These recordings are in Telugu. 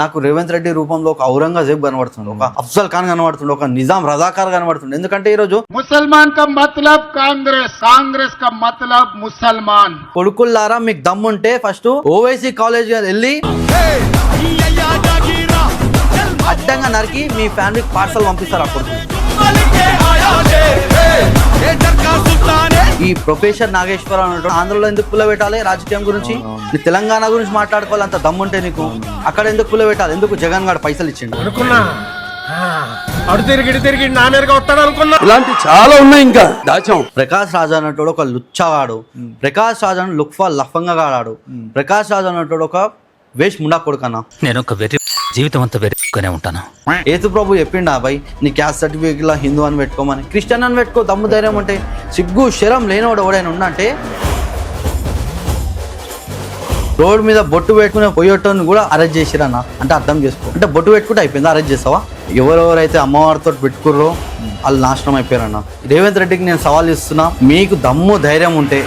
నాకు రేవంత్ రెడ్డి రూపంలో ఒక ఔరంగజేబ్ కనబడుతుండే, ఒక అఫ్జల్ ఖాన్ కనబడుతుండే, ఒక నిజాం రజాకార్ కనబడుతుండే. ఎందుకంటే ఈ రోజు ముసల్మాన్ కా మతలబ్ కాంగ్రెస్, కాంగ్రెస్ కా మతలబ్ ముసల్మాన్. కొడుకుల్లారా మీకు దమ్ముంటే ఫస్ట్ ఓవైసీ కాలేజ్ వెళ్ళి అడ్డంగా నరికి మీ ఫ్యామిలీకి పార్సల్ పంపిస్తారు. అప్పుడు ఈ ప్రొఫెసర్ నాగేశ్వరరావు అన్నట్టు ఆంధ్రలో ఎందుకు పుల్ల పెట్టాలి? రాజకీయం గురించి నీ తెలంగాణ గురించి మాట్లాడుకోవాలి, అంత దమ్ముంటే నీకు అక్కడ ఎందుకు పుల్ల పెట్టాలి? ఎందుకు జగన్ గారు పైసలు ఇచ్చిండు అనుకున్నా, అడు తిరిగి నా మీదగా వస్తాడు అనుకున్నా. ఇలాంటి చాలా ఉన్నాయి ఇంకా దాచాం. ప్రకాష్ రాజ్ అన్నట్టు ఒక లుచ్చగాడు, ప్రకాష్ రాజ్ అని లుక్ఫా లఫంగా గాడాడు, ప్రకాష్ రాజ్ అన్నట్టు ఒక వేష్ ముండా కొడుకన్నా. నేను ఒక వెర్రి జీవితం అంతా వెర్రిగానే ఉంటాను. ఏసు ప్రభు చెప్పిండా అబ్బాయి నీ క్యాస్ట్ సర్టిఫికేట్ లా హిందూ అని పెట్టుకోమని, క్రిస్టియన్ అని పెట్టుకో, దమ్ము ధైర్యం అంటే. సిగ్గు శరం లేనివాడు ఎవడైనా ఉన్నంటే రోడ్ మీద బొట్టు పెట్టుకునే పోయేటోని కూడా అరెస్ట్ చేసిరన్న అంటే అర్థం చేసుకో. అంటే బొట్టు పెట్టుకుంటే అయిపోయింది, అరెస్ట్ చేస్తావా? ఎవరెవరైతే అమ్మవారితో పెట్టుకుర్రో వాళ్ళు నాశనం అయిపోయారన్న. రేవంత్ రెడ్డికి నేను సవాల్ ఇస్తున్నా, మీకు దమ్ము ధైర్యం ఉంటే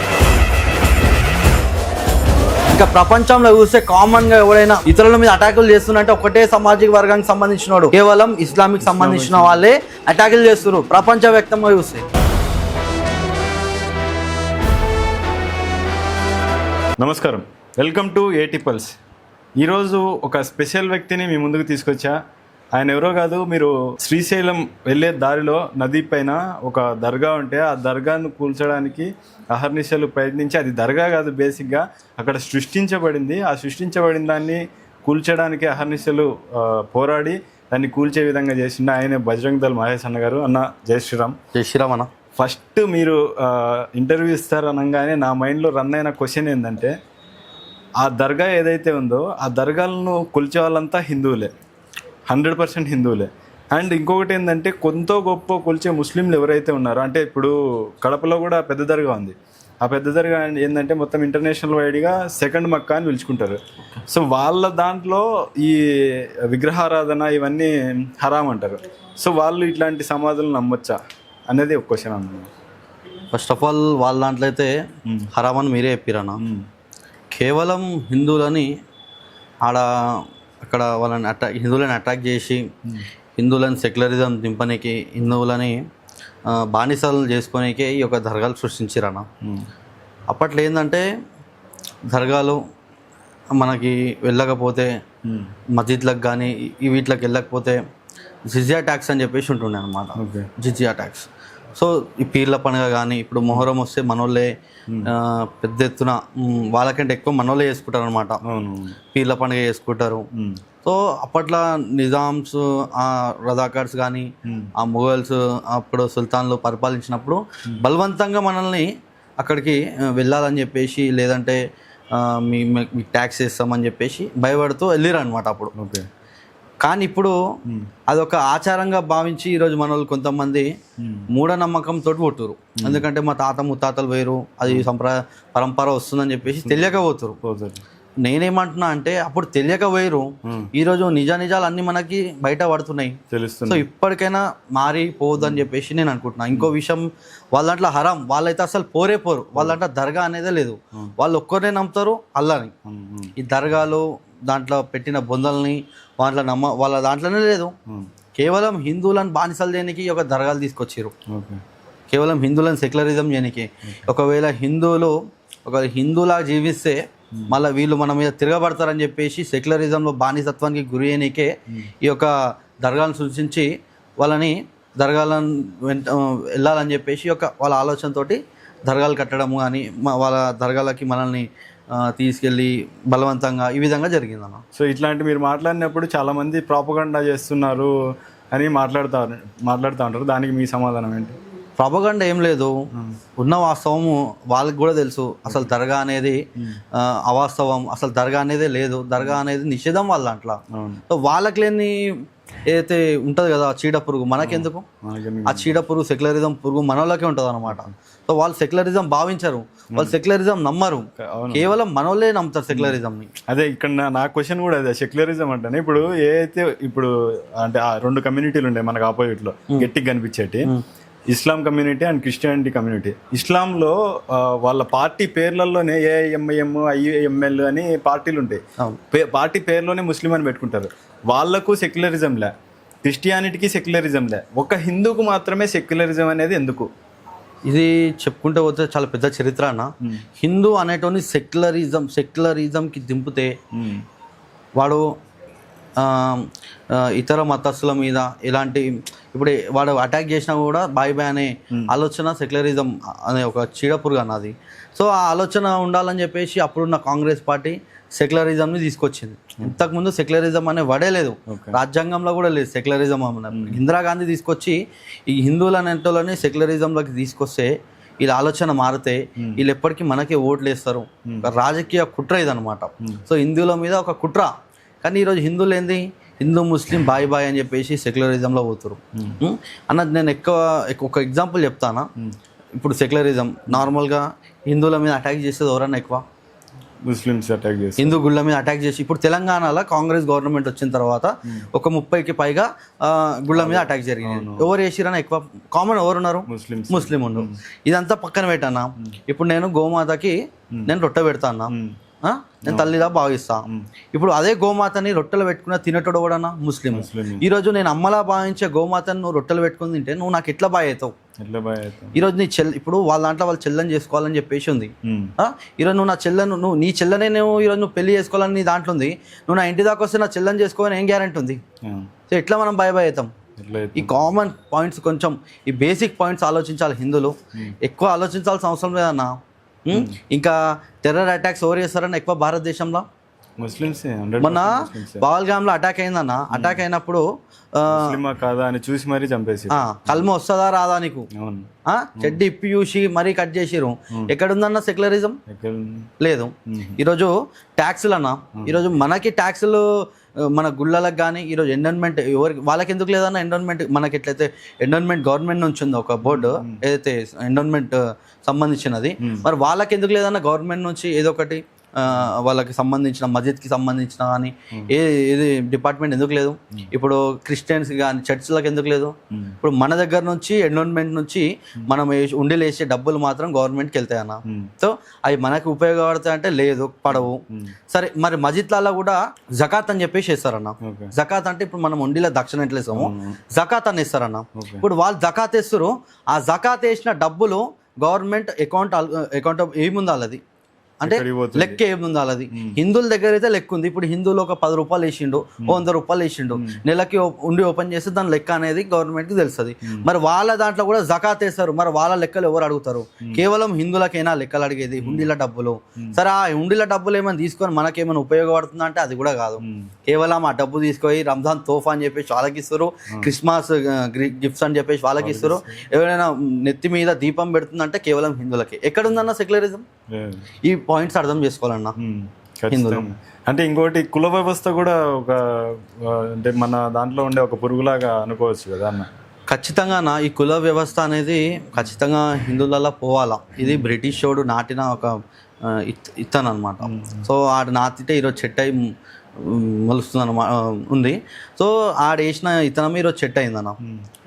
ఇంకా ప్రపంచంలో చూస్తే కామన్ గా ఎవరైనా ఇతరుల మీద అటాకులు చేస్తున్నట్టే ఒకటే సామాజిక వర్గానికి సంబంధించినోడు, కేవలం ఇస్లామిక్ సంబంధించిన వాళ్ళే అటాకులు చేస్తున్నారు ప్రపంచవ్యాప్తంగా చూస్తే. నమస్కారం, వెల్కమ్ టు ఏటీ పల్స్. ఈరోజు ఒక స్పెషల్ వ్యక్తిని మీ ముందుకు తీసుకొచ్చా. ఆయన ఎవరో కాదు, మీరు శ్రీశైలం వెళ్ళే దారిలో నది పైన ఒక దర్గా ఉంటే ఆ దర్గాను కూల్చడానికి అహర్నిశలు ప్రయత్నించి, అది దర్గా కాదు బేసిక్గా అక్కడ సృష్టించబడింది, ఆ సృష్టించబడిన దాన్ని కూల్చడానికి అహర్నిశలు పోరాడి దాన్ని కూల్చే విధంగా చేసిండు ఆయన బజరంగ్ దళ్ మహేష్ అన్న గారు. అన్న జై శ్రీరామ్. జై శ్రీరామ్ అన్న. ఫస్ట్ మీరు ఇంటర్వ్యూ ఇస్తారు అనగానే నా మైండ్లో రన్ అయిన క్వశ్చన్ ఏంటంటే, ఆ దర్గా ఏదైతే ఉందో ఆ దర్గాలను కొలిచే వాళ్ళంతా హిందువులే, 100% హిందువులే. అండ్ ఇంకొకటి ఏంటంటే, కొంత గొప్ప కొలిచే ముస్లింలు ఎవరైతే ఉన్నారో, అంటే ఇప్పుడు కడపలో కూడా పెద్ద దర్గా ఉంది. ఆ పెద్ద దర్గా ఏంటంటే మొత్తం ఇంటర్నేషనల్ వైడ్గా సెకండ్ మక్కా అని పిలుచుకుంటారు. సో వాళ్ళ దాంట్లో ఈ విగ్రహారాధన ఇవన్నీ హరాం అంటారు. సో వాళ్ళు ఇట్లాంటి సమాధులు నమ్మొచ్చా అనేది ఒక క్వశ్చన్ అన్నమాట. ఫస్ట్ ఆఫ్ ఆల్ వాళ్ళ దాంట్లో అయితే హరామ్ అని మీరే చెప్పారన్న. కేవలం హిందువులని అక్కడ వాళ్ళని హిందువులని అటాక్ చేసి హిందువులని సెక్యులరిజం దింపనీకి, హిందువులని బానిసలు చేసుకునేకి ఈ యొక్క దర్గాలు సృష్టించారన్న. అప్పట్లో ఏంటంటే దర్గాలు మనకి వెళ్ళకపోతే మస్జిద్లకు కానీ వీటికి వెళ్ళకపోతే జిజియా ట్యాక్స్ అని చెప్పేసి ఉంటుండే అనమాట. జిజియా ట్యాక్స్. సో ఈ పీర్ల పండుగ కానీ ఇప్పుడు మొహరం వస్తే మనోళ్ళే పెద్ద ఎత్తున వాళ్ళకంటే ఎక్కువ మనోళ్ళే చేసుకుంటారు అనమాట. పీర్ల పండుగ చేసుకుంటారు. సో అప్పట్లో నిజామ్స్, రజాకార్స్ కానీ ఆ మొఘల్స్ అప్పుడు సుల్తాన్లు పరిపాలించినప్పుడు బలవంతంగా మనల్ని అక్కడికి వెళ్ళాలని చెప్పేసి, లేదంటే మీ ట్యాక్స్ వేస్తామని చెప్పేసి భయపడుతూ వెళ్ళిరు అనమాట అప్పుడు. కానీ ఇప్పుడు అదొక ఆచారంగా భావించి ఈరోజు మన వాళ్ళు కొంతమంది మూఢనమ్మకంతో పుట్టురు. ఎందుకంటే మా తాత ముత్తాతలు వేరు, అది పరంపర వస్తుందని చెప్పేసి తెలియక పోతురు. నేనేమంటున్నా అంటే, అప్పుడు తెలియక వేరు, ఈరోజు నిజాలు అన్ని మనకి బయట పడుతున్నాయి, తెలుస్తుంది. సో ఇప్పటికైనా మారిపోవద్దని చెప్పేసి నేను అనుకుంటున్నా. ఇంకో విషయం, వాళ్ళ దాంట్లో హరాం, వాళ్ళైతే అసలు పోరు. వాళ్ళ దాంట్లో దర్గా అనేదే లేదు. వాళ్ళు ఒక్కరినే నమ్ముతారు, అల్లాని. ఈ దర్గాలు దాంట్లో పెట్టిన బొందల్ని వాళ్ళ దాంట్లోనే లేదు. కేవలం హిందువులను బానిసలు చేయడానికి ఒక దర్గాలు తీసుకొచ్చారు. కేవలం హిందువులను సెక్యులరిజం చేయడానికి. ఒకవేళ హిందువులా జీవిస్తే మళ్ళీ వీళ్ళు మన మీద తిరగబడతారని చెప్పేసి సెక్యులరిజంలో బానిసత్వానికి గురి అయినకే ఈ యొక్క దర్గాలను సూచించి వాళ్ళని దర్గాలను వెళ్ళాలని చెప్పేసి వాళ్ళ ఆలోచనతోటి దర్గాలు కట్టడము కానీ వాళ్ళ దర్గాలకి మనల్ని తీసుకెళ్ళి బలవంతంగా ఈ విధంగా జరిగిందన్న. సో ఇట్లాంటి మీరు మాట్లాడినప్పుడు చాలామంది ప్రాపగండా చేస్తున్నారు అని మాట్లాడుతూ ఉంటారు. దానికి మీ సమాధానం ఏంటి? ప్రాపగండా ఏం లేదు, ఉన్న వాస్తవము వాళ్ళకి కూడా తెలుసు. అసలు దర్గా అనేది అవాస్తవం, అసలు దర్గా అనేదే లేదు, దర్గా అనేది నిషేధం వాళ్ళ దాంట్లో. సో వాళ్ళకి లేని ఏదైతే ఉంటుంది కదా చీడ పురుగు, మనకెందుకు? ఆ చీడ పురుగు సెక్యులరిజం పురుగు మనోళ్ళకే ఉంటుంది అనమాట. సో వాళ్ళు సెక్యులరిజం భావించరు, వాళ్ళు సెక్యులరిజం నమ్మరు, కేవలం మనోళ్ళే నమ్ముతారు సెక్యులరిజంని. అదే ఇక్కడ నా క్వశ్చన్ కూడా అదే, సెక్యులరిజం అంటే ఇప్పుడు అంటే ఆ 2 కమ్యూనిటీలు ఉండే మనకు ఆపోజిట్లో గట్టిగా కనిపించేటి, ఇస్లాం కమ్యూనిటీ అండ్ క్రిస్టియానిటీ కమ్యూనిటీ. ఇస్లాంలో వాళ్ళ పార్టీ పేర్లలోనే ఏఐఎంఐఎం, ఐఎంఎల్ అని పార్టీలు ఉంటాయి. పార్టీ పేర్లోనే ముస్లిం అని పెట్టుకుంటారు. వాళ్ళకు సెక్యులరిజంలే, క్రిస్టియానిటీకి సెక్యులరిజంలే, ఒక హిందూకు మాత్రమే సెక్యులరిజం అనేది ఎందుకు? ఇది చెప్పుకుంటే పోతే చాలా పెద్ద చరిత్ర అన్న. హిందూ అనేటోని సెక్యులరిజంకి దింపితే వాడు ఇతర మతస్థుల మీద ఎలాంటి ఇప్పుడు వాడు అటాక్ చేసినా కూడా బాయ్ బాయ్ అనే ఆలోచన సెక్యులరిజం అనే ఒక చీడపురుగు అన్నది. సో ఆ ఆలోచన ఉండాలని చెప్పేసి అప్పుడున్న కాంగ్రెస్ పార్టీ సెక్యులరిజంని తీసుకొచ్చింది. ఇంతకుముందు సెక్యులరిజం అనే వడే లేదు, రాజ్యాంగంలో కూడా లేదు సెక్యులరిజం అన్నారు. ఇందిరాగాంధీ తీసుకొచ్చి ఈ హిందువుల నెంటోలని సెక్యులరిజంలోకి తీసుకొస్తే వీళ్ళ ఆలోచన మారితే వీళ్ళు ఎప్పటికీ మనకే ఓట్లు వేస్తారు. రాజకీయ కుట్ర ఇదనమాట. సో హిందువుల మీద ఒక కుట్ర. కానీ ఈరోజు హిందువులు ఏంది, హిందూ ముస్లిం బాయ్ బాయ్ అని చెప్పేసి సెక్యులరిజంలో పోతారు అన్నది. నేను ఒక ఎగ్జాంపుల్ చెప్తానా. ఇప్పుడు సెక్యులరిజం నార్మల్గా హిందువుల మీద అటాక్ చేసేది ఎవరన్నా ఎక్కువ? ముస్లిమ్స్ అటాక్ చేసి, హిందూ గుళ్ళ మీద అటాక్ చేసి. ఇప్పుడు తెలంగాణలో కాంగ్రెస్ గవర్నమెంట్ వచ్చిన తర్వాత ఒక 30కి పైగా గుళ్ళ మీద అటాక్ జరిగింది. ఎవరు చేసిరన్నా ఎక్కువ? కామన్ ఎవరున్నారు? ముస్లిం ఉన్నారు. ఇదంతా పక్కన పెట్టానా. ఇప్పుడు నేను గోమాతకి నేను రొట్టె పెడతానా, నేను తల్లిదా భావిస్తా. ఇప్పుడు అదే గోమాతని రొట్టెలు పెట్టుకున్న తినేటోడు కూడా ముస్లిం. ఈరోజు నేను అమ్మలా భావించే గోమాతను నువ్వు రొట్టెలు పెట్టుకుని తింటే నువ్వు నాకు ఎట్లా బాయ్ అవుతావు? ఈరోజు నీ ఇప్పుడు వాళ్ళ దాంట్లో వాళ్ళు చెల్లని చేసుకోవాలని చెప్పేసి ఉంది. ఈరోజు నువ్వు నా చెల్లెను, నీ చెల్లెనే ఈరోజు నువ్వు పెళ్లి చేసుకోవాలని నీ దాంట్లో ఉంది. నువ్వు నా ఇంటి దాకా వస్తే నా చెల్లని చేసుకోవాలని ఏం గ్యారెంటీ ఉంది? సో ఎట్లా మనం బాయ్ అవుతాం? ఈ కామన్ పాయింట్స్, కొంచెం ఈ బేసిక్ పాయింట్స్ ఆలోచించాలి హిందువులు. ఎక్కువ ఆలోచించాల్సిన అవసరం లేదన్నా. ఇంకా టెర్రర్ అటాక్స్ ఎవరు చేస్తారన్న ఎక్కువ భారతదేశంలో? ముస్లిమ్స్. మొన్న పహల్గామ్లో అటాక్ అయిందన్న. అటాక్ అయినప్పుడు కాదా అని చూసి మరీ చంపేసి, కల్మ వస్తుందా రాదా నీకు చెడ్డి ఇప్పి చూసి మరీ కట్ చేసిరు. ఎక్కడుందన్న సెక్యులరిజం? లేదు. ఈరోజు ట్యాక్సులు అన్న, ఈరోజు మనకి ట్యాక్సులు మన గుళ్ళలకు కానీ ఈరోజు ఎండోన్మెంట్ ఎవరికి వాళ్ళకి ఎందుకు లేదన్న? ఎండోన్మెంట్ మనకి ఎట్లయితే ఎండోన్మెంట్ గవర్నమెంట్ నుంచి ఉందో ఒక బోర్డు ఏదైతే ఎండోన్మెంట్ సంబంధించినది, మరి వాళ్ళకి ఎందుకు లేదన్న? గవర్నమెంట్ నుంచి ఏదో ఒకటి వాళ్ళకి సంబంధించిన మస్జిద్కి సంబంధించిన కానీ ఏది డిపార్ట్మెంట్ ఎందుకు లేదు? ఇప్పుడు క్రిస్టియన్స్ కానీ చర్చ్లకు ఎందుకు లేదు? ఇప్పుడు మన దగ్గర నుంచి ఎండోన్మెంట్ నుంచి మనం ఉండిలు వేసే డబ్బులు మాత్రం గవర్నమెంట్కి వెళ్తాయి అన్న. సో అవి మనకి ఉపయోగపడతాయి అంటే లేదు, పడవు. సరే, మరి మస్జిద్లలో కూడా జకాత్ అని చెప్పేసి వేస్తారన్న. జకాత్ అంటే ఇప్పుడు మనం ఉండిలో దక్షిణ ఎట్లా వేస్తాము, జకాత్ అని వేస్తారన్న. ఇప్పుడు వాళ్ళు జకాత్ వేస్తారు. ఆ జకాత్ వేసిన డబ్బులు గవర్నమెంట్ అకౌంట్ ఏముందాలి అది అంటే లెక్క ఏముంది వాళ్ళది. హిందువుల దగ్గర అయితే లెక్క ఉంది. ఇప్పుడు హిందువులు ఒక 10 రూపాయలు వేసిండు, 100 రూపాయలు వేసిండు, నెలకి ఉండి ఓపెన్ చేస్తే దాని లెక్క అనేది గవర్నమెంట్కి తెలుస్తుంది. మరి వాళ్ళ దాంట్లో కూడా జకాత్ వేస్తారు. మరి వాళ్ళ లెక్కలు ఎవరు అడుగుతారు? కేవలం హిందువులకైనా లెక్కలు అడిగేది హుండీల డబ్బులు. సరే, ఆ హుండీల డబ్బులు ఏమైనా తీసుకొని మనకేమైనా ఉపయోగపడుతుందా అంటే అది కూడా కాదు. కేవలం ఆ డబ్బు తీసుకొని రంజాన్ తోఫా అని చెప్పేసి వాళ్ళకి ఇస్తారు, క్రిస్మస్ గిఫ్ట్స్ అని చెప్పేసి వాళ్ళకి ఇస్తారు. ఎవరైనా నెత్తి మీద దీపం పెడుతుందంటే కేవలం హిందువులకి. ఎక్కడుందన్న సెక్యులరిజం? ఈ పాయింట్స్ అర్థం చేసుకోవాలన్నా హిందువులు. అంటే ఇంకోటి కుల వ్యవస్థ కూడా ఒక అంటే మన దాంట్లో ఉండే ఒక పురుగులాగా అనుకోవచ్చు కదా అన్న. ఖచ్చితంగా ఈ కుల వ్యవస్థ అనేది ఖచ్చితంగా హిందువులలో పోవాలా. ఇది బ్రిటిష్ వాడు నాటిన ఒక ఇత్తనం అనమాట. సో ఆడు నాటితే ఈరోజు చెట్టు అయి మొలుస్తుంది అన్నమాట ఉంది. సో ఆడ వేసిన ఇతనం ఈరోజు చెట్టు అయిందన్న.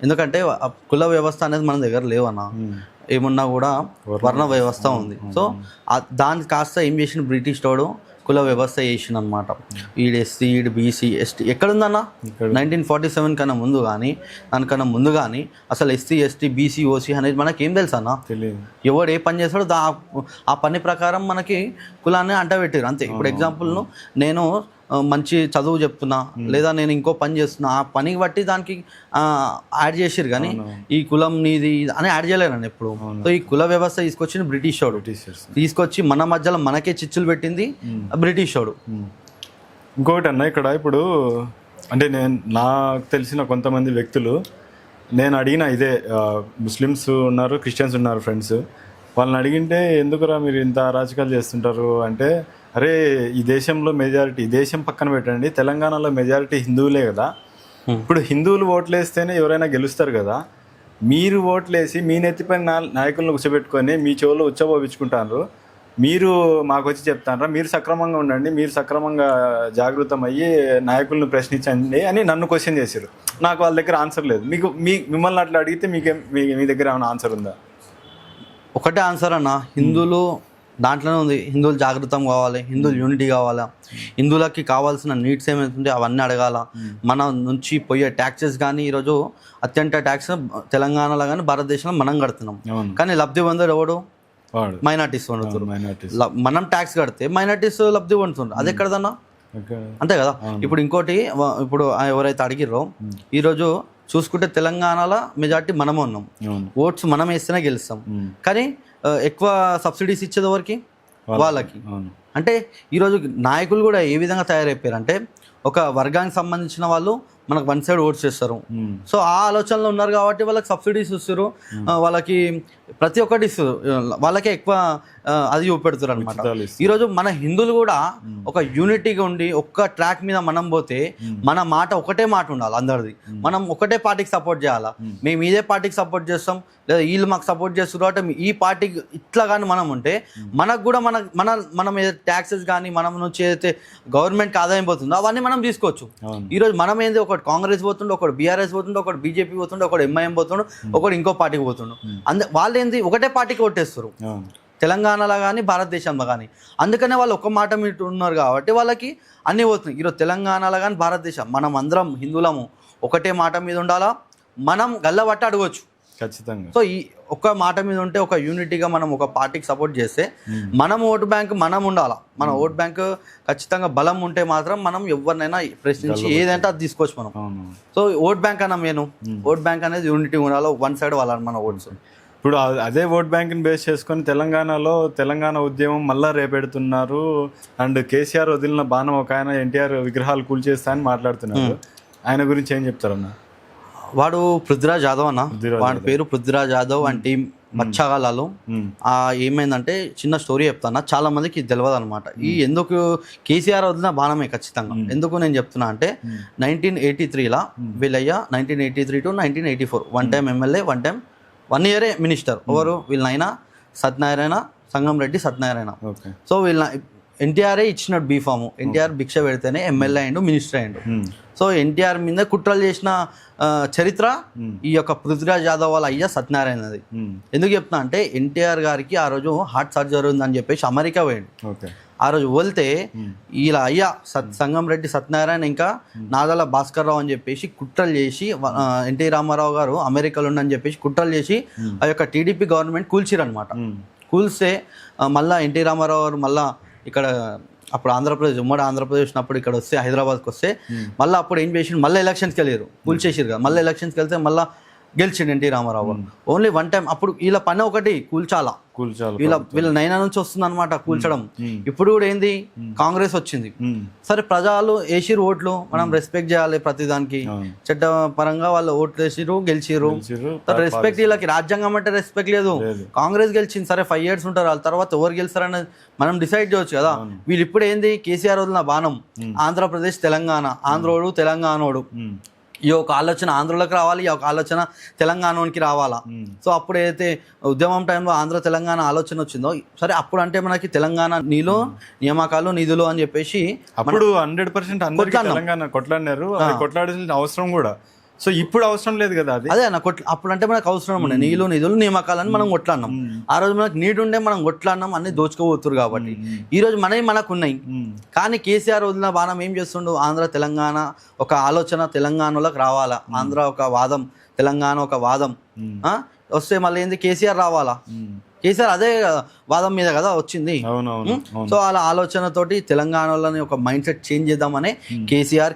ఎందుకంటే కుల వ్యవస్థ అనేది మన దగ్గర లేవన్న. ఏమున్నా కూడా వర్ణ వ్యవస్థ ఉంది. సో దానికి కాస్త ఏం చేసిన బ్రిటిష్ వాడు కుల వ్యవస్థ చేసిన అనమాట. ఈడు ఎస్సీ, ఈడు బీసీ, ఎస్టీ ఎక్కడుందన్న? 1947 కన్నా ముందు కానీ దానికన్నా ముందు కానీ అసలు ఎస్సీ, ఎస్టీ, బీసీ, ఓసీ అనేది మనకి ఏం తెలుసు అన్న? ఎవడు ఏ పని చేస్తాడో ఆ పని ప్రకారం మనకి కులాన్ని అంటబెట్టారు అంతే. ఇప్పుడు ఎగ్జాంపుల్ను నేను మంచి చదువు చెప్తున్నా లేదా నేను ఇంకో పని చేస్తున్నా, ఆ పనికి బట్టి దానికి యాడ్ చేసారు. కానీ ఈ కులం నీది అని యాడ్ చేయలేరు అని ఎప్పుడు. సో ఈ కుల వ్యవస్థ తీసుకొచ్చిన బ్రిటిష్ వాడు, తీసుకొచ్చి మన మధ్యలో మనకే చిచ్చులు పెట్టింది బ్రిటిష్ వాడు. ఇంకొకటి అన్న, ఇక్కడ ఇప్పుడు అంటే నాకు తెలిసిన కొంతమంది వ్యక్తులు నేను అడిగిన ఇదే, ముస్లిమ్స్ ఉన్నారు, క్రిస్టియన్స్ ఉన్నారు ఫ్రెండ్స్. వాళ్ళని అడిగింటే ఎందుకురా మీరు ఇంత అరాచకాలు చేస్తుంటారు అంటే, అరే ఈ దేశంలో మెజారిటీ, దేశం పక్కన పెట్టండి, తెలంగాణలో మెజారిటీ హిందువులే కదా. ఇప్పుడు హిందువులు ఓట్లు వేస్తేనే ఎవరైనా గెలుస్తారు కదా. మీరు ఓట్లేసి మీ నెత్తిపైన నాయకులను కూర్చోబెట్టుకొని మీ చెవులో ఉచ్చబోపించుకుంటారు. మీరు మాకు వచ్చి చెప్తారా, మీరు సక్రమంగా ఉండండి, మీరు సక్రమంగా జాగృతం అయ్యి నాయకులను ప్రశ్నించండి అని నన్ను క్వశ్చన్ చేశారు. నాకు వాళ్ళ దగ్గర ఆన్సర్ లేదు. మిమ్మల్ని అట్లా అడిగితే మీ దగ్గర ఏమైనా ఆన్సర్ ఉందా? ఒకటే ఆన్సర్ అన్న, హిందువులు దాంట్లోనే ఉంది. హిందువులు జాగృతం కావాలి, హిందువులు యూనిటీ కావాలా, హిందువులకి కావాల్సిన నీడ్స్ ఏమైతుంటే అవన్నీ అడగాల. మన నుంచి పోయే ట్యాక్సెస్ కానీ ఈరోజు అత్యంత ట్యాక్స్ తెలంగాణలో కానీ భారతదేశంలో మనం కడుతున్నాం. కానీ లబ్ధి పొందేది ఎవడు? మైనార్టీస్ పొందుతారు. మనం ట్యాక్స్ కడితే మైనార్టీస్ లబ్ధి పొందుతుండ్రు. అది ఎక్కడదన్నా? అంతే కదా. ఇప్పుడు ఇంకోటి, ఇప్పుడు ఎవరైతే అడిగిర్రో ఈరోజు చూసుకుంటే తెలంగాణలో మెజార్టీ మనమే ఉన్నాం, ఓట్స్ మనం వేస్తేనే గెలుస్తాం. కానీ ఎక్కువ సబ్సిడీస్ ఇచ్చేది ఎవరికి? వాళ్ళకి. అంటే ఈరోజు నాయకులు కూడా ఏ విధంగా తయారైపోయారు అంటే, ఒక వర్గానికి సంబంధించిన వాళ్ళు మనకు వన్ సైడ్ ఓట్స్ చేస్తారు. సో ఆ ఆలోచనలో ఉన్నారు కాబట్టి వాళ్ళకి సబ్సిడీస్ ఇస్తారు, వాళ్ళకి ప్రతి ఒక్కటి ఇస్తారు, వాళ్ళకే ఎక్కువ అది చూపెడుతారు అనమాట. ఈరోజు మన హిందువులు కూడా ఒక యూనిటీగా ఉండి ఒక్క ట్రాక్ మీద మనం పోతే మన మాట ఒకటే మాట ఉండాలి అందరిది. మనం ఒకటే పార్టీకి సపోర్ట్ చేయాలా. మేము ఇదే పార్టీకి సపోర్ట్ చేస్తాం, లేదా వీళ్ళు మాకు సపోర్ట్ చేస్తారు అంటే ఈ పార్టీకి ఇట్లా కానీ మనం ఉంటే మనకు కూడా మనం ఏదైతే ట్యాక్సెస్ కానీ మనం నుంచి ఏదైతే గవర్నమెంట్కి ఆదాయం పోతుందో అవన్నీ మనం తీసుకోవచ్చు. ఈరోజు మనం ఏంది, ఒకటి కాంగ్రెస్ పోతుండే, ఒకటి బీఆర్ఎస్ పోతుండే, ఒకటి బీజేపీ పోతుండే, ఒకటి ఎంఐఎం పోతుండే, ఒకటి ఇంకో పార్టీకి పోతుండు. వాళ్ళు ఏంది ఒకటే పార్టీకి ఓటేస్తారు తెలంగాణలో కానీ భారతదేశంలో కానీ. అందుకనే వాళ్ళు ఒక్క మాట మీద ఉన్నారు కాబట్టి వాళ్ళకి అన్నీ పోతున్నాయి. ఈరోజు తెలంగాణలో కానీ భారతదేశం మనం అందరం హిందువులము ఒకటే మాట మీద ఉండాలా, మనం గల్లబట్టి అడగవచ్చు ఖచ్చితంగా. సో ఈ ఒక్క మాట మీద ఉంటే, ఒక యూనిటీగా మనం ఒక పార్టీకి సపోర్ట్ చేస్తే, మనం ఓటు బ్యాంక్ మనం ఉండాలా. మన ఓట్ బ్యాంక్ ఖచ్చితంగా బలం ఉంటే మాత్రం మనం ఎవరినైనా ప్రశ్నించి ఏదంటే అది తీసుకోవచ్చు మనం. సో ఓట్ బ్యాంక్ అన్న మెయిన్, ఓట్ బ్యాంక్ అనేది యూనిటీ ఉండాలి, వన్ సైడ్ వాళ్ళని మన ఓట్స్. ఇప్పుడు అదే ఓట్ బ్యాంక్ని బేస్ చేసుకొని తెలంగాణలో తెలంగాణ ఉద్యమం మళ్ళా రేపెడుతున్నారు. అండ్ కేసీఆర్ వదిలిన బాణం ఒక ఆయన ఎన్టీఆర్ విగ్రహాలు కూల్చేస్తా అని మాట్లాడుతున్నారు. ఆయన గురించి ఏం చెప్తారన్న? వాడు పృథ్వీరాజ్ యాదవ్ అన్న, వాడి పేరు పృథ్వీరాజ్ యాదవ్ అండ్ టీం మచ్చగాలలో. ఏమైందంటే చిన్న స్టోరీ చెప్తాను, చాలా మందికి తెలియదు అనమాట. ఈ ఎందుకు కేసీఆర్ వదిలిన బాణమే ఖచ్చితంగా. ఎందుకు నేను చెప్తున్నా అంటే 1983లా వీళ్ళయ్య 1983 to 1984 one time MLA, one ఇయరే మినిస్టర్. ఎవరు? వీళ్ళ నాయన సత్యనారాయణ, సంగంరెడ్డి సత్యనారాయణ. సో వీళ్ళ ఎన్టీఆర్ఏ ఇచ్చినట్టు బీఫాము. ఎన్టీఆర్ భిక్ష పెడితేనే ఎమ్మెల్యే అయ్యిండు, మినిస్టర్ అయ్యిండు. సో ఎన్టీఆర్ మీద కుట్రలు చేసిన చరిత్ర ఈ యొక్క పృథ్వీరాజ్ యాదవ్ వాళ్ళ అయ్యా సత్యనారాయణది. ఎందుకు చెప్తున్నా అంటే, ఎన్టీఆర్ గారికి ఆ రోజు హార్ట్ సర్జరీ ఉందని చెప్పేసి అమెరికా పోయాడు. ఆ రోజు వెళ్తే ఇలా అయ్యా సంగంరెడ్డి సత్యనారాయణ ఇంకా నాదల భాస్కర్ రావు అని చెప్పేసి కుట్రలు చేసి, ఎన్టీ రామారావు గారు అమెరికాలో ఉండని చెప్పేసి కుట్రలు చేసి ఆ యొక్క టీడీపీ గవర్నమెంట్ కూల్చిరనమాట. కూల్స్తే మళ్ళీ ఎన్టీ రామారావు గారు మళ్ళీ ఇక్కడ అప్పుడు ఆంధ్రప్రదేశ్, ఉమ్మడి ఆంధ్రప్రదేశ్ అప్పుడు ఇక్కడ వస్తే, హైదరాబాద్కి వస్తే మళ్ళీ అప్పుడు ఏం చేసిండు, మళ్ళీ ఎలక్షన్స్కి వెళ్ళారు, కూల్చేసారు కదా. మళ్ళీ ఎలక్షన్స్కి వెళ్తే మళ్ళీ గెలిచిండు NT Ramarao. Only one time. అప్పుడు వీళ్ళ పని ఒకటి, కూల్చాలా. వీళ్ళ నైనా నుంచి వస్తుంది అనమాట కూల్చడం. ఇప్పుడు కూడా ఏంది, కాంగ్రెస్ వచ్చింది, సరే ప్రజలు వేసిరు ఓట్లు, మనం రెస్పెక్ట్ చేయాలి ప్రతిదానికి. చట్ట పరంగా వాళ్ళు ఓట్లు వేసిరు, గెలిచిరు, రెస్పెక్ట్. వీళ్ళకి రాజ్యాంగం అంటే రెస్పెక్ట్ లేదు. కాంగ్రెస్ గెలిచింది, సరే 5 years ఉంటారు, వాళ్ళ తర్వాత ఎవరు గెలుస్తారనేది మనం డిసైడ్ చేయొచ్చు కదా. వీళ్ళు ఇప్పుడు ఏంది, కేసీఆర్ వదిలిన బాణం ఆంధ్రప్రదేశ్ తెలంగాణ, ఆంధ్రోడు తెలంగాణోడు. ఈ ఒక ఆలోచన ఆంధ్రలోకి రావాలి, ఈ ఒక ఆలోచన తెలంగాణకి రావాలా. సో అప్పుడు ఏదైతే ఉద్యమం టైంలో ఆంధ్ర తెలంగాణ ఆలోచన వచ్చిందో, సరే అప్పుడు అంటే మనకి తెలంగాణ నీళ్ళు నియామకాలు నిధులు అని చెప్పేసి అప్పుడు 100% తెలంగాణ కొట్లాడినారు. కొట్లాడాల్సిన అవసరం కూడా. సో ఇప్పుడు అవసరం లేదు కదా అది. అదే అన్న, అప్పుడు అంటే మనకు అవసరం ఉండే నీళ్ళు నిధులు నియామకాలని మనం కొట్లాడినాం. ఆ రోజు మనకు నీడు ఉండే మనం కొట్లాడినాం, అన్ని దోచుకోబోతున్నారు కాబట్టి. ఈ రోజు మనకు ఉన్నాయి. కానీ కేసీఆర్ వదిలిన బాణం ఏం చేస్తుండు, ఆంధ్ర తెలంగాణ ఒక ఆలోచన తెలంగాణలోకి రావాలా, ఆంధ్ర ఒక వాదం, తెలంగాణ ఒక వాదం వస్తే మళ్ళీ ఏంది, కేసీఆర్ రావాలా. కేసీఆర్ అదే వాదం మీద కదా వచ్చింది. సో అలా ఆలోచనతోటి తెలంగాణలోని ఒక మైండ్ సెట్ చేంజ్ చేద్దామని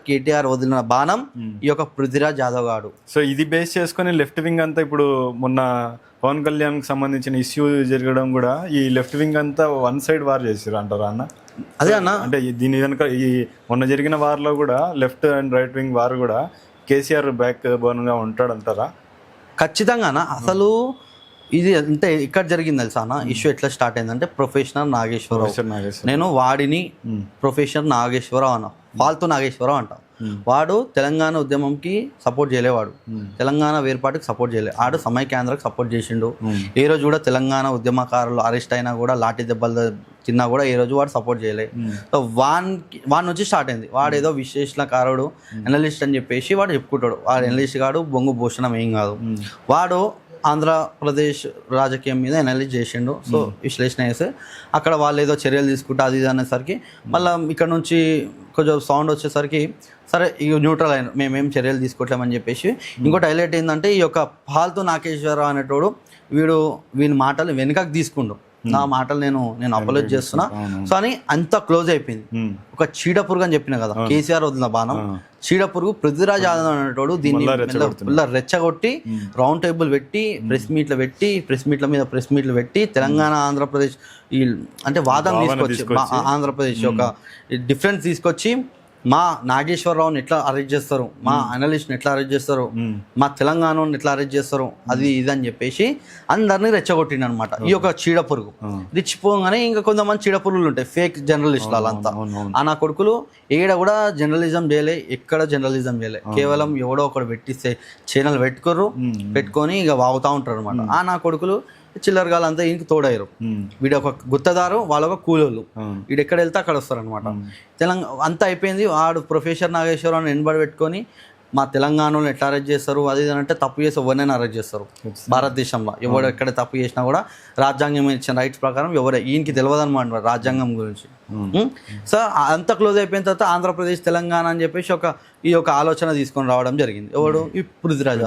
కేటీఆర్ వదిలిన బాణం ఈ యొక్క పృథ్వీరాజ్ యాదవ్ గారు. సో ఇది బేస్ చేసుకొని లెఫ్ట్ వింగ్ అంతా, ఇప్పుడు మొన్న పవన్ కళ్యాణ్ కి సంబంధించిన ఇష్యూ జరగడం కూడా ఈ లెఫ్ట్ వింగ్ అంతా వన్ సైడ్ వార్ చేసారు అంటారా అన్న? అదే అన్న, అంటే దీని కనుక ఈ మొన్న జరిగిన వార్లో కూడా left and right wing war కూడా కేసీఆర్ బ్యాక్ బోన్ గా ఉంటాడు అంటారా? ఖచ్చితంగా అన్న. అసలు ఇది అంటే ఇక్కడ జరిగింది తెలుసా అన్న, ఇష్యూ ఎట్లా స్టార్ట్ అయిందంటే, ప్రొఫెషనల్ నాగేశ్వరరావు, నేను వాడిని ప్రొఫెషనల్ నాగేశ్వరరావు అన్న, ఫాల్తూ నాగేశ్వరరావు అంట. వాడు తెలంగాణ ఉద్యమంకి సపోర్ట్ చేయలేవాడు, తెలంగాణ వేర్పాటుకి సపోర్ట్ చేయలేదు. ఆడు సమైక్యాంధ్రకు సపోర్ట్ చేసిండు. ఏ రోజు కూడా తెలంగాణ ఉద్యమకారులు అరెస్ట్ అయినా కూడా లాఠీ దెబ్బలు తిన్నా కూడా ఏ రోజు వాడు సపోర్ట్ చేయలేదు. సో వాడి నుంచి స్టార్ట్ అయింది. వాడు ఏదో విశ్లేషణకారుడు అనలిస్ట్ అని చెప్పేసి వాడు చెప్పుకుంటాడు. వాడు అనలిస్ట్ కాడు, బొంగు భూషణం ఏం కాదు. వాడు ఆంధ్రప్రదేశ్ రాజకీయం మీద అనలైజ్ చేసిండు. సో విశ్లేషణ చేస్తే అక్కడ వాళ్ళు ఏదో చర్యలు తీసుకుంటే అది ఇది అనేసరికి మళ్ళీ ఇక్కడ నుంచి కొంచెం సౌండ్ వచ్చేసరికి సరే ఇక న్యూట్రల్ అయిన మేమేం చర్యలు తీసుకోవట్లేమని చెప్పేసి. ఇంకోటి హైలైట్ ఏంటంటే ఈ యొక్క పాల్తు నాగేశ్వరరావు అనేటోడు వీని మాటలు వెనుకకు తీసుకుండు. నా మాటలు నేను అపోలోజ్ చేస్తున్నా సో అని అంత క్లోజ్ అయిపోయింది. ఒక చీడపురుగు అని చెప్పిన కదా, కేసీఆర్ వదిలిన బాణం చీడపురుగు. పృథ్వీరాజ్ యాదవ్ అనేటోడు దీన్ని రెచ్చగొట్టి రౌండ్ టేబుల్ పెట్టి ప్రెస్ మీట్ల మీద ప్రెస్ మీట్లు పెట్టి తెలంగాణ ఆంధ్రప్రదేశ్ ఈ అంటే వాదం తీసుకొచ్చి ఆంధ్రప్రదేశ్ యొక్క డిఫరెన్స్ తీసుకొచ్చి మా నాగేశ్వరరావుని ఎట్లా అరెస్ట్ చేస్తారు, మా అనలిస్ట్ని ఎట్లా అరెస్ట్ చేస్తారు, మా తెలంగాణని ఎట్లా అరెస్ట్ చేస్తారు, అది ఇది అని చెప్పేసి అందరినీ రెచ్చగొట్టిండు అనమాట ఈ యొక్క చీడపురుగు. రెచ్చిపోగానే ఇంకా కొంతమంది చీడపురుగులు ఉంటాయి, ఫేక్ జర్నలిస్టులు. వాళ్ళంతా నా కొడుకులు ఏడ కూడా జర్నలిజం చేయలే, ఎక్కడ జర్నలిజం చేయలే. కేవలం ఎవడో ఒకడు పెట్టిస్తే ఛానల్ పెట్టుకొని ఇక వాగుతూ ఉంటారు అనమాట. నా కొడుకులు చిల్లరగాలు అంతా ఈయనకి తోడయ్యారు. వీడు ఒక గుత్తదారు, వాళ్ళ ఒక కూలోళ్ళు. వీడు ఎక్కడ వెళ్తే అక్కడ వస్తారనమాట. తెలంగాణ అంతా అయిపోయింది. వాడు ప్రొఫెసర్ నాగేశ్వరరావుని వెనబడి పెట్టుకొని మా తెలంగాణలో ఎట్లా అరెస్ట్ చేస్తారు అది ఇది అంటే తప్పు చేసి ఎవరినైనా అరెస్ట్ చేస్తారు భారతదేశంలో. ఎవరు ఎక్కడ తప్పు చేసినా కూడా రాజ్యాంగం ఇచ్చిన రైట్స్ ప్రకారం ఈయనకి తెలియదు అనమాట రాజ్యాంగం గురించి. సో అంత క్లోజ్ అయిపోయిన తర్వాత ఆంధ్రప్రదేశ్ తెలంగాణ అని చెప్పేసి ఈ యొక్క ఆలోచన తీసుకొని రావడం జరిగింది. ఎవడు ఈ పృథ్వీరాజ్.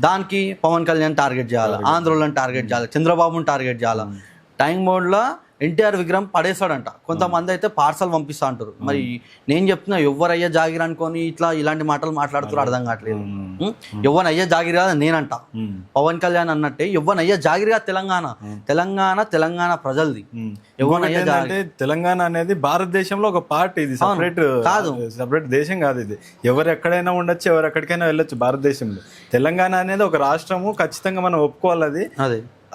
దానికి పవన్ కళ్యాణ్ టార్గెట్ చేయాలి, ఆంధ్రోళ్ళని టార్గెట్ చేయాలి, చంద్రబాబుని టార్గెట్ చేయాలి. టైం మోడ్లో ఎన్టీఆర్ విగ్రహం పడేస్తాడంట. కొంతమంది అయితే పార్సల్ పంపిస్తా అంటారు. మరి నేను చెప్తున్నా ఎవరయ్యా జాగిర్ అనుకొని ఇలాంటి మాటలు మాట్లాడుతారు అర్థం కావట్లేదు. ఎవరయ్యా జాగిర్ కాదు నేనంట. పవన్ కళ్యాణ్ అన్నట్టే ఎవరయ్యా జాగిర్ కాదు తెలంగాణ ప్రజలది. ఎవరయ్యా జాగిర్ తెలంగాణ అనేది భారతదేశంలో ఒక పార్ట్. ఇది సపరేట్ దేశం కాదు. ఇది ఎవరు ఎక్కడైనా ఉండొచ్చు, ఎవరు ఎక్కడికైనా వెళ్ళొచ్చు భారతదేశంలో. తెలంగాణ అనేది ఒక రాష్ట్రము, ఖచ్చితంగా మనం ఒప్పుకోవాలి.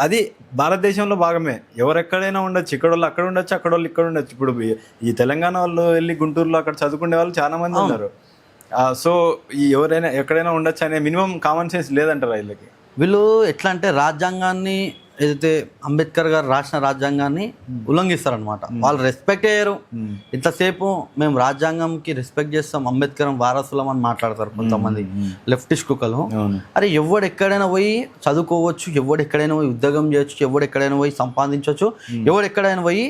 అది భారతదేశంలో భాగమే. ఎవరెక్కడైనా ఉండొచ్చు, ఇక్కడ వాళ్ళు అక్కడ ఉండొచ్చు, అక్కడ వాళ్ళు ఇక్కడ ఉండొచ్చు. ఇప్పుడు ఈ తెలంగాణ వాళ్ళు వెళ్ళి గుంటూరులో అక్కడ చదువుకునే వాళ్ళు చాలా మంది ఉన్నారు. సో ఎవరైనా ఎక్కడైనా ఉండొచ్చు అనే మినిమం కామన్ సెన్స్ లేదంటారా వీళ్ళకి? వీళ్ళు ఎట్లా అంటే రాజ్యాంగాన్ని ఏదైతే అంబేద్కర్ గారు రాసిన రాజ్యాంగాన్ని ఉల్లంఘిస్తారనమాట. వాళ్ళు రెస్పెక్ట్ అయ్యారు. ఇంతసేపు మేము రాజ్యాంగంకి రెస్పెక్ట్ చేస్తాం, అంబేద్కర్ వారసులం అని మాట్లాడతారు కొంతమంది లెఫ్టిస్ట్ కుక్కలు. అరే ఎవడు ఎక్కడైనా పోయి చదువుకోవచ్చు, ఎవడు ఎక్కడైనా పోయి ఉద్యోగం చేయొచ్చు, ఎవడు ఎక్కడైనా పోయి సంపాదించవచ్చు, ఎవడు ఎక్కడైనా పోయి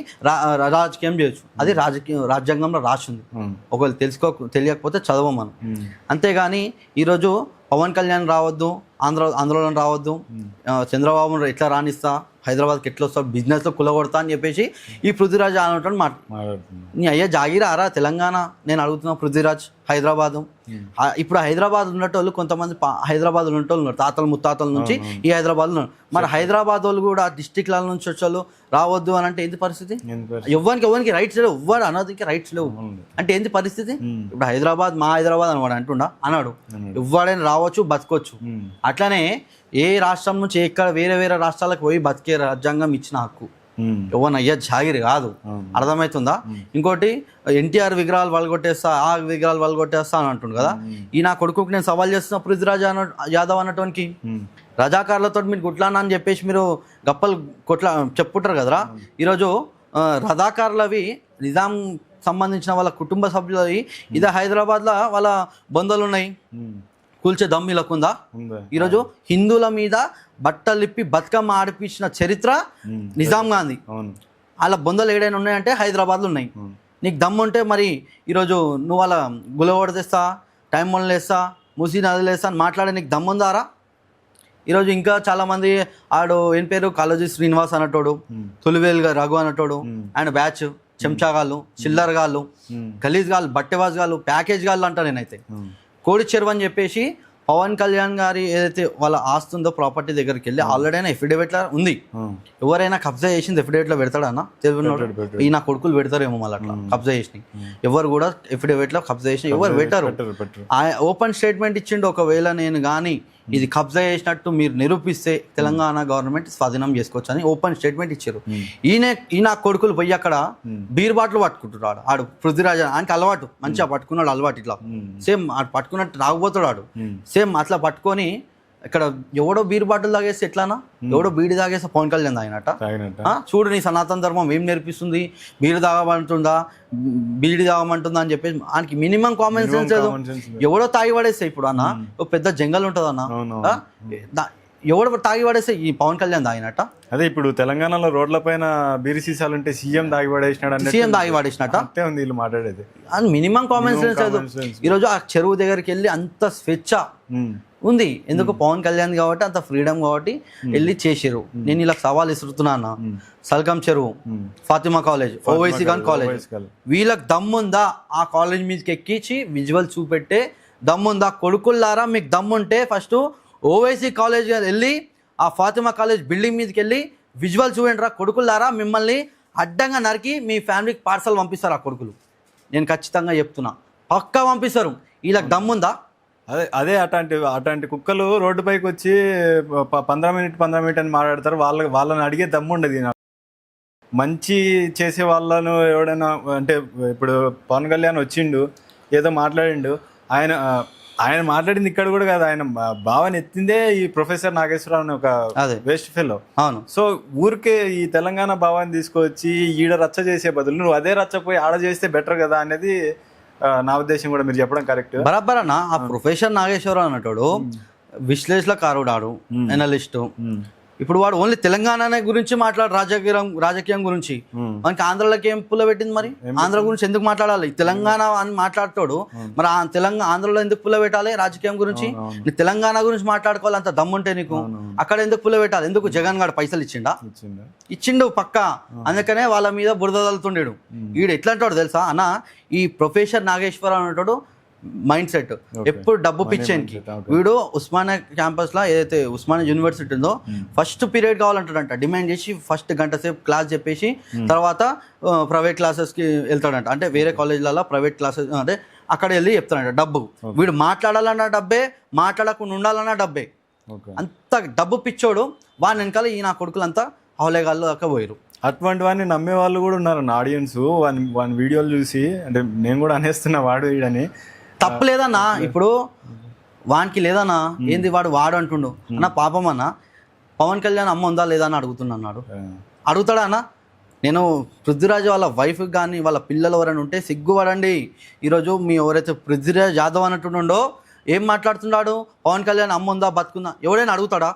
రాజకీయం చేయొచ్చు. అది రాజ్యాంగంలో రాసింది. ఒకవేళ తెలియకపోతే చదవమను. అంతేగాని ఈరోజు పవన్ కళ్యాణ్ రావద్దు, ఆంధ్రలో రావద్దు, చంద్రబాబు ఎట్లా రాణిస్తా, హైదరాబాద్కి ఎట్లా వస్తా, బిజినెస్లో కులగొడతా అని చెప్పేసి ఈ పృథ్వీరాజ్ అనేటువంటి నీ అయ్యా జాగిరారా తెలంగాణ? నేను అడుగుతున్నా పృథ్వీరాజ్. హైదరాబాదు ఇప్పుడు హైదరాబాద్ ఉన్నటోళ్ళు కొంతమంది హైదరాబాద్ ఉన్నటోళ్ళు ఉన్నారు, తాతల ముత్తాతల నుంచి ఈ హైదరాబాద్ ఉన్నారు. మరి హైదరాబాద్ వాళ్ళు కూడా డిస్టిక్ల నుంచి వచ్చేవాళ్ళు రావద్దు అని అంటే ఏంటి పరిస్థితి? ఎవరికి రైట్స్ లేవు, ఎవ్వరు అనదికి రైట్స్ లేవు అంటే ఏంటి పరిస్థితి? ఇప్పుడు హైదరాబాద్ మా హైదరాబాద్ అనవాడు అంటుండా అన్నాడు. ఎవడైనా రావచ్చు, బతకొచ్చు. అట్లానే ఏ రాష్ట్రం నుంచి ఎక్కడ వేరే రాష్ట్రాలకు పోయి బతికే రాజ్యాంగం ఇచ్చిన హక్కు. ఎవరయ్యా జాగిరి కాదు, అర్థమవుతుందా? ఇంకోటి ఎన్టీఆర్ విగ్రహాలు వలగొట్టేస్తా, ఆ విగ్రహాలు వలగొట్టేస్తా అని అంటుండు కదా. ఈ నా కొడుకుకి నేను సవాల్ చేస్తున్నా పృథ్వీరాజ్ యాదవ్ అన్నటువంటి రజాకారులతో మీరు గుట్లానా అని చెప్పేసి మీరు గప్పలు చెప్పుకుంటారు కదరా. ఈరోజు రజాకారులవి నిజాం సంబంధించిన వాళ్ళ కుటుంబ సభ్యులవి ఇదే హైదరాబాద్లో వాళ్ళ బంధువులు ఉన్నాయి, కూల్చే దమ్మిలకుందా? ఈరోజు హిందువుల మీద బట్టలిప్పి బతుకమ్మ ఆడిపించిన చరిత్ర నిజాం గాంధీ. వాళ్ళ బొందలు ఏడైనా ఉన్నాయంటే హైదరాబాద్లో ఉన్నాయి. నీకు దమ్ము ఉంటే మరి ఈరోజు నువ్వు వాళ్ళ గులవడ తెస్తా, టైం మొదలు వేస్తా, మూసీ నదులు వేస్తా అని మాట్లాడే నీకు దమ్ముందారా? ఈరోజు ఇంకా చాలామంది ఆడు ఏం పేరు కాళోజీ శ్రీనివాస్ అన్నటోడు, తొలివేలుగా రఘు అన్నటోడు, ఆయన బ్యాచ్ చెంచాగాళ్ళు, చిల్లరగాళ్ళు, గలీజ్ గాళ్ళు, బట్టెవాజ్ గాళ్ళు, ప్యాకేజ్ గాళ్ళు అంటా నేనైతే. కోడి చెరువు అని చెప్పేసి పవన్ కళ్యాణ్ గారి ఏదైతే వాళ్ళ ఆస్తుందో ప్రాపర్టీ దగ్గరికి వెళ్ళి ఆల్రెడీ అయినా ఎఫిడేవిట్లో ఉంది. ఎవరైనా కబ్జా చేసింది ఎఫిడేవిట్లో పెడతాడన్నా? ఈ నా కొడుకులు పెడతారేమో మళ్ళీ అట్లా కబ్జా చేసినాయి. ఎవరు కూడా ఎఫిడేవిట్లో కబ్జా చేసిన ఎవరు పెట్టారు. ఓపెన్ స్టేట్మెంట్ ఇచ్చిండు. ఒకవేళ నేను కానీ ఇది కబ్జా చేసినట్టు మీరు నిరూపిస్తే తెలంగాణ గవర్నమెంట్ స్వాధీనం చేసుకోవచ్చు అని ఓపెన్ స్టేట్మెంట్ ఇచ్చారు. ఈయన కొడుకులు పోయి అక్కడ బీర్ బాటిల్ పట్టుకుంటున్నాడు. ఆడు పృథ్వీరాజ్ ఆయనకి అలవాటు, మంచిగా పట్టుకున్నాడు అలవాటు. ఇట్లా సేమ్ ఆడు పట్టుకున్నట్టు రాకపోతాడు. ఆడు సేమ్ అట్లా పట్టుకొని ఇక్కడ ఎవడో బీరు బాటిల్ తాగేస్తే ఎట్లానా, ఎవడో బీడి తాగేస్తే పవన్ కళ్యాణ్ తాగినట్ట. చూడు నీ సనాతన ధర్మం ఏం నేర్పిస్తుంది, బీరు తాగమంటుందా, బీడి తాగమంటుందా అని చెప్పేసి ఆయనకి మినిమం కామన్ సెన్స్ లేదు. ఎవడో తాగి పడేస్తే ఇప్పుడు అన్న ఒక పెద్ద జంగల్ ఉంటుంది అన్న, ఎవడో తాగి పడేస్తే ఈ పవన్ కళ్యాణ్ తాగినట్ట. అదే ఇప్పుడు తెలంగాణలో రోడ్ల పైన బీరి సీసాలు ఉంటే సీఎం తాగి పడేసినాడు, సీఎం తాగి పడేసినట్ట ఉంది వీళ్ళు మాట్లాడేది. అది మినిమం కామన్ సెన్స్ లేదు. ఈరోజు ఆ చెరువు దగ్గరికి వెళ్ళి అంత స్వేచ్ఛ ఉంది, ఎందుకు పవన్ కళ్యాణ్ కాబట్టి అంత ఫ్రీడమ్ కాబట్టి వెళ్ళి చేసారు. నేను ఇలా సవాల్ ఇస్తున్నా అన్న, సల్కం చెరువు, ఫాతిమా కాలేజ్, ఓవైసీ ఖాన్ కాలేజ్, వీళ్ళకి దమ్ముందా ఆ కాలేజ్ మీదకి ఎక్కించి విజువల్ చూపెట్టే దమ్ముందా? కొడుకుల్లారా మీకు దమ్ముంటే ఫస్ట్ ఓవైసీ కాలేజ్ వెళ్ళి ఆ ఫాతిమా కాలేజ్ బిల్డింగ్ మీదకి వెళ్ళి విజువల్ చూడండి రా కొడుకుల్లారా. మిమ్మల్ని అడ్డంగా నరికి మీ ఫ్యామిలీకి పార్సల్ పంపిస్తారు ఆ కొడుకులు, నేను ఖచ్చితంగా చెప్తున్నా, పక్కా పంపిస్తారు. వీళ్ళకి దమ్ముందా? అదే అట్లాంటి కుక్కలు రోడ్డుపైకి వచ్చి 15 మినిట్ అని మాట్లాడతారు. వాళ్ళని అడిగే దమ్ము ఉండదు. మంచి చేసే వాళ్ళను ఎవడైనా అంటే ఇప్పుడు పవన్ కళ్యాణ్ వచ్చిండు ఏదో మాట్లాడిండు, ఆయన మాట్లాడింది ఇక్కడ కూడా కాదు, ఆయన భావన ఎత్తిందే ఈ ప్రొఫెసర్ నాగేశ్వరరావు అని ఒక వేస్ట్ ఫెలో. అవును. సో ఊరికే ఈ తెలంగాణ భావాన్ని తీసుకొచ్చి ఈడ రచ్చ చేసే బదులు నువ్వు అదే రచ్చపోయి ఆడ చేస్తే బెటర్ కదా అనేది నా ఉద్దేశం. కూడా మీరు చెప్పడం కరెక్ట్, బరాబర్ అన్న. ఆ ప్రొఫెసర్ నాగేశ్వరరావు అన్నట్టు విశ్లేషణకారుడాడు, ఎనలిస్ట్. ఇప్పుడు వాడు ఓన్లీ తెలంగాణ గురించి మాట్లాడు, రాజకీయం గురించి. మనకి ఆంధ్రలోకి ఏం పుల్ల పెట్టింది మరి? ఆంధ్ర గురించి ఎందుకు మాట్లాడాలి? తెలంగాణ అని మాట్లాడతాడు, మరి ఆంధ్రలో ఎందుకు పుల్ల పెట్టాలి రాజకీయం గురించి? నీ తెలంగాణ గురించి మాట్లాడుకోవాలి అంత దమ్ముంటే నీకు, అక్కడ ఎందుకు పుల్ల పెట్టాలి? ఎందుకు జగన్ గారు పైసలు ఇచ్చిండు పక్కా, అందుకనే వాళ్ళ మీద బురద తలుతుండేడు. వీడు ఎట్లా అంటాడు తెలుసా అన్న, ఈ ప్రొఫెసర్ నాగేశ్వరరావు అంటాడు మైండ్ సెట్ ఎప్పుడు డబ్బు పిచ్చేనికి. వీడు ఉస్మానియా క్యాంపస్ లో ఏదైతే ఉస్మానియా యూనివర్సిటీ ఉందో ఫస్ట్ పీరియడ్ కావాలంటాడంట, డిమాండ్ చేసి ఫస్ట్ గంట సేపు క్లాస్ చెప్పేసి తర్వాత ప్రైవేట్ క్లాసెస్ కి వెళ్తాడంట. అంటే వేరే కాలేజ్లలో ప్రైవేట్ క్లాసెస్ అంటే అక్కడ వెళ్ళి చెప్తాడంట డబ్బు. వీడు మాట్లాడాలన్నా డబ్బే, మాట్లాడకుండా ఉండాలన్నా డబ్బే. అంత డబ్బు పిచ్చోడు. వాడి వెనకాల ఈ నా కొడుకులంతా హౌలేగాళ్ళు దాకా పోయారు. అటువంటి వాడిని నమ్మే వాళ్ళు కూడా ఉన్నారు ఆడియన్స్. వాని వీడియోలు చూసి అంటే నేను కూడా అనేస్తున్నా వాడు వీడని. తప్పలేదన్నా, ఇప్పుడు వానికి లేదన్నా, ఏంది వాడు అంటుండు అన్న, పాపం అన్న పవన్ కళ్యాణ్ అమ్మ ఉందా లేదా అని అడుగుతున్నాడు. అడుగుతాడా అన్న? నేను పృథ్వీరాజ్ వాళ్ళ వైఫ్ కానీ వాళ్ళ పిల్లలు ఎవరైనా ఉంటే సిగ్గుపడండి. ఈరోజు మీ ఎవరైతే పృథ్వీరాజ్ యాదవ్ అన్నట్టుండో ఏం మాట్లాడుతున్నాడు, పవన్ కళ్యాణ్ అమ్మ ఉందా బతుకుందా, ఎవడైనా అడుగుతాడా?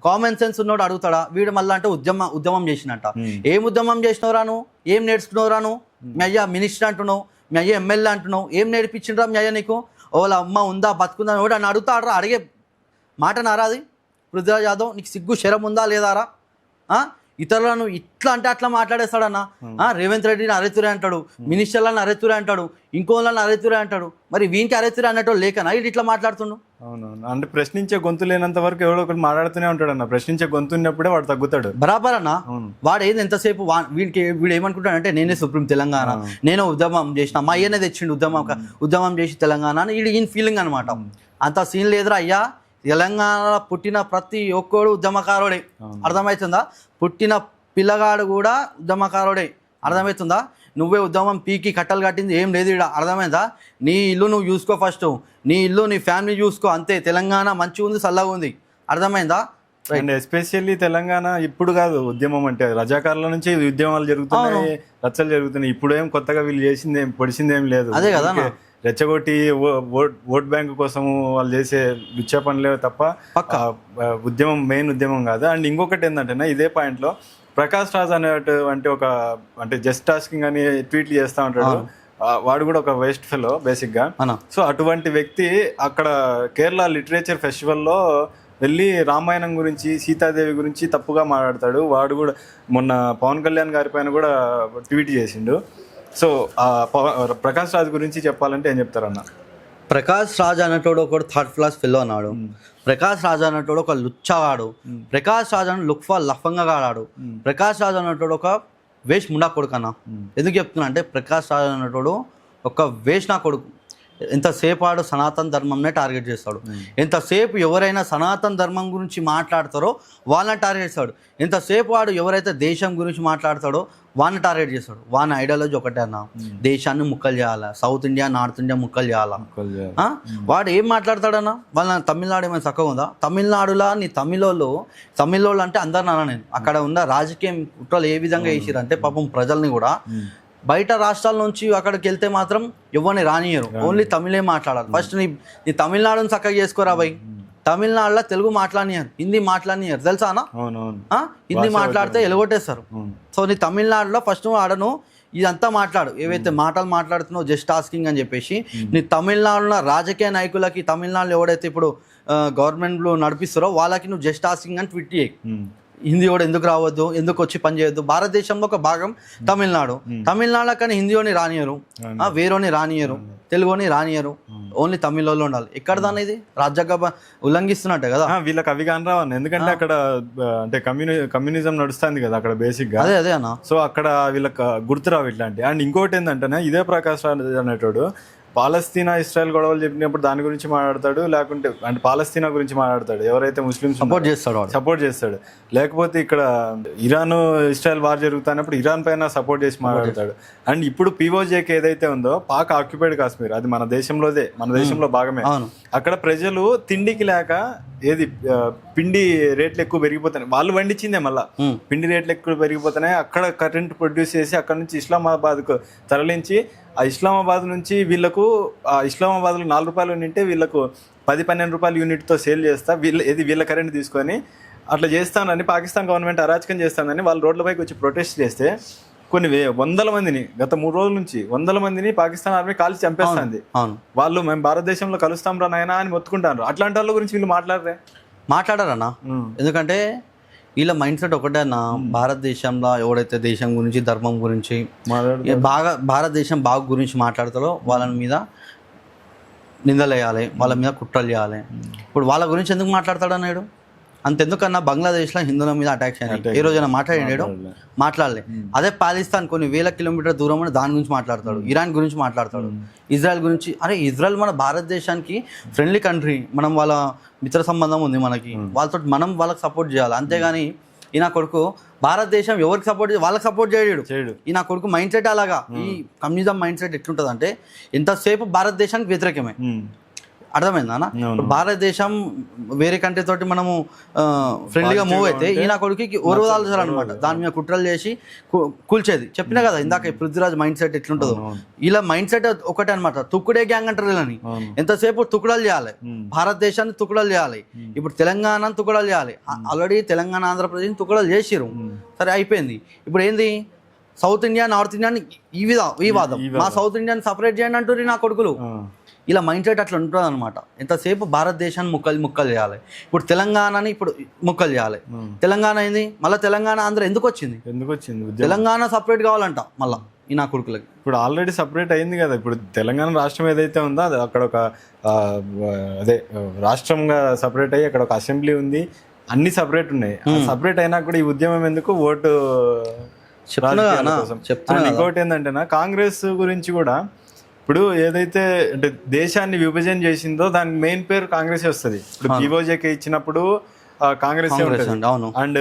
కామన్ సెన్స్ ఉన్నోడు అడుగుతాడా? వీడు మళ్ళీ అంటే ఉద్యమం చేసినట్ట. ఏం ఉద్యమం చేసినవరా నువ్వు? ఏం నేర్చుకున్నావురా నువ్వు? మీ అయ్యా మినిస్టర్ అంటున్నావు, మీ అయ్యా ఎమ్మెల్యే అంటున్నావు, ఏం నేర్పించిండ్రా మీ అయ్యా నీకు? వాళ్ళ అమ్మ ఉందా బతుకుందా ఎవడు అని అడుగుతాడరా? అడిగే మాట నారా అది? పృథ్వీరాజ్ యాదవ్ నీకు సిగ్గు శరం ఉందా లేదారా? ఇతరులను ఇట్లా అంటే అట్లా మాట్లాడేస్తాడన్న. రేవంత్ రెడ్డిని అరెతురే అంటాడు, మినిస్టర్లను అరెతురే అంటాడు, ఇంకోళ్ళని అరెతురే అంటాడు. మరి వీనికి అరెతురే అన్నట్టు లేకనా ఇది ఇట్లా మాట్లాడుతుండు? అవునవును. అంటే ప్రశ్నించే గొంతు లేనంత వరకు ఎవడో ఒకటి మాట్లాడుతూనే ఉంటాడు అన్న. ప్రశ్నించే గొంతు ఉన్నప్పుడే వాడు తగ్గుతాడు. బరాబర్ అన్న. వాడు ఏది ఎంతసేపు వీడు ఏమనుకుంటాడు అంటే నేనే సుప్రీం తెలంగాణ, నేనే ఉద్యమం చేసిన, మా అయ్యనే తెచ్చిండు ఉద్యమం చేసి తెలంగాణ అని ఈయన ఫీలింగ్ అనమాట. అంత సీన్ లేదురా అయ్యా. తెలంగాణలో పుట్టిన ప్రతి ఒక్కడు ఉద్యమకారుడే, అర్థమవుతుందా? పుట్టిన పిల్లగాడు కూడా ఉద్యమకారుడే, అర్థమవుతుందా? నువ్వే ఉద్యమం పీకి కట్టలు కట్టింది ఏం లేదు ఇక్కడ, అర్థమైందా? నీ ఇల్లు నువ్వు చూసుకో ఫస్ట్, నీ ఇల్లు నీ ఫ్యామిలీ చూసుకో, అంతే. తెలంగాణ మంచిగా ఉంది, చల్లగా ఉంది, అర్థమైందా? అండ్ ఎస్పెషల్లీ తెలంగాణ ఇప్పుడు కాదు ఉద్యమం అంటే, రజాకారుల నుంచి ఉద్యమాలు జరుగుతున్నాయి, రచ్చలు జరుగుతున్నాయి. ఇప్పుడు ఏం కొత్తగా వీళ్ళు చేసింది ఏం పొడిచింది ఏం లేదు. అదే కదా, రెచ్చగొట్టి ఓట్ బ్యాంక్ కోసం వాళ్ళు చేసే విచ్చ పనులే తప్ప ఉద్యమం మెయిన్ ఉద్యమం కాదు. అండ్ ఇంకొకటి ఏంటంటే ఇదే పాయింట్లో ప్రకాష్ రాజ్ అనేటువంటి ఒక అంటే జస్ట్ టాస్కింగ్ అని ట్వీట్లు చేస్తూ ఉంటాడు. వాడు కూడా ఒక వేస్ట్ ఫెలో బేసిక్గా. సో అటువంటి వ్యక్తి అక్కడ కేరళ లిటరేచర్ ఫెస్టివల్లో వెళ్ళి రామాయణం గురించి, సీతాదేవి గురించి తప్పుగా మాట్లాడతాడు. వాడు కూడా మొన్న పవన్ కళ్యాణ్ గారి పైన కూడా ట్వీట్ చేసిండు. సో ప్రకాష్ రాజ్ గురించి చెప్పాలంటే ఏం చెప్తారన్న? ప్రకాష్ రాజ్ అనేటోడు ఒకడు థర్డ్ క్లాస్ ఫెలో అన్నాడు. ప్రకాష్ రాజ్ అనేటోడు ఒక లుచ్చాగాడు. ప్రకాష్ రాజ్ అని లుక్ఫా లఫంగా ఆడాడు. ప్రకాష్ రాజ్ అనేటోడు ఒక వేష్ ముండా కొడుకు అన్న. ఎందుకు చెప్తున్నా అంటే ప్రకాష్ రాజ్ అనేటోడు ఒక వేష్ నా కొడుకు. ఎంతసేపు వాడు సనాతన ధర్మంనే టార్గెట్ చేస్తాడు. ఎంతసేపు ఎవరైనా సనాతన ధర్మం గురించి మాట్లాడతారో వాళ్ళని టార్గెట్ చేస్తాడు. ఎంతసేపు వాడు ఎవరైతే దేశం గురించి మాట్లాడతాడో వాళ్ళని టార్గెట్ చేస్తాడు. వాళ్ళ ఐడియాలజీ ఒకటే అన్న, దేశాన్ని ముక్కలు చేయాలా, సౌత్ ఇండియా నార్త్ ఇండియా ముక్కలు చేయాలా. వాడు ఏం మాట్లాడతాడన్న, వాళ్ళ తమిళనాడు ఏమైనా చక్కగా ఉందా? తమిళనాడులో నీ తమిళోళ్ళు అంటే అందరిని అన్నా నేను, అక్కడ ఉన్న రాజకీయం కుట్రలు ఏ విధంగా వేసిరంటే పాపం ప్రజల్ని కూడా బయట రాష్ట్రాల నుంచి అక్కడికి వెళ్తే మాత్రం ఎవరిని రానియరు, ఓన్లీ తమిళే మాట్లాడాలి. ఫస్ట్ నీ తమిళనాడుని చక్కగా చేసుకోరా భయ్. తమిళనాడులో తెలుగు మాట్లాడినారు, హిందీ మాట్లాడినారు తెలుసా అన్న? హిందీ మాట్లాడితే ఎలగొట్టేస్తారు. సో నీ తమిళనాడులో ఫస్ట్ ఆడను ఇదంతా మాట్లాడు, ఏవైతే మాటలు మాట్లాడుతున్నావు జస్ట్ ఆస్కింగ్ అని చెప్పేసి నీ తమిళనాడులో రాజకీయ నాయకులకి, తమిళనాడులో ఎవడైతే ఇప్పుడు గవర్నమెంట్లో నడిపిస్తారో వాళ్ళకి నువ్వు జస్ట్ ఆస్కింగ్ అని ట్వీట్ చేయి. హిందీ కూడా ఎందుకు రావద్దు, ఎందుకు వచ్చి పని చేయొద్దు. భారతదేశంలో ఒక భాగం తమిళనాడు కానీ హిందీని రానియరు, వేరేని రానియరు, తెలుగుని రానియరు, ఓన్లీ తమిళలో ఉండాలి. ఎక్కడ దాన్ని ఇది రాజ్యాంగ ఉల్లంఘిస్తున్నట్టే కదా. వీళ్ళకి అవి కాని రావని, ఎందుకంటే అక్కడ అంటే కమ్యూనిజం నడుస్తుంది కదా అక్కడ బేసిక్ గా. అదే అన్న. సో అక్కడ వీళ్ళకి గుర్తురావు ఇట్లాంటి. అండ్ ఇంకోటి ఏంటంటే ఇదే ప్రకాష్ రాజ్ అనేటోడు పాలస్తీనా ఇస్రాయల్ గొడవలు చెప్పినప్పుడు దాని గురించి మాట్లాడతాడు, లేకుంటే అంటే పాలస్తీనా గురించి మాట్లాడతాడు, ఎవరైతే ముస్లిమ్స్ సపోర్ట్ చేస్తాడు. లేకపోతే ఇక్కడ ఇరాన్ ఇస్రాయల్ వార్ జరుగుతున్నప్పుడు ఇరాన్ పైన సపోర్ట్ చేసి మాట్లాడతాడు. అండ్ ఇప్పుడు పిఓజేకి ఏదైతే ఉందో పాక్ ఆక్యుపైడ్ కాశ్మీర్, అది మన దేశంలోదే, మన దేశంలో భాగమే. అక్కడ ప్రజలు తిండికి లేక పిండి రేట్లు ఎక్కువ పెరిగిపోతున్నాయి, వాళ్ళు వండించిందే మళ్ళా పిండి రేట్లు ఎక్కువ పెరిగిపోతున్నాయి. అక్కడ కరెంట్ ప్రొడ్యూస్ చేసి అక్కడ నుంచి ఇస్లామాబాద్కు తరలించి, ఆ ఇస్లామాబాద్ నుంచి వీళ్ళకు ఇస్లామాబాద్లో 4 రూపాయలు ఉంటే వీళ్ళకు 10-12 రూపాయల యూనిట్తో సేల్ చేస్తా, వీళ్ళ కరెంట్ తీసుకొని అట్లా చేస్తానని పాకిస్తాన్ గవర్నమెంట్ అరాచకం చేస్తానని వాళ్ళు రోడ్లపైకి వచ్చి ప్రొటెస్ట్ చేస్తే కొన్ని వందల మందిని గత 3 రోజుల నుంచి 100 మందిని పాకిస్తాన్ ఆర్మీ కాల్చి చంపేస్తుంది. వాళ్ళు మేము భారతదేశంలో కలుస్తాం రా నాయనా అని మొత్తుకుంటారు. అట్లాంటి వాళ్ళ గురించి వీళ్ళు మాట్లాడారన్నా. ఎందుకంటే వీళ్ళ మైండ్ సెట్ ఒకటే అన్న, భారతదేశంలో ఎవడైతే దేశం గురించి ధర్మం గురించి బాగా భారతదేశం బాగు గురించి మాట్లాడతారో వాళ్ళ మీద నిందలు వేయాలి, వాళ్ళ మీద కుట్రలు చేయాలి. ఇప్పుడు వాళ్ళ గురించి ఎందుకు మాట్లాడతాడు అన్నాడు? అంతెందుకన్నా బంగ్లాదేశ్లో హిందువుల మీద అటాక్స్ అయినాయి, ఏ రోజైనా మాట్లాడాడు? మాట్లాడలే. అదే పాకిస్తాన్ కొన్ని వేల కిలోమీటర్ దూరం దాని గురించి మాట్లాడతాడు, ఇరాన్ గురించి మాట్లాడతాడు, ఇజ్రాయెల్ గురించి. అరే ఇజ్రాయెల్ మన భారతదేశానికి ఫ్రెండ్లీ కంట్రీ, మనం వాళ్ళ మిత్ర సంబంధం ఉంది మనకి, వాళ్ళతో మనం వాళ్ళకి సపోర్ట్ చేయాలి. అంతేగాని ఈ నా కొడుకు భారతదేశం ఎవరికి సపోర్ట్ వాళ్ళకి సపోర్ట్ చేయడు. ఈ నా కొడుకు మైండ్ సెట్ అలాగా. ఈ కమ్యూనిజం మైండ్ సెట్ ఎట్లుంటుంది అంటే ఎంతసేపు భారతదేశానికి వ్యతిరేకమే. అర్థమైందా అన్న? భారతదేశం వేరే కంట్రీ తోటి మనము ఫ్రెండ్లీగా మూవ్ అయితే ఈయన కొడుకు ఓర్వదాల్చాలన్నమాట, దాని మీద కుట్రలు చేసి కూల్చేది. చెప్పినా కదా ఇందాక పృథ్వీరాజ్ మైండ్ సెట్ ఎట్లుంటుందో, ఇలా మైండ్ సెట్ ఒకటే అనమాట. తుక్కుడే గ్యాంగ్ అంటారు వీళ్ళని. ఎంతసేపు తుకుడలు చేయాలి, భారతదేశాన్ని తుకుడలు చేయాలి, ఇప్పుడు తెలంగాణను తుకుడలు చేయాలి. ఆల్రెడీ తెలంగాణ ఆంధ్రప్రదేశ్ తుకుడలు చేసిరు, సరే అయిపోయింది. ఇప్పుడు ఏంది సౌత్ ఇండియా నార్త్ ఇండియా ఈ వాదం, మా సౌత్ ఇండియాని సపరేట్ చేయండి అంటారు నా కొడుకులు. ఇలా మైండ్ సెట్ అట్లా ఉంటుంది అనమాట. ఎంతసేపు భారతదేశాన్ని ముక్కలు చేయాలి, ఇప్పుడు తెలంగాణని ఇప్పుడు ముక్కలు చేయాలి. తెలంగాణ అయింది, మళ్ళీ తెలంగాణ ఆంధ్ర ఎందుకు వచ్చింది? తెలంగాణ సపరేట్ కావాలంట మళ్ళీ ఈ నా కొడుకులకి. ఇప్పుడు ఆల్రెడీ సపరేట్ అయింది కదా. ఇప్పుడు తెలంగాణ రాష్ట్రం ఏదైతే ఉందో అది అక్కడ ఒక రాష్ట్రంగా సపరేట్ అయ్యి అక్కడ ఒక అసెంబ్లీ ఉంది, అన్ని సపరేట్ ఉన్నాయి. సపరేట్ అయినా కూడా ఈ ఉద్యమం ఎందుకు? ఓటు చెప్తున్నా. ఇంకోటి ఏంటంటే కాంగ్రెస్ గురించి కూడా ఇప్పుడు ఏదైతే అంటే దేశాన్ని విభజన చేసిందో దానికి మెయిన్ పేరు కాంగ్రెస్ వస్తుంది. ఇప్పుడు పిఓజేకి ఇచ్చినప్పుడు కాంగ్రెస్ అండ్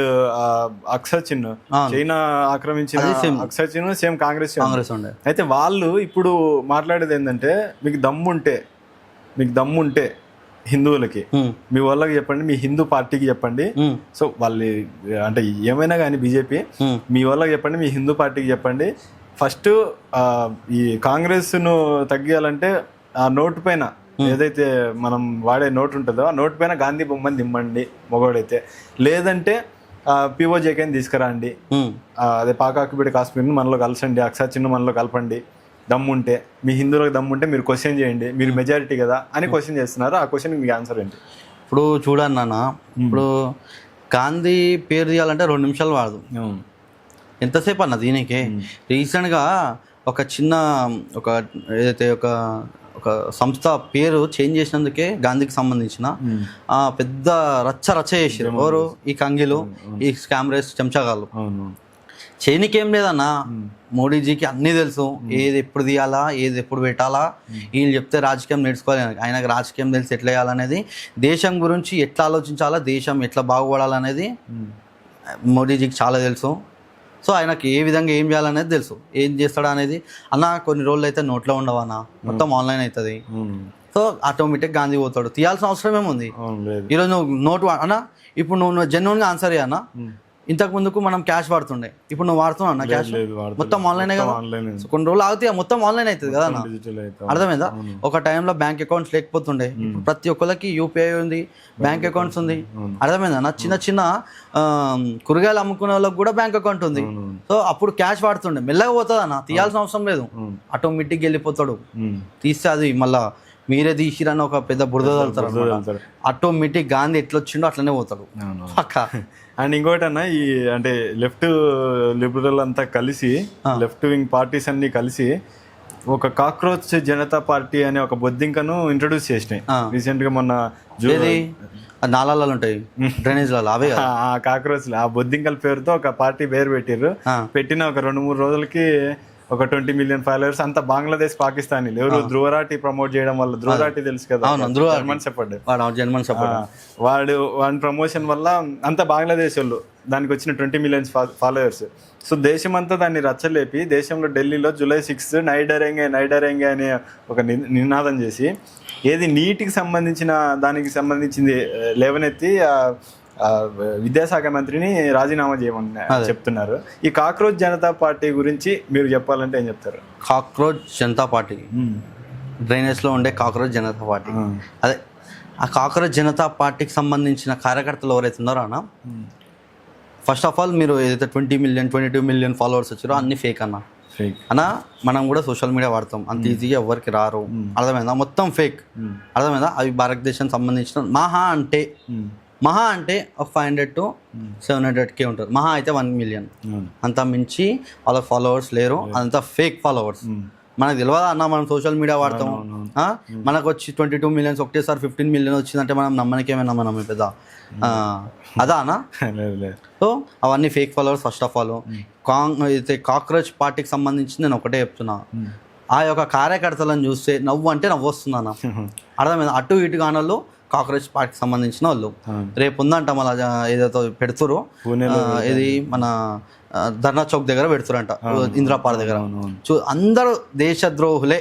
అక్సర్ చిన్ చైనా ఆక్రమించిన అక్సర్ చిన్ సేమ్ కాంగ్రెస్. అయితే వాళ్ళు ఇప్పుడు మాట్లాడేది ఏంటంటే మీకు దమ్ముంటే హిందువులకి మీ వాళ్ళకి చెప్పండి, మీ హిందూ పార్టీకి చెప్పండి. సో వాళ్ళు అంటే ఏమైనా కానీ బీజేపీ మీ వాళ్ళకి చెప్పండి, మీ హిందూ పార్టీకి చెప్పండి. ఫస్ట్ ఈ కాంగ్రెస్ ను తగ్గియాలంటే ఆ నోటు పైన ఏదైతే మనం వాడే నోటు ఉంటుందో ఆ నోటు పైన గాంధీ బొమ్మని దిమ్మండి మొగోడైతే, లేదంటే పిఓజేకేని తీసుకురండి, అదే పాక్ ఆక్యుపైడ్ కాశ్మీర్ని మనలో కలసండి, అక్సర్ చిన్ను మనలో కలపండి, దమ్ముంటే మీ హిందువులకు దమ్ముంటే మీరు క్వశ్చన్ చేయండి, మీరు మెజారిటీ కదా అని క్వశ్చన్ చేస్తున్నారు. ఆ క్వశ్చన్కి మీకు ఆన్సర్ ఏంటి? ఇప్పుడు చూడండి నాన్న, ఇప్పుడు గాంధీ పేరు తీయాలంటే 2 నిమిషాలు వాడదు. ఎంతసేపు అన్న దీనికి? రీసెంట్గా ఒక చిన్న ఏదైతే ఒక సంస్థ పేరు చేంజ్ చేసినందుకే గాంధీకి సంబంధించిన పెద్ద రచ్చ చేసారు. ఎవరు? ఈ కంగిలు, ఈ స్కామ్ రేస్ చెంచాగాళ్ళు చేయనికేం లేదన్నా. మోడీజీకి అన్నీ తెలుసు, ఏది ఎప్పుడు తీయాలా, ఏది ఎప్పుడు పెట్టాలా. వీళ్ళు చెప్తే రాజకీయం నేర్చుకోవాలి. ఆయనకు రాజకీయం తెలిసి ఎట్లా వేయాలనేది, దేశం గురించి ఎట్లా ఆలోచించాలా, దేశం ఎట్లా బాగుపడాలనేది మోడీజీకి చాలా తెలుసు. సో ఆయనకి ఏ విధంగా ఏం చేయాలనేది తెలుసు, ఏం చేస్తాడా అనేది. అన్న కొన్ని రోజులు అయితే నోట్లో ఉండవన్నా, మొత్తం ఆన్లైన్ అవుతుంది. సో ఆటోమేటిక్ గాంధీ పోతాడు, తీయాల్సిన అవసరం ఏముంది. ఈరోజు నువ్వు నోటు అన్న, ఇప్పుడు నువ్వు జెన్యున్గా ఆన్సర్ అన్న. ఇంతకు ముందుకు మనం క్యాష్ వాడుతుండే, ఇప్పుడు నువ్వు వాడుతున్నావు అన్న క్యాష్, మొత్తం ఆన్లైనే కదా. కొన్ని రోజులు ఆగితే మొత్తం ఆన్లైన్ అవుతుంది కదా అన్న. అర్థమైందా? ఒక టైంలో బ్యాంక్ అకౌంట్స్ లేకపోతుండే, ప్రతి ఒక్కరికి యూపీఐ ఉంది, బ్యాంక్ అకౌంట్స్ ఉంది. అర్థమైందా అన్న? చిన్న చిన్న కూరగాయలు అమ్ముకునే వాళ్ళకి కూడా బ్యాంక్ అకౌంట్ ఉంది. సో అప్పుడు క్యాష్ వాడుతుండే, మెల్లగా పోతుంది అన్న, తీయాల్సిన అవసరం లేదు, ఆటోమేటిక్గా వెళ్ళిపోతాడు. తీస్తే అది మళ్ళా మీరే తీసిరని ఒక పెద్ద బురద తగులుతారు. ఆటోమేటిక్ గాంధీ ఎట్లా వచ్చిండో అట్లనే పోతాడు పక్క. అండ్ ఇంకోటి అన్న, ఈ అంటే లెఫ్ట్ లిబరల్ అంతా కలిసి, లెఫ్ట్ వింగ్ పార్టీస్ అన్ని కలిసి ఒక కాక్రోచ్ జనతా పార్టీ అనే ఒక బొద్దింకను ఇంట్రొడ్యూస్ చేసినాయి రీసెంట్ గా. మొన్న నాలాలు ఉంటాయి డ్రైనేజ్లలో, అవే ఆ కాక్రోచ్, ఆ బొద్దింకల పేరుతో ఒక పార్టీ పేరు పెట్టిర్రు. పెట్టిన ఒక 2-3 రోజులకి ఒక 20 మిలియన్ ఫాలోవర్స్. అంతా బంగ్లాదేశ్, పాకిస్తానీ. ఎవరు ధ్రువరాటి ప్రమోట్ చేయడం వల్ల, ధ్రువరాటి తెలుసు కదా, జర్మన్ షెపర్డ్, వాడి ప్రమోషన్ వల్ల అంత బంగ్లాదేశ్ వాళ్ళు, దానికి వచ్చిన 20 మిలియన్స్ ఫాలోవర్స్. సో దేశమంతా దాన్ని రచ్చలేపి, దేశంలో ఢిల్లీలో July 6 నైడరెంగే అనే ఒక నినాదం చేసి, ఏది నీటికి సంబంధించిన దానికి సంబంధించింది లేవనెత్తి విద్యాశాఖ మంత్రిని రాజీనామా చేయమని చెప్తున్నారు. ఈ కాక్రోచ్ జనతా పార్టీ గురించి మీరు చెప్పాలంటే ఏం చెప్తారు? కాక్రోచ్ జనతా పార్టీ, డ్రైనేజ్లో ఉండే కాక్రోచ్ జనతా పార్టీ, అదే ఆ కాక్రోచ్ జనతా పార్టీకి సంబంధించిన కార్యకర్తలు ఎవరైతే ఉన్నారో అన్న, ఫస్ట్ ఆఫ్ ఆల్ మీరు ఏదైతే 20 మిలియన్ 22 మిలియన్ ఫాలోవర్స్ వచ్చారో అన్ని ఫేక్ అన్న. అన్నా మనం కూడా సోషల్ మీడియా వాడతాం, అంత ఈజీగా ఎవరికి రారు. అర్థమైందా? మొత్తం ఫేక్. అర్థమైందా? అవి భారతదేశానికి సంబంధించిన మహా అంటే ఒక 500 to 700K ఉంటారు, మహా అయితే 1 మిలియన్. అంత మించి వాళ్ళ ఫాలోవర్స్ లేరు, అంతా ఫేక్ ఫాలోవర్స్. మనకు తెలియదా అన్న, మనం సోషల్ మీడియా వాడతాము. మనకు వచ్చి 22 మిలియన్స్ ఒకటేసారి 15 మిలియన్ వచ్చిందంటే మనం నమ్మనికేమైనా మనం పెద్ద అదా అన్న? సో అవన్నీ fake followers first of all. అయితే కాక్రోచ్ పార్టీకి సంబంధించి నేను ఒకటే చెప్తున్నా, ఆ యొక్క కార్యకర్తలను చూస్తే నవ్వు అంటే నవ్వు వస్తుంది అన్న. అర్థమైంది? అటు ఇటు కానోళ్ళు కాక్రోచ్ పార్టీకి సంబంధించిన వాళ్ళు. రేపు ఉందంట మళ్ళీ ఏదైతే పెడుతురు, ఇది మన ధర్నా చౌక్ దగ్గర పెడుతురంట, ఇందిరా పార్క్ దగ్గర. అందరూ దేశద్రోహులే,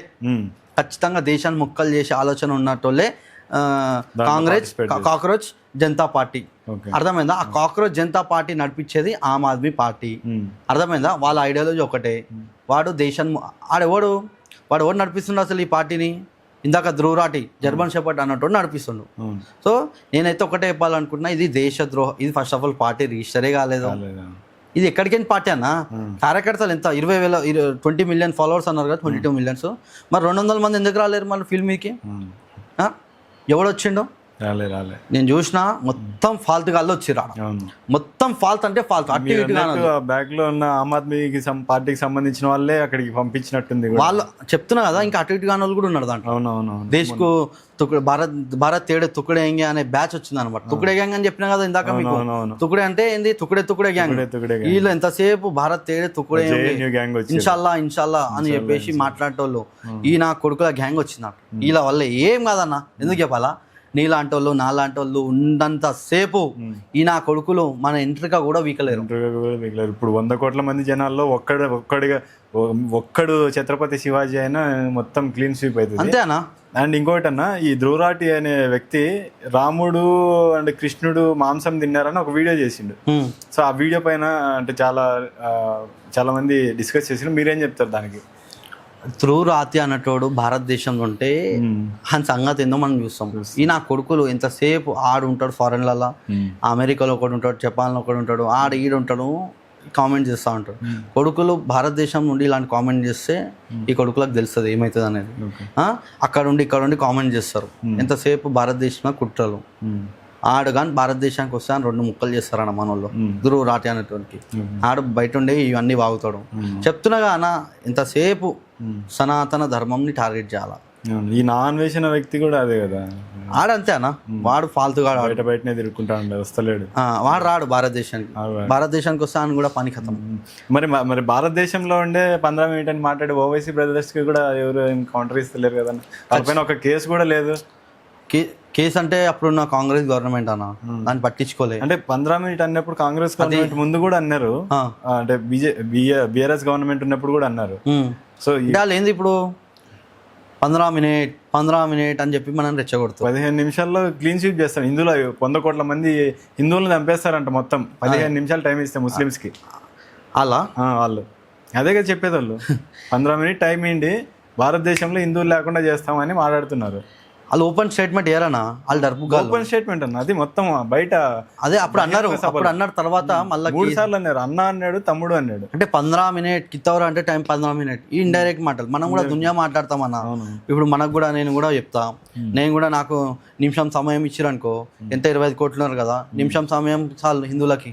ఖచ్చితంగా దేశాన్ని ముక్కలు చేసే ఆలోచన ఉన్నట్టోళ్ళే కాక్రోచ్ జనతా పార్టీ. అర్థమైందా? ఆ కాక్రోచ్ జనతా పార్టీ నడిపించేది ఆమ్ ఆద్మీ పార్టీ. అర్థమైందా? వాళ్ళ ఐడియాలజీ ఒకటే. వాడు దేశాన్ని వాడు ఎవరు నడిపిస్తుండే అసలు ఈ పార్టీని? ఇందాక ధ్రువరాటి, జర్మన్ షెపర్డ్ అన్నట్టు నడిపిస్తుండు. సో నేనైతే ఒకటే చెప్పాలనుకుంటున్నా, ఇది దేశద్రోహం. ఇది ఫస్ట్ ఆఫ్ ఆల్ పార్టీ రిజిస్టరే కాలేదు. ఇది ఎక్కడికైనా పార్టీ అన్న. కార్యకర్తలు ఎంత 20 మిలియన్ ఫాలోవర్స్ అన్నారు కదా, 22 మిలియన్స్. మరి 200 మంది ఎందుకు రాలేరు మళ్ళీ ఫిల్మ్ మీదకి? ఎవడొచ్చిండో నేను చూసిన, మొత్తం ఫాల్తు గాల్లో వచ్చిరా. మొత్తం ఫాల్త్ అంటే ఫాల్త్. బ్యాక్ లో ఉన్న ఆమ్ ఆద్మీ పార్టీకి సంబంధించిన వాళ్ళే అక్కడికి పంపించినట్టుంది. వాళ్ళు చెప్తున్నా కదా, ఇంకా అటు ఇటు కాని వాళ్ళు కూడా ఉన్నారు దాంట్లో. దేశ్కు భారత్ తేడే తుక్కడే గ్యాంగ్ అనే బ్యాచ్ వచ్చింది అనమాట. తుక్కడే గ్యాంగ్ అని చెప్పినా కదా ఇందాక మీకు. తుక్కడే అంటే ఏంది? తుక్కడే గ్యాంగ్. వీళ్ళు ఎంతసేపు భారత్ తేడే తుక్కడే ఇన్షాల్లా అని చెప్పేసి మాట్లాడేటోళ్ళు. ఈ నా కొడుకుల గ్యాంగ్ వచ్చిందట. వీళ్ళ వల్ల ఏం కాదన్న, ఎందుకు చెప్పాలా? నీలాంటి వాళ్ళు నాలాంటి వాళ్ళు ఉన్నంత సేపు ఈ నా కొడుకులు మన ఎంట్రిక కూడా వీకలేరు. ఇప్పుడు 100 కోట్ల మంది జనాల్లో ఒక్కడు ఛత్రపతి శివాజీ అయినా మొత్తం క్లీన్ స్వీప్ అవుతుంది. అంతేనా? అండ్ ఇంకోటి అన్న, ఈ ధ్రువరాటి అనే వ్యక్తి రాముడు అండ్ కృష్ణుడు మాంసం తిన్నారని ఒక వీడియో చేసిండు. సో ఆ వీడియో పైన అంటే చాలా మంది డిస్కస్ చేసిండు. మీరేం చెప్తారు దానికి? ధ్రువరాతి అన్నటోడు భారతదేశంలో ఉంటే ఆయన సంగతి ఏందో మనం చూస్తాం. ఈ నా కొడుకులు ఎంతసేపు ఆడు ఉంటాడు, ఫారెన్లలో అమెరికాలో ఒకటి ఉంటాడు, జపాన్లో ఒకటి ఉంటాడు, ఈడు ఉంటాడు, కామెంట్ చేస్తూ ఉంటాడు. కొడుకులు భారతదేశం నుండి ఇలాంటి కామెంట్ చేస్తే ఈ కొడుకులకు తెలుస్తుంది ఏమవుతుంది అనేది. అక్కడ ఉండి కామెంట్ చేస్తారు. ఎంతసేపు భారతదేశంలో కుట్రలు. ఆడు కానీ భారతదేశానికి వస్తే అని 2 ముక్కలు చేస్తారన్న మనోళ్ళు. ధ్రువరాటి అనేటువంటి ఆడు బయట ఉండే ఇవన్నీ వాగుతాడు. చెప్తున్నాగా అన్న, ఎంతసేపు సనాతన ధర్మంని టార్గెట్ చేయాలి. ఈ నాన్ వేసిన వ్యక్తి కూడా అదే కదా, ఆడంతే అన్న, వాడు ఫాల్తుగా బయటనే తిరుగుకుంటా ఉండే, వస్తలేడు. వాడు రాడు భారతదేశానికి. భారతదేశానికి వస్తే ఆయన కూడా పని ఖతం. మరి భారతదేశంలో ఉండే 15 మినిట్ అని మాట్లాడి ఓవైసీ బ్రదర్స్ కి కూడా ఎవరు కౌంటర్ ఇస్తలేరు కదా, వాళ్ళపైన ఒక కేసు కూడా లేదు. కేసు అంటే అప్పుడున్న కాంగ్రెస్ గవర్నమెంట్ అన్న, దాన్ని పట్టించుకోలేదు. అంటే 15 మినిట్ అన్నప్పుడు కాంగ్రెస్ గవర్నమెంట్ ముందు కూడా అన్నారు, అంటే బీఆర్ఎస్ గవర్నమెంట్ ఉన్నప్పుడు కూడా అన్నారు. సో వాళ్ళు ఏంది ఇప్పుడు 15 మినిట్ అని చెప్పి మనం రెచ్చగొడుతాం. 15 నిమిషాల్లో క్లీన్ స్వీప్ చేస్తారు. హిందువులు 100 కోట్ల మంది హిందువులను చంపేస్తారంట మొత్తం 15 నిమిషాలు టైం ఇస్తే ముస్లిమ్స్ కి. అలా వాళ్ళు అదేగా చెప్పేది, వాళ్ళు 15 మినిట్ టైం ఏంటి, భారతదేశంలో హిందువులు లేకుండా చేస్తామని మాట్లాడుతున్నారు. వాళ్ళు ఓపెన్ స్టేట్మెంట్ ఏరన్నా, వాళ్ళు డర్పు ఓపెన్ స్టేట్మెంట్ అన్న, అది మొత్తం బయట. అదే అప్పుడు అన్నారు తర్వాత మళ్ళీ 3 సార్లు అన్నారు, అన్న అన్నాడు, తమ్ముడు అన్నాడు. అంటే 15 మినిట్ కిత్తవరా అంటే టైం 15 మినిట్, ఈ ఇండైరెక్ట్ మాటలు. మనం కూడా దునియా మాట్లాడతాం అన్న. ఇప్పుడు మనకు కూడా నేను కూడా చెప్తా, నేను కూడా నాకు నిమిషం సమయం ఇచ్చిరనుకో, ఎంత 25 కోట్లు ఉన్నారు కదా, నిమిషం సమయం చాలు హిందువులకి.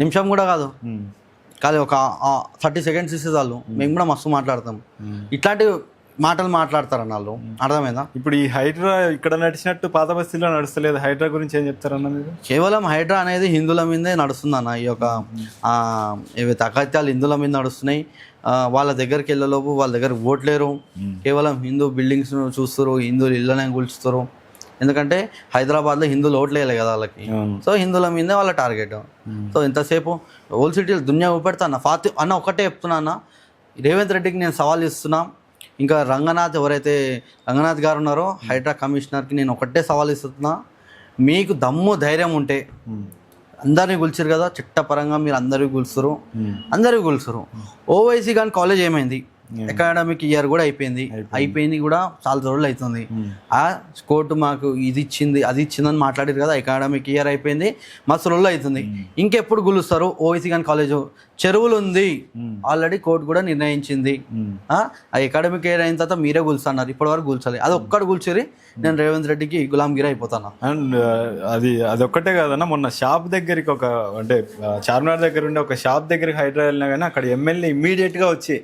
నిమిషం కూడా కాదు, ఒక 30 సెకండ్స్ ఇస్తే చాలు, మేము కూడా మస్తు మాట్లాడతాం. ఇట్లాంటి మాటలు మాట్లాడతారన్న వాళ్ళు, అర్థమైందా? ఇప్పుడు ఈ హైడ్రా ఇక్కడ నడిచినట్టు పాత బస్తీలో నడుస్తలేదు. హైడ్రా గురించి ఏం చెప్తారన్న మీరు? కేవలం హైడ్రా అనేది హిందువుల మీదే నడుస్తుందన్న. ఈ యొక్క ఏవైతే అకత్యాలు హిందువుల మీద నడుస్తున్నాయి, వాళ్ళ దగ్గరికి వెళ్ళలోపు వాళ్ళ దగ్గర ఓట్లేరు, కేవలం హిందూ బిల్డింగ్స్ చూస్తారు, హిందువులు ఇళ్ళనే కూల్చుతారు. ఎందుకంటే హైదరాబాద్లో హిందువులు ఓట్లేయాలి కదా వాళ్ళకి, సో హిందువుల మీదే వాళ్ళ టార్గెట్. సో ఇంతసేపు ఓల్డ్ సిటీలో దునియా ఊపెడతా అన్న ఒకటే చెప్తున్నా అన్న, రేవంత్ రెడ్డికి నేను సవాల్ ఇస్తున్నా. ఇంకా రంగనాథ్ గారు ఉన్నారో హైడ్రా కమిషనర్కి నేను ఒకటే సవాల్ ఇస్తున్నా, మీకు దమ్ము ధైర్యం ఉంటే అందరినీ కూల్చారు కదా, చట్టపరంగా మీరు అందరికీ కూల్చరు. ఓవైసీ కానీ కాలేజ్ ఏమైంది, అకాడమిక్ ఇయర్ కూడా అయిపోయింది కూడా చాలా రోజులు అవుతుంది. ఆ కోర్టు మాకు ఇది ఇచ్చింది అది ఇచ్చిందని మాట్లాడారు కదా, అకాడమిక్ ఇయర్ అయిపోయింది, మస్తు రోజులు అవుతుంది. ఇంకెప్పుడు గులుస్తారు ఓవైసీ కానీ కాలేజ్? చెరువులు ఉంది ఆల్రెడీ, కోర్టు కూడా నిర్ణయించింది. ఆ అకాడమిక్ ఇయర్ అయిన తర్వాత మీరే కూల్చున్నారు, ఇప్పటి వరకు కూల్చాలి. అది ఒక్కడు కూల్చేరి నేను రేవంత్ రెడ్డికి గులాంగిరి అయిపోతాను. అండ్ అది ఒక్కటే కాదన్న, మొన్న షాప్ దగ్గరికి అంటే చార్మినార్ దగ్గర ఉండే ఒక షాప్ దగ్గరికి హైడ్రా వెళ్ళినా కానీ అక్కడ ఎమ్మెల్యే ఇమ్మీడియట్ గా వచ్చి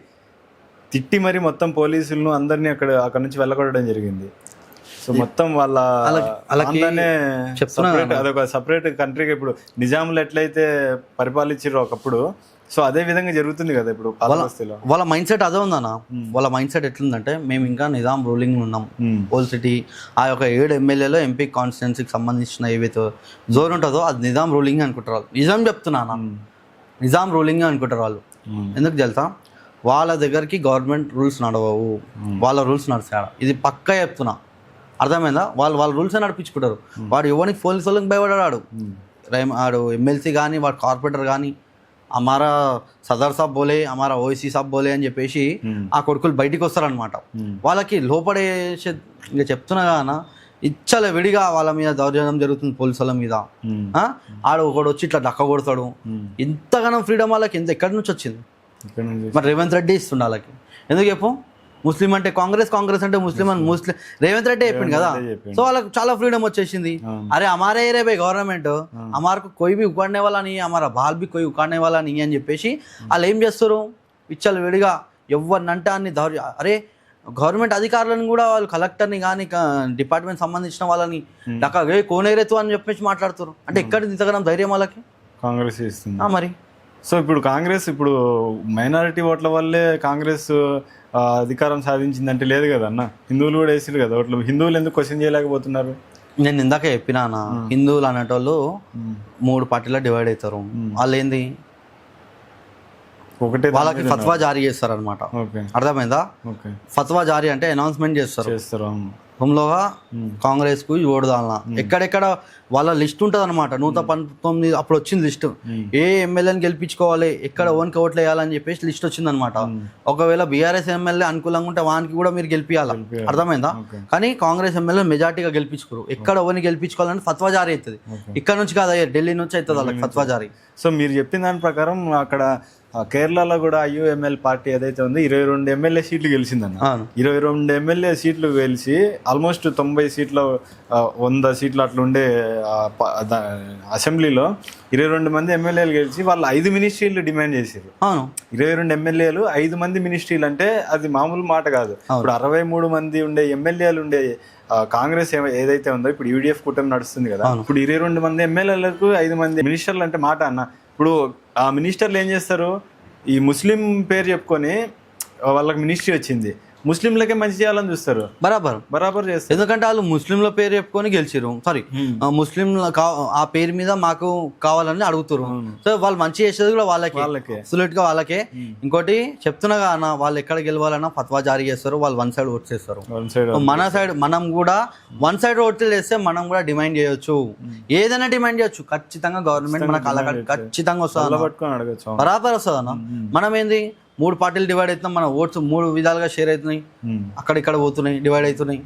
తిట్టి మరి మొత్తం పోలీసులను అందరినీ అక్కడ నుంచి వెళ్ళగొట్టడం జరిగింది. సో మొత్తం వాళ్ళ అదొక సపరేట్ కంట్రీగా ఇప్పుడు నిజాములు ఎట్లయితే పరిపాలించారో ఒకప్పుడు, సో అదే విధంగా జరుగుతుంది కదా ఇప్పుడు వాళ్ళ మైండ్ సెట్ అదే ఉందన్న. వాళ్ళ మైండ్ సెట్ ఎట్లుందంటే, మేము ఇంకా నిజాం రూలింగ్ ఉన్నాం. ఓల్డ్ సిటీ ఆ యొక్క 7 ఎమ్మెల్యేలో ఎంపీ కాన్స్టిట్యున్సీకి సంబంధించిన ఏవైతే జోన్ ఉంటుందో అది నిజాం రూలింగ్ అనుకుంటారు వాళ్ళు. నిజాం చెప్తున్నా, నిజాం రూలింగ్ అనుకుంటారు వాళ్ళు. ఎందుకు తెలుసా? వాళ్ళ దగ్గరికి గవర్నమెంట్ రూల్స్ నడవవు, వాళ్ళ రూల్స్ నడుస్తాడు. ఇది పక్కా చెప్తున్నా, అర్థమైందా? వాళ్ళ రూల్సే నడిపించుకుంటారు. వాడు ఎవరికి పోలీసు వాళ్ళకి భయపడాడు, వాడు ఎమ్మెల్సీ కానీ వాడు కార్పొరేటర్ కానీ అమారా సదర్ సాబ్ బోలే, అమారా ఓవైసీ సాబ్ బోలే అని చెప్పేసి ఆ కొడుకులు బయటికి వస్తారనమాట. వాళ్ళకి లోపడేసే ఇంకా చెప్తున్నా కానా, ఇచ్చలే విడిగా వాళ్ళ మీద దౌర్జన్యం జరుగుతుంది పోలీసుల మీద. ఆడు ఒకడు వచ్చి ఇట్లా డక్క కొడతాడు. ఇంతగానం ఫ్రీడమ్ వాళ్ళకి ఎక్కడి నుంచి వచ్చింది? మరి రేవంత్ రెడ్డి ఇస్తుండే వాళ్ళకి. ఎందుకు చెప్పు? ముస్లిం అంటే కాంగ్రెస్ అంటే ముస్లిం అని రేవంత్ రెడ్డి చెప్పింది కదా, సో వాళ్ళకి చాలా ఫ్రీడమ్ వచ్చేసింది. అరే हमारे एरिया पे गवर्नमेंट हमारे को कोई भी उखाड़ने वाला नहीं है, हमारा बाल भी कोई उखाड़ने वाला नहीं है అని చెప్పేసి వాళ్ళు ఏం చేస్తారు, విచ్చలు విడిగా ఎవరినంటే అన్ని అరే గవర్నమెంట్ అధికారులను కూడా వాళ్ళు కలెక్టర్ని కానీ డిపార్ట్మెంట్ సంబంధించిన వాళ్ళని డక్క కోనేరేతు అని చెప్పేసి మాట్లాడుతారు. అంటే ఎక్కడ ఇంతగానం ధైర్యం వాళ్ళకి? కాంగ్రెస్ ఇస్తుంది మరి. సో ఇప్పుడు ఇప్పుడు మైనారిటీ ఓట్ల వల్లే కాంగ్రెస్ అధికారం సాధించిందంటే లేదు కదా అన్న, హిందువులు కూడా వేసారు కదా ఓట్లు. హిందువులు ఎందుకు క్వశ్చన్ చేయలేకపోతున్నారు? నేను ఇందాక చెప్పినా, హిందువులు అనేటోళ్ళు 3 పార్టీలో డివైడ్ అవుతారు. వాళ్ళు ఏంది, ఒకటే వాళ్ళకి ఫత్వా జారీ చేస్తారు అనమాట. అర్థమైందా? ఫత్వా జారీ అంటే అనౌన్స్మెంట్ చేస్తారు. హుమ్లోగా కాంగ్రెస్ కు ఓడదాలనా ఎక్కడెక్కడ వాళ్ళ లిస్ట్ ఉంటుంది అనమాట. 119 అప్పుడు వచ్చింది లిస్ట్, ఏ ఎమ్మెల్యేని గెలిపించుకోవాలి, ఎక్కడ ఓన్కి ఓట్లు వేయాలని చెప్పేసి లిస్ట్ వచ్చింది అనమాట. ఒకవేళ బీఆర్ఎస్ ఎమ్మెల్యే అనుకూలంగా ఉంటే వానికి కూడా మీరు గెలిపించాలి, అర్థమైందా? కానీ కాంగ్రెస్ ఎమ్మెల్యే మెజార్టీగా గెలిపించుకోరు. ఎక్కడ ఓన్ని గెలిపించుకోవాలంటే ఫత్వా జారీ అవుతుంది. ఇక్కడ నుంచి కాదు, ఢిల్లీ నుంచి అవుతుంది వాళ్ళకి ఫత్వా జారీ. సో మీరు చెప్పిన దాని ప్రకారం అక్కడ కేరళలో కూడా ఐయుఎంఎల్ పార్టీ ఏదైతే ఉందో 22 ఎమ్మెల్యే సీట్లు గెలిచిందన్న. 22 ఎమ్మెల్యే సీట్లు గెలిచి ఆల్మోస్ట్ 90 సీట్ల 100 సీట్లు అట్లా ఉండే అసెంబ్లీలో 22 మంది ఎమ్మెల్యేలు గెలిచి వాళ్ళు 5 మినిస్ట్రీలు డిమాండ్ చేశారు. అవును, 22 ఎమ్మెల్యేలు 5 మంది మినిస్ట్రీలు అంటే అది మామూలు మాట కాదు. ఇప్పుడు 63 మంది ఉండే ఎమ్మెల్యేలు ఉండే కాంగ్రెస్ ఏదైతే ఉందో ఇప్పుడు యూడిఎఫ్ కూటమి నడుస్తుంది కదా, ఇప్పుడు 22 మంది ఎమ్మెల్యేలకు 5 మంది మినిస్టర్లు అంటే మాట అన్న. ఇప్పుడు ఆ మినిస్టర్లు ఏం చేస్తారు, ఈ ముస్లిం పేరు చెప్పుకొని వాళ్ళకి మినిస్ట్రీ వచ్చింది, ముస్లింలకే మంచి చేయాలని చూస్తారు, బరాబర్ చేస్తారు. ఎందుకంటే వాళ్ళు ముస్లింల పేరు చెప్పుకొని గెలిచిరు, సారీ ముస్లిం ఆ పేరు మీద మాకు కావాలని అడుగుతారు. సో వాళ్ళు మంచి చేసేది కూడా వాళ్ళకే, అబ్సల్యూట్ గా వాళ్ళకే. ఇంకోటి చెప్తున్నా అన్న, వాళ్ళు ఎక్కడ గెలవాలన్నా ఫత్వా జారీ చేస్తారు, వాళ్ళు వన్ సైడ్ ఓట్ చేస్తారు. మన సైడ్ మనం కూడా వన్ సైడ్ ఓట్ చేస్తే మనం కూడా డిమాండ్ చేయొచ్చు, ఏదైనా డిమాండ్ చేయొచ్చు. ఖచ్చితంగా గవర్నమెంట్ మనకు అలా ఖచ్చితంగా వస్తుంది, బరాబర్ వస్తుంది అన్న. మనం ఏంది 3 పార్టీలు డివైడ్ అవుతున్నాం, మన ఓట్స్ 3 విధాలుగా షేర్ అవుతున్నాయి, అక్కడిక్కడ పోతున్నాయి, డివైడ్ అవుతున్నాయి.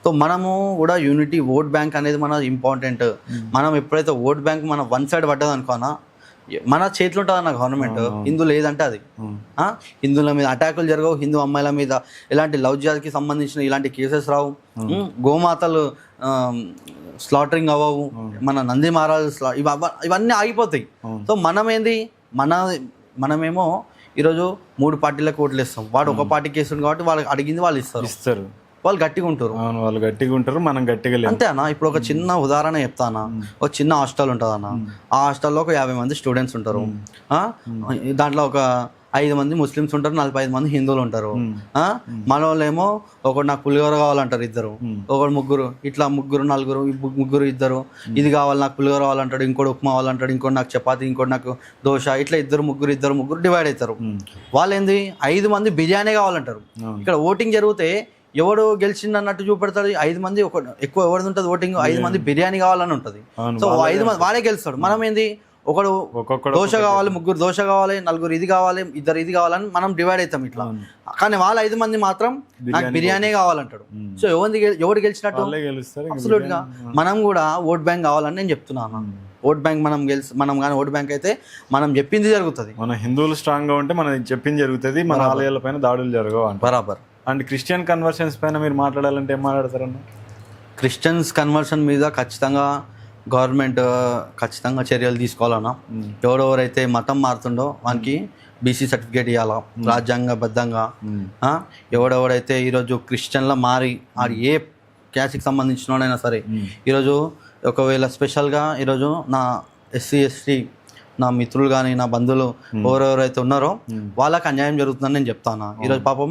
సో మనము కూడా యూనిటీ, ఓట్ బ్యాంక్ అనేది మన ఇంపార్టెంట్. మనం ఎప్పుడైతే ఓట్ బ్యాంక్ మన వన్ సైడ్ పడ్డది అనుకోనా, మన చేతిలో ఉంటుంది అన్న గవర్నమెంట్. హిందూ లేదంటే అది హిందువుల మీద అటాకులు జరగవు, హిందూ అమ్మాయిల మీద ఎలాంటి లవ్ జిహాద్కి సంబంధించిన ఇలాంటి కేసెస్ రావు, గోమాతలు స్లాటరింగ్ అవ్వవు, మన నంది మహారాజు ఇవన్నీ ఆగిపోతాయి. సో మనమేంది మనమేమో ఈరోజు 3 పార్టీలకు ఓట్లు ఇస్తాం, వాడు ఒక పార్టీకి వేస్తుంది కాబట్టి వాళ్ళకి అడిగింది వాళ్ళు ఇస్తారు, వాళ్ళు గట్టిగా ఉంటారు, మనం గట్టిగా అంతే అన్న. ఇప్పుడు ఒక చిన్న ఉదాహరణ చెప్తానా, ఒక చిన్న హాస్టల్ ఉంటుంది అన్న, ఆ హాస్టల్లో ఒక 50 మంది స్టూడెంట్స్ ఉంటారు, దాంట్లో ఒక 5 మంది ముస్లిమ్స్ ఉంటారు, 45 మంది హిందువులు ఉంటారు. మన వాళ్ళేమో ఒకటి నాకు పులిహోర కావాలంటారు ఇద్దరు, ఒకటి ముగ్గురు, ఇట్లా ముగ్గురు ఇద్దరు ఇది కావాలి నాకు పులిహోర కావాలంటాడు, ఇంకోటి ఉప్మా కావాలంటాడు, ఇంకోటి నాకు చపాతి, ఇంకోటి నాకు దోశ, ఇట్లా ఇద్దరు ముగ్గురు డివైడ్ అవుతారు. వాళ్ళు ఏంది 5 మంది బిర్యానీ కావాలంటారు. ఇక్కడ ఓటింగ్ జరిగితే ఎవడు గెలిచింది అన్నట్టు చూపెడతాడు, 5 మంది ఎక్కువ ఎవరిది ఉంటుంది ఓటింగ్, 5 మంది బిర్యానీ కావాలని ఉంటుంది. సో 5 మంది వాడే గెలుస్తాడు. మనం ఏంది ఒకడు దోశ కావాలి, ముగ్గురు దోశ కావాలి, నలుగురు ఇది కావాలి, ఇద్దరు ఇది కావాలని మనం డివైడ్ అవుతాం ఇట్లా. కానీ వాళ్ళ 5 మంది మాత్రం నాకు బిర్యానీ కావాలంటాడు. సో ఎవరు గెలిచినట్టు, అబ్సల్యూట్ గా మనం కూడా ఓట్ బ్యాంక్ కావాలని నేను చెప్తున్నాను. ఓట్ బ్యాంక్ మనం కానీ ఓట్ బ్యాంక్ అయితే మనం చెప్పింది జరుగుతుంది. మన హిందువులు స్ట్రాంగ్ గా ఉంటే మనం చెప్పింది జరుగుతుంది, మన ఆలయాల పైన దాడులు జరగవు బరాబర్. అండ్ క్రిస్టియన్ కన్వర్షన్స్ పైన మీరు మాట్లాడాలంటే ఏం మాట్లాడతారన్న? క్రిస్టియన్స్ కన్వర్షన్ మీద ఖచ్చితంగా గవర్నమెంట్ ఖచ్చితంగా చర్యలు తీసుకోవాలన్నా. ఎవరెవరైతే మతం మారుతుండో వానికి బీసీ సర్టిఫికేట్ ఇవ్వాలా రాజ్యాంగబద్ధంగా. ఎవడెవడైతే ఈరోజు క్రిస్టియన్లో మారి ఆడు ఏ క్యాస్ట్కి సంబంధించినోడైనా సరే, ఈరోజు ఒకవేళ స్పెషల్గా ఈరోజు నా ఎస్సీ ఎస్టీ నా మిత్రులు కానీ నా బంధువులు ఎవరెవరైతే ఉన్నారో వాళ్ళకి అన్యాయం జరుగుతుందని నేను చెప్తాను. ఈరోజు పాపం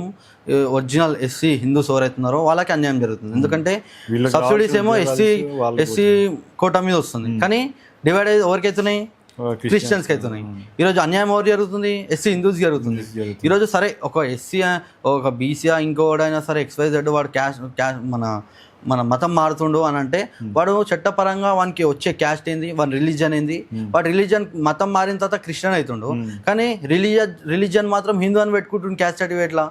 ఒరిజినల్ ఎస్సీ హిందూస్ ఎవరైతే ఉన్నారో వాళ్ళకి అన్యాయం జరుగుతుంది. ఎందుకంటే సబ్సిడీస్ ఏమో ఎస్సీ కోటా మీద వస్తుంది, కానీ డివైడ్ అయ్యి ఎవరికైతున్నాయి, క్రిస్టియన్స్కి అవుతున్నాయి. ఈరోజు అన్యాయం ఎవరు జరుగుతుంది, ఎస్సీ హిందూస్కి జరుగుతుంది. ఈరోజు సరే ఒక ఎస్సీ ఒక బీసీ ఇంకోడైనా సరే XYZ వాడు క్యాస్ట్ మన మతం మారుతుండు అని అంటే వాడు చట్టపరంగా వానికి వచ్చే క్యాస్ట్ ఏంది, వాడి రిలీజన్ ఏంది, వాడు రిలీజన్ మతం మారిన తర్వాత క్రిస్టియన్ అవుతుండు, కానీ రిలీజన్ మాత్రం హిందూ అని పెట్టుకుంటుండు క్యాస్ట్ సర్టిఫికేట్లా.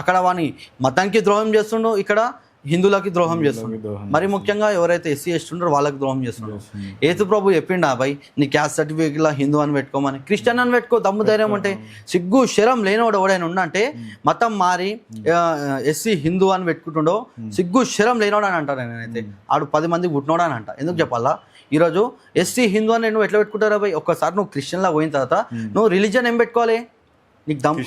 అక్కడ వాని మతానికి ద్రోహం చేస్తుండు, ఇక్కడ హిందువులకి ద్రోహం చేస్తుండ్రు. మరి ముఖ్యంగా ఎవరైతే ఎస్సీ ఎస్టీ ఉంటారో వాళ్ళకి ద్రోహం చేస్తుండ్రు. ఏసు ప్రభు చెప్పిండా భయ్ నీ క్యాస్ట్ సర్టిఫికేట్లా హిందూ అని పెట్టుకోమని, క్రిస్టియన్ అని పెట్టుకో, దమ్ము ధైర్యం అంటే. సిగ్గు శరం లేనివాడు ఎవడైనా ఉండంటే మతం మారి ఎస్సీ హిందూ అని పెట్టుకుంటుండో సిగ్గు శరం లేనివాడు అని అంటారు. నేనైతే ఆడు 10 మందికి పుట్టినోడు అని అంట. ఎందుకు చెప్పాలా, ఈరోజు ఎస్సీ హిందూ అని నువ్వు ఎట్లా పెట్టుకుంటారా భయ్? ఒక్కసారి నువ్వు క్రిస్టియన్లా పోయిన తర్వాత నువ్వు రిలీజన్ ఏం పెట్టుకోవాలి, నీకు దమ్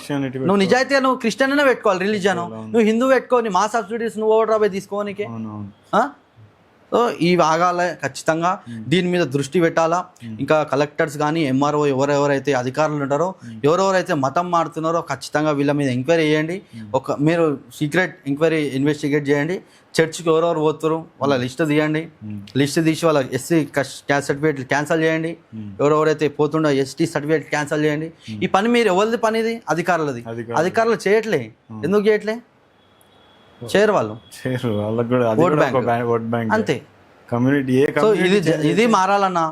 నువ్వు నిజాయితీగా నువ్వు క్రిస్టియన్ అనే పెట్టుకోవాలి రిలీజన్. నువ్వు హిందూ పెట్టుకోని మా సబ్సిడీస్ నువ్వు ఓవర్ రాబోయే తీసుకోనికే. సో ఈ భాగాలే ఖచ్చితంగా దీని మీద దృష్టి పెట్టాలా. ఇంకా కలెక్టర్స్ కానీ ఎంఆర్ఓ ఎవరెవరైతే అధికారులు ఉంటారో ఎవరెవరైతే మతం మారుతున్నారో ఖచ్చితంగా వీళ్ళ మీద ఎంక్వైరీ చేయండి. మీరు సీక్రెట్ ఎంక్వైరీ ఇన్వెస్టిగేట్ చేయండి. చర్చ్కి ఎవరెవరు పోతారు వాళ్ళ లిస్ట్ తీయండి, లిస్ట్ తీసి వాళ్ళ ఎస్సీ క్యాస్ట్ సర్టిఫికేట్ క్యాన్సిల్ చేయండి, ఎవరెవరైతే పోతుండో ఎస్టీ సర్టిఫికేట్ క్యాన్సిల్ చేయండి. ఈ పని మీరు ఎవరిది పని, ఇది అధికారులది. అధికారులు చేయట్లే, ఎందుకు చేయట్లే? చేయరు వాళ్ళు, అంతే. సో ఇది మారాలన్నా.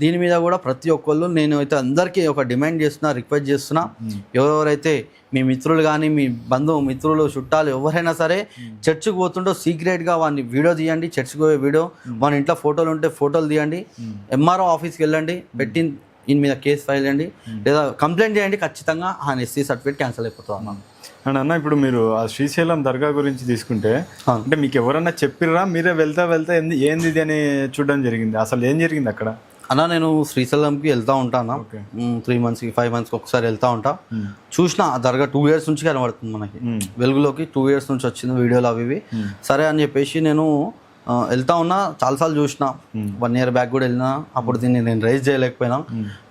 దీని మీద కూడా ప్రతి ఒక్కళ్ళు నేను అయితే అందరికీ ఒక డిమాండ్ చేస్తున్నా, రిక్వెస్ట్ చేస్తున్నా, ఎవరెవరైతే మీ మిత్రులు కానీ మీ మిత్రులు చుట్టాలు ఎవరైనా సరే చర్చికి పోతుండో సీక్రెట్గా వాడిని వీడియో తీయండి, చర్చికి పోయే వీడియో, వాని ఇంట్లో ఫోటోలు ఉంటే ఫోటోలు తీయండి, ఎంఆర్ఓ ఆఫీస్కి వెళ్ళండి, పెట్టి దీని మీద కేసు ఫైల్ చేయండి లేదా కంప్లైంట్ చేయండి. ఖచ్చితంగా ఆ ఎస్సీ సర్టిఫికేట్ క్యాన్సిల్ అయిపోతుంది అన్న. అండ్ అన్న ఇప్పుడు మీరు ఆ శ్రీశైలం దర్గా గురించి తీసుకుంటే అంటే మీకు ఎవరన్నా చెప్పిర్రా, మీరే వెళ్తా ఏంది ఇది అని చూడడం జరిగింది? అసలు ఏం జరిగింది అక్కడ? అన్న నేను శ్రీశైలంకి వెళ్తా ఉంటాను, 3 monthsకి 5 monthsకి ఒకసారి వెళ్తా ఉంటా. చూసిన ఆ దర్గా 2 years నుంచి కనబడుతుంది మనకి వెలుగులోకి, 2 years నుంచి వచ్చింది వీడియోలు అవి ఇవి. సరే అని చెప్పేసి నేను వెళ్తా ఉన్నా, చాలాసార్లు చూసిన. 1 year బ్యాక్ కూడా వెళ్ళినా, అప్పుడు దీన్ని నేను రైజ్ చేయలేకపోయినా.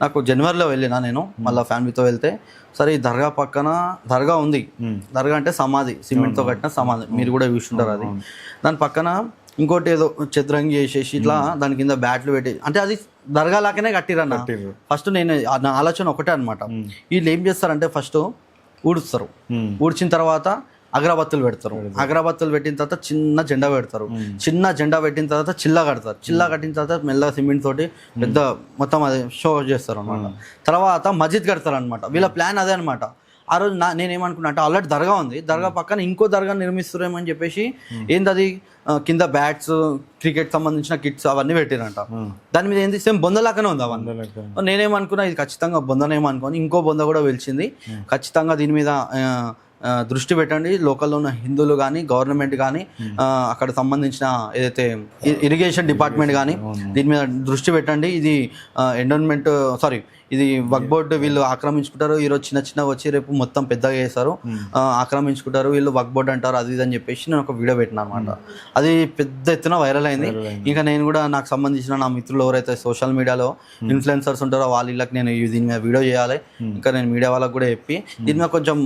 నాకు జనవరిలో వెళ్ళినా నేను మళ్ళీ ఫ్యామిలీతో వెళ్తే, సరే ఈ దర్గా పక్కన దర్గా ఉంది. దర్గా అంటే సమాధి, సిమెంట్తో కట్టిన సమాధి, మీరు కూడా చూస్తుంటారు. అది దాని పక్కన ఇంకోటి ఏదో చతురంగి చేసేసి ఇట్లా దాని కింద బ్యాట్లు పెట్టి, అంటే అది దర్గా లాగానే కట్టిరన్న. ఫస్ట్ నేను నా ఆలోచన ఒకటే అనమాట, వీళ్ళు ఏం చేస్తారంటే ఫస్ట్ ఊడుస్తారు, ఊడ్చిన తర్వాత అగరబత్తులు పెడతారు, అగరబత్తులు పెట్టిన తర్వాత చిన్న జెండా పెడతారు, చిన్న జెండా పెట్టిన తర్వాత చిల్లా కడతారు, చిల్లా కట్టిన తర్వాత మెల్లగా సిమెంట్ తోటి పెద్ద మొత్తం అది షో చేస్తారు అనమాట. తర్వాత మస్జిద్ కడతారు అనమాట. వీళ్ళ ప్లాన్ అదే అనమాట. ఆ రోజు నేనేమనుకున్నా అంటే ఆల్రెడీ దర్గా ఉంది, దర్గా పక్కన ఇంకో దర్గా నిర్మిస్తున్నామని చెప్పేసి ఏంది అది కింద బ్యాట్స్, క్రికెట్ సంబంధించిన కిట్స్ అవన్నీ పెట్టిరంట. దాని మీద ఏంది సేమ్ బొందలాగానే ఉంది అవన్నీ. నేనేమనుకున్నా ఇది ఖచ్చితంగా బొందనేమనుకోని ఇంకో బొంద కూడా వెలిచింది. ఖచ్చితంగా దీని మీద దృష్టి పెట్టండి, లోకల్లో ఉన్న హిందువులు కానీ గవర్నమెంట్ కానీ అక్కడ సంబంధించిన ఏదైతే ఇరిగేషన్ డిపార్ట్మెంట్ కానీ దీని మీద దృష్టి పెట్టండి. ఇది ఇది వక్ఫ్ బోర్డు వీళ్ళు ఆక్రమించుకుంటారు, ఈరోజు చిన్న వచ్చి రేపు మొత్తం పెద్దగా చేస్తారు, ఆక్రమించుకుంటారు వీళ్ళు, వక్ఫ్ బోర్డు అంటారు, అది ఇది అని చెప్పేసి నేను ఒక వీడియో పెట్టినా అనమాట. అది పెద్ద ఎత్తున వైరల్ అయింది. ఇంకా నేను కూడా నాకు సంబంధించిన నా మిత్రులు ఎవరైతే సోషల్ మీడియాలో ఇన్ఫ్లుయెన్సర్స్ ఉంటారో వాళ్ళకి నేను దీని మీద వీడియో చేయాలి, ఇంకా నేను మీడియా వాళ్ళకి కూడా చెప్పి దీని మీద కొంచెం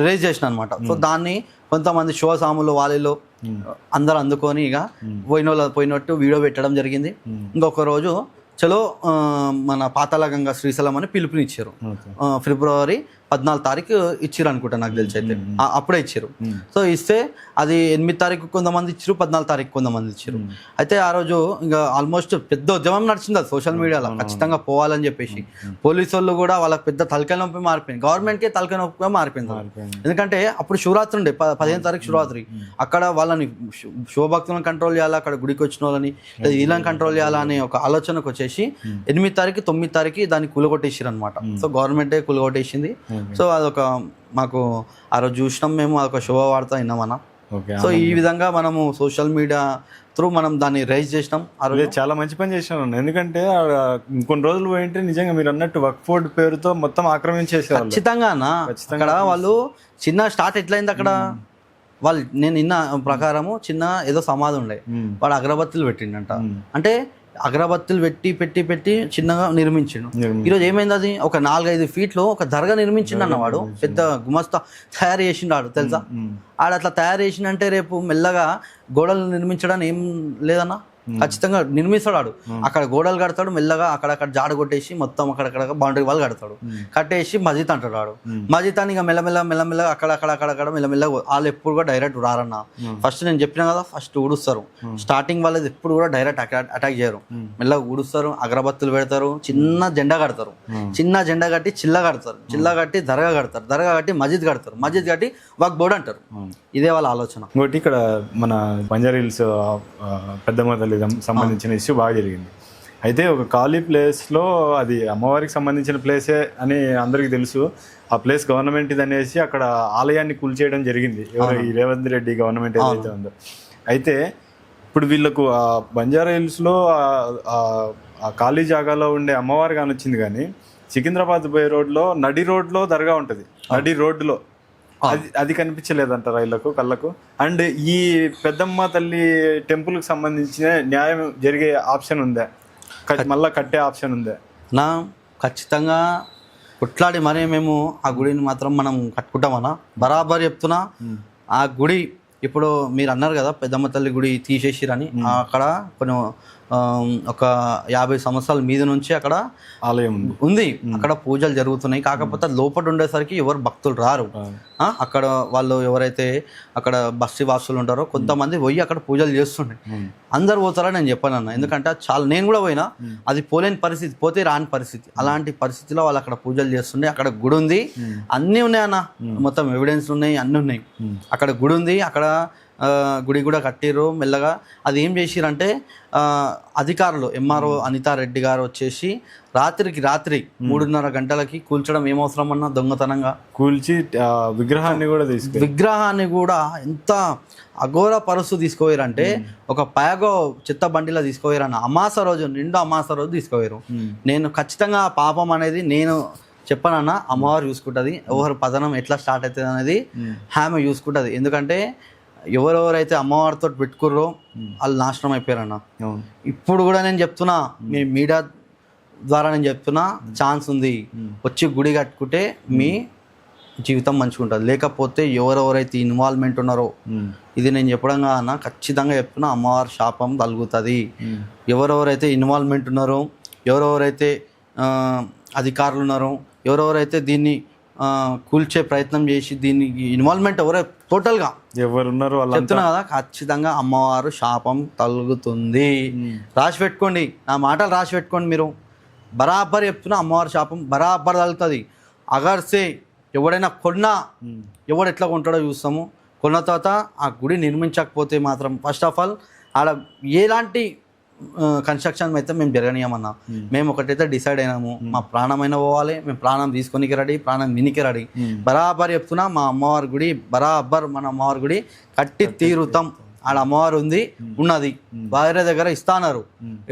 రేజ్ చేసిన అనమాట. సో దాన్ని కొంతమంది షో సాములు వాళ్ళు అందరూ అందుకొని ఇక పోయినట్టు వీడియో పెట్టడం జరిగింది. ఇంకొక రోజు చలో మన పాతాళగంగా శ్రీశైలం అని పిలుపునిచ్చారు. ఫిబ్రవరి 14 తారీఖు ఇచ్చారు అనుకుంటా, నాకు తెలిసి అయితే అప్పుడే ఇచ్చారు. సో ఇస్తే అది 8 తారీఖు కొంతమంది ఇచ్చారు, 14 తారీఖు కొంతమంది ఇచ్చారు. అయితే ఆ రోజు ఇంకా ఆల్మోస్ట్ పెద్ద ఉద్యమం నడిచింది అది సోషల్ మీడియాలో, ఖచ్చితంగా పోవాలని చెప్పేసి. పోలీసు వాళ్ళు కూడా వాళ్ళకి పెద్ద తలకాయ నొప్పి మారిపోయింది, గవర్నమెంట్కే తలకాయ నొప్పిగా మారిపోయింది. ఎందుకంటే అప్పుడు శివరాత్రి ఉండే 15 తారీఖు శివరాత్రి, అక్కడ వాళ్ళని శివభక్తులను కంట్రోల్ చేయాలా, అక్కడ గుడికి వచ్చిన వాళ్ళని వీళ్ళని కంట్రోల్ చేయాలా అనే ఒక ఆలోచనకు వచ్చేసి 8 తారీఖు 9 తారీఖు దాన్ని కూలగొట్టేసారు అనమాట. సో గవర్నమెంటే కూలగొట్టేసింది. సో అదొక మాకు ఆ రోజు చూసినాం మేము, అదొక శుభవార్త విన్నామన్నా. సో ఈ విధంగా మనము సోషల్ మీడియా త్రూ మనం దాన్ని రైజ్ చేసినాం. ఆ రోజు చాలా మంచి పని చేసినాం, ఎందుకంటే కొన్ని రోజులు పోయింటే నిజంగా మీరు అన్నట్టు వక్ఫ్ బోర్డు పేరుతో మొత్తం ఆక్రమించేసారు. ఖచ్చితంగా అన్న, అక్కడ వాళ్ళు చిన్న స్టార్ట్ ఎట్లయింది అక్కడ వాళ్ళు, నేను విన్న ప్రకారము చిన్న ఏదో సమాధి ఉండే, వాడు అగరబత్తులు పెట్టిండంట. అంటే అగరబత్తులు పెట్టి చిన్నగా నిర్మించిండు. ఈరోజు ఏమైంది, అది ఒక 4-5 ఫీట్లో ఒక దర్గా నిర్మించిండు అన్నవాడు, పెద్ద గుమస్తా తయారు చేసిండు తెలుసా. అట్లా తయారు చేసిండంటే రేపు మెల్లగా గోడలు నిర్మించడానికి ఏం లేదన్నా, ఖచ్చితంగా నిర్మిస్తాడు. అక్కడ గోడలు కడతాడు, మెల్లగా అక్కడక్కడ జాడ కొట్టేసి మొత్తం అక్కడక్కడ బౌండరీ వాళ్ళు కడతాడు, కట్టేసి మస్జిద్ అంటాడు. మస్జిద్ అని ఇక మెల్లమెల్ల అక్కడక్కడ మెల్లమెల్ల వాళ్ళు ఎప్పుడు కూడా డైరెక్ట్ రారన్న. ఫస్ట్ నేను చెప్పినా కదా, ఫస్ట్ ఊడుస్తారు. స్టార్టింగ్ వాళ్ళది ఎప్పుడు కూడా డైరెక్ట్ అటాక్ చేయరు, మెల్లగా ఊడుస్తారు, అగరబత్తులు పెడతారు, చిన్న జెండా కడతారు, చిన్న జెండా కట్టి చిల్ల కడతారు, చిల్ల కట్టి దర్గా కడతారు, దర్గా కట్టి మస్జిద్ కడతారు, మస్జిద్ కట్టి వక్ఫ్ బోర్డు అంటారు. ఇదే వాళ్ళ ఆలోచన. ఇంకోటి ఇక్కడ మన బంజారా హిల్స్ పెద్దమ్మ సంబంధించిన ఇష్యూ బాగా జరిగింది. అయితే ఒక ఖాళీ ప్లేస్లో, అది అమ్మవారికి సంబంధించిన ప్లేసే అని అందరికీ తెలుసు, ఆ ప్లేస్ గవర్నమెంట్ ఇది అనేసి అక్కడ ఆలయాన్ని కూల్చేయడం జరిగింది. ఎవరు ఈ రేవంత్ రెడ్డి గవర్నమెంట్ ఏదైతే ఉందో. అయితే ఇప్పుడు వీళ్ళకు ఆ బంజారా హిల్స్లో ఆ ఖాళీ జాగాలో ఉండే అమ్మవారు కానీ వచ్చింది, కానీ సికింద్రాబాద్ పోయే రోడ్లో నడి రోడ్లో దర్గా ఉంటుంది, నడి రోడ్డులో అది కనిపించలేదంటారా వీళ్ళకు కళ్ళకు? అండ్ ఈ పెద్దమ్మ తల్లి టెంపుల్కి సంబంధించిన న్యాయం జరిగే ఆప్షన్ ఉందా, మళ్ళీ కట్టే ఆప్షన్ ఉందా? ఖచ్చితంగా కొట్లాడి మరీ మేము ఆ గుడిని మాత్రం మనం కట్టుకుంటామన్నా, బరాబర్ చెప్తున్నా. ఆ గుడి ఇప్పుడు మీరు అన్నారు కదా పెద్దమ్మ తల్లి గుడి తీసేసిరని, అక్కడ కొన్ని ఒక 50 సంవత్సరాల మీద నుంచి అక్కడ ఆలయం ఉంది, అక్కడ పూజలు జరుగుతున్నాయి. కాకపోతే లోపల ఉండేసరికి ఎవరు భక్తులు రారు. అక్కడ వాళ్ళు ఎవరైతే అక్కడ బస్తీ వాసులు ఉంటారో కొంతమంది పోయి అక్కడ పూజలు చేస్తుండే, అందరు పోతారని నేను చెప్పాను. ఎందుకంటే చాలా నేను కూడా పోయినా, అది పోలేని పరిస్థితి, పోతే రాని పరిస్థితి. అలాంటి పరిస్థితిలో వాళ్ళు అక్కడ పూజలు చేస్తుండే. అక్కడ గుడి ఉంది, అన్నీ ఉన్నాయి అన్న, మొత్తం ఎవిడెన్స్ ఉన్నాయి, అన్నీ ఉన్నాయి. అక్కడ గుడి ఉంది, అక్కడ గుడి కూడా కట్టిర్రు మెల్లగా. అది ఏం చేసిరంటే అధికారులు ఎంఆర్ఓ అనితారెడ్డి గారు వచ్చేసి రాత్రికి రాత్రి 3:30 గంటలకి కూల్చడం ఏమవసరం అన్న దొంగతనంగా కూల్చి విగ్రహాన్ని కూడా విగ్రహాన్ని కూడా ఎంత అఘోర పరుసు తీసుకోయారంటే ఒక పైగో చెత్త బండిలో తీసుకోయారన్న అమాస రోజు నిండు అమాస రోజు తీసుకోయారు. నేను ఖచ్చితంగా పాపం అనేది నేను చెప్పనన్నా అమ్మవారు చూసుకుంటుంది. ఎవరు పతనం ఎట్లా స్టార్ట్ అవుతుంది అనేది ఆమె చూసుకుంటుంది. ఎందుకంటే ఎవరెవరైతే అమ్మవారితో పెట్టుకుర్రో వాళ్ళు నాశనం అయిపోయారన్న. ఇప్పుడు కూడా నేను చెప్తున్నా, మీ మీడియా ద్వారా నేను చెప్తున్నా, ఛాన్స్ ఉంది, వచ్చి గుడి కట్టుకుంటే మీ జీవితం మంచిగా ఉంటుంది. లేకపోతే ఎవరెవరైతే ఇన్వాల్వ్మెంట్ ఉన్నారో, ఇది నేను చెప్పడం కాదన్నా, ఖచ్చితంగా చెప్తున్నా, అమ్మవారి శాపం కలుగుతుంది. ఎవరెవరైతే ఇన్వాల్వ్మెంట్ ఉన్నారో, ఎవరెవరైతే అధికారులు ఉన్నారో, ఎవరెవరైతే దీన్ని కూల్చే ప్రయత్నం చేసి దీనికి ఇన్వాల్వ్మెంట్ టోటల్గా ఎవరున్నారో చెప్తున్నా కదా, ఖచ్చితంగా అమ్మవారు శాపం కలుగుతుంది. రాసి పెట్టుకోండి, నా మాటలు రాసి పెట్టుకోండి. మీరు బరాబర్ చెప్తున్నా, అమ్మవారి శాపం బరాబర్ తగులుతుంది. అగర్సే ఎవడైనా కొన్నా, ఎవడు ఎట్లా కొంటాడో చూస్తాము. కొన్న తర్వాత ఆ గుడి నిర్మించకపోతే మాత్రం ఫస్ట్ ఆఫ్ ఆల్ ఆడ ఎలాంటి కన్స్ట్రక్షన్ అయితే మేము జరగనీయమన్నా. మేము ఒకటైతే డిసైడ్ అయినాము, మా ప్రాణమైనా పోవాలి, మేము ప్రాణం తీసుకొనికి రెడీ, ప్రాణం వినికి రెడీ. బరాబర్ చెప్తున్నా, మా అమ్మవారి గుడి బరాబర్ మన అమ్మవారి గుడి కట్టి తీరుతాం. ఆడ అమ్మవారు ఉన్నది వేరే దగ్గర ఇస్తాన్నారు.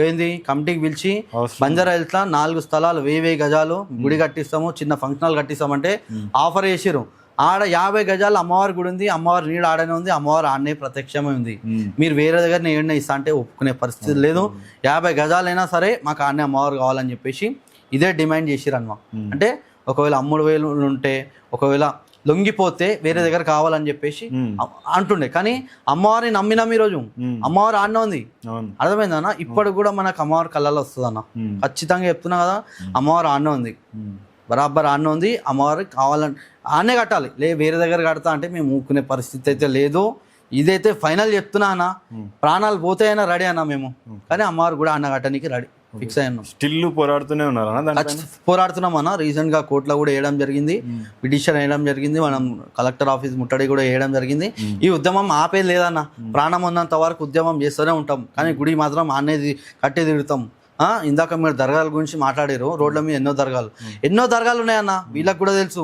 ఏంది కమిటీకి పిలిచి బంజారా హిల్స్లో 4 స్థలాలు 1000 గజాలు గుడి కట్టిస్తాము, చిన్న ఫంక్షనల్ కట్టిస్తామంటే ఆఫర్ చేసిరు. ఆడ 50 గజాలు అమ్మవారి గుడి ఉంది, అమ్మవారి నీడు ఆడనే ఉంది, అమ్మవారు ఆడనే ప్రత్యక్షమే ఉంది. మీరు వేరే దగ్గర నేను ఇస్తా అంటే ఒప్పుకునే పరిస్థితి లేదు. 50 గజాలైనా సరే మాకు ఆడనే అమ్మవారు కావాలని చెప్పేసి ఇదే డిమాండ్ చేసిరు అన్నమా. అంటే ఒకవేళ 3,000 ఉంటే, ఒకవేళ లొంగిపోతే వేరే దగ్గర కావాలని చెప్పేసి అంటుండే. కానీ అమ్మవారిని నమ్మినాం ఈరోజు, అమ్మవారు ఆడనే ఉంది. అర్థమైందన్న? ఇప్పుడు కూడా మనకు అమ్మవారి కళ్ళలో వస్తుంది అన్న, ఖచ్చితంగా చెప్తున్నా కదా, అమ్మవారు ఆడనే ఉంది, బరాబర్ ఆడనే ఉంది. అమ్మవారికి కావాలని ఆడనే కట్టాలి, వేరే దగ్గర కడతా అంటే మేము ఊకునే పరిస్థితి అయితే లేదు. ఇదైతే ఫైనల్ చెప్తున్నా అన్న, ప్రాణాలు పోతాయైనా రెడీ అన్నా మేము. కానీ అమ్మవారు కూడా అన్న కట్టడానికి రెడీ ఫిక్స్ అయ్యాను. స్టిల్ పోరాడుతూనే ఉన్నారా? పోరాడుతున్నాం అన్న. రీసెంట్ గా కోర్టులో కూడా వేయడం జరిగింది, పిటిషన్ వేయడం జరిగింది, మనం కలెక్టర్ ఆఫీస్ ముట్టడి కూడా వేయడం జరిగింది. ఈ ఉద్యమం ఆపేది లేదన్న, ప్రాణం ఉన్నంత వరకు ఉద్యమం చేస్తూనే ఉంటాం. కానీ గుడి మాత్రం అనేది కట్టి తిడుతాం. ఇందాక మీరు దర్గాల గురించి మాట్లాడారు, రోడ్ల మీద ఎన్నో దర్గాలు ఉన్నాయన్న, వీళ్ళకి కూడా తెలుసు.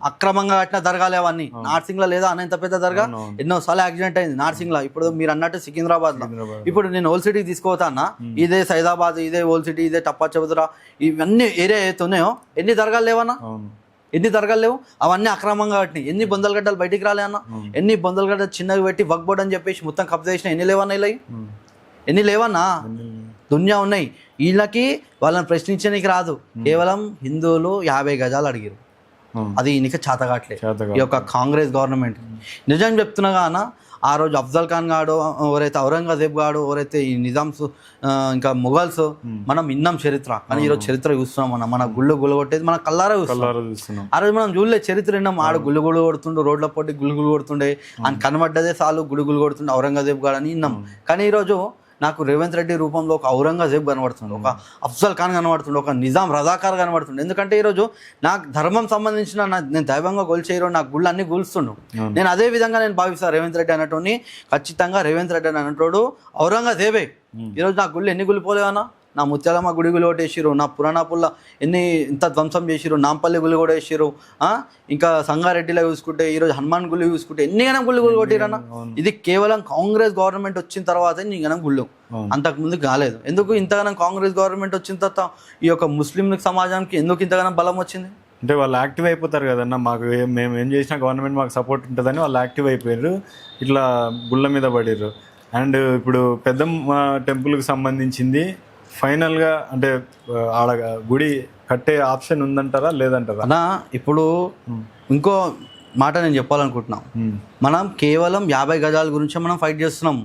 అక్రమంగా కట్టిన దర్గాలు అవన్నీ. నార్సింగ్ లో లేదా అన్న ఇంత పెద్ద దర్గా, ఎన్నోసార్లు యాక్సిడెంట్ అయింది నార్సింగ్ లో. ఇప్పుడు మీరు అన్నట్టు సికింద్రాబాద్ లో, ఇప్పుడు నేను ఓల్డ్ సిటీకి తీసుకుపోతా అన్న, ఇదే సైదాబాద్, ఇదే ఓల్డ్ సిటీ, ఇదే టప్పా చౌదరా, ఇవన్నీ ఏరియా అయితే ఉన్నాయో ఎన్ని దర్గాలు లేవన్నా? ఎన్ని దర్గాలు లేవు? అవన్నీ అక్రమంగా కట్టినాయి. ఎన్ని బొందలగడ్డలు బయటికి రాలే అన్న? ఎన్ని బొందలగడ్డ చిన్నగా పెట్టి వక్ బోర్డ్ అని చెప్పేసి మొత్తం కబ్జా చేసిన ఎన్ని లేవన్నా? ఇలా ఎన్ని లేవన్నా? దునియా ఉన్నాయి. వీళ్ళకి వాళ్ళని ప్రశ్నించడానికి రాదు. కేవలం హిందువులు 50 గజాలు అడిగారు, అది ఈయనకి చేతగాట్లేదు ఈ యొక్క కాంగ్రెస్ గవర్నమెంట్. నిజం చెప్తున్నా అన్న, ఆ రోజు అఫ్జల్ ఖాన్ గాడు, ఎవరైతే ఔరంగజేబ్ గాడు, ఎవరైతే ఈ నిజామ్స్, ఇంకా ముఘల్స్, మనం విన్నాం చరిత్ర. కానీ ఈరోజు చరిత్ర చూస్తున్నాం అన్న, మన గుళ్ళు కొట్టేది మన కల్లారా చూస్తున్నాం. ఆ రోజు మనం చూడలేదు చరిత్ర విన్నాం. ఆడు గుళ్ళు కొడుతుండే, రోడ్ల పోటీ గుళ్ళు కొడుతుండే, ఆయన కనబడ్డదే చాలు గుళ్ళు కొడుతుండే ఔరంగజేబ్ గాడు అని విన్నాం. కానీ ఈరోజు నాకు రేవంత్ రెడ్డి రూపంలో ఒక ఔరంగజేబ్ కనబడుతుండే, ఒక అఫ్జల్ ఖాన్ కనబడుతుండే, ఒక నిజాం రజాకార్ కనబడుతుండే. ఎందుకంటే ఈరోజు నాకు ధర్మం సంబంధించిన నేను దైవంగా గొలిచేయరు, నాకు గుళ్ళు అన్ని గొలుస్తుండు. నేను అదే విధంగా నేను భావిస్తాను. రేవంత్ రెడ్డి అన్నట్టు ఖచ్చితంగా రేవంత్ రెడ్డి అని అన్నట్టు ఔరంగజేబే. ఈరోజు నా గుళ్ళు ఎన్ని గుళ్ళు పోలేవన్నా? నా ముత్యాలమ్మ గుడి గుళ్ళు కొట్టేసిరు, నా పురాణాపుల్ల ఇంత ధ్వంసం చేసిరు, నాంపల్లి గుళ్ళు కూడా వేసిరు. ఇంకా సంగారెడ్డిలో చూసుకుంటే, ఈరోజు హనుమాన్ గుళ్ళు చూసుకుంటే ఎన్నిగనం గుళ్ళు కొట్టిరన్న. ఇది కేవలం కాంగ్రెస్ గవర్నమెంట్ వచ్చిన తర్వాత నీగనం గుళ్ళు, అంతకుముందు కాలేదు. ఎందుకు ఇంతగానం కాంగ్రెస్ గవర్నమెంట్ వచ్చిన తర్వాత ఈ యొక్క ముస్లిం సమాజానికి ఎందుకు ఇంతగానం బలం వచ్చింది? అంటే వాళ్ళు యాక్టివ్ అయిపోతారు కదన్న, మాకు మేము ఏం చేసినా గవర్నమెంట్ మాకు సపోర్ట్ ఉంటుందని వాళ్ళు యాక్టివ్ అయిపోయారు, ఇట్లా గుళ్ళ మీద పడారు. అండ్ ఇప్పుడు పెద్దమ్మ టెంపుల్కి సంబంధించింది ఫైనల్గా అంటే ఆడ గుడి కట్టే ఆప్షన్ ఉందంటారా లేదంటారా అన్నా? ఇప్పుడు ఇంకో మాట నేను చెప్పాలనుకుంటున్నాం. మనం కేవలం 50 గజాల గురించి మనం ఫైట్ చేస్తున్నాం.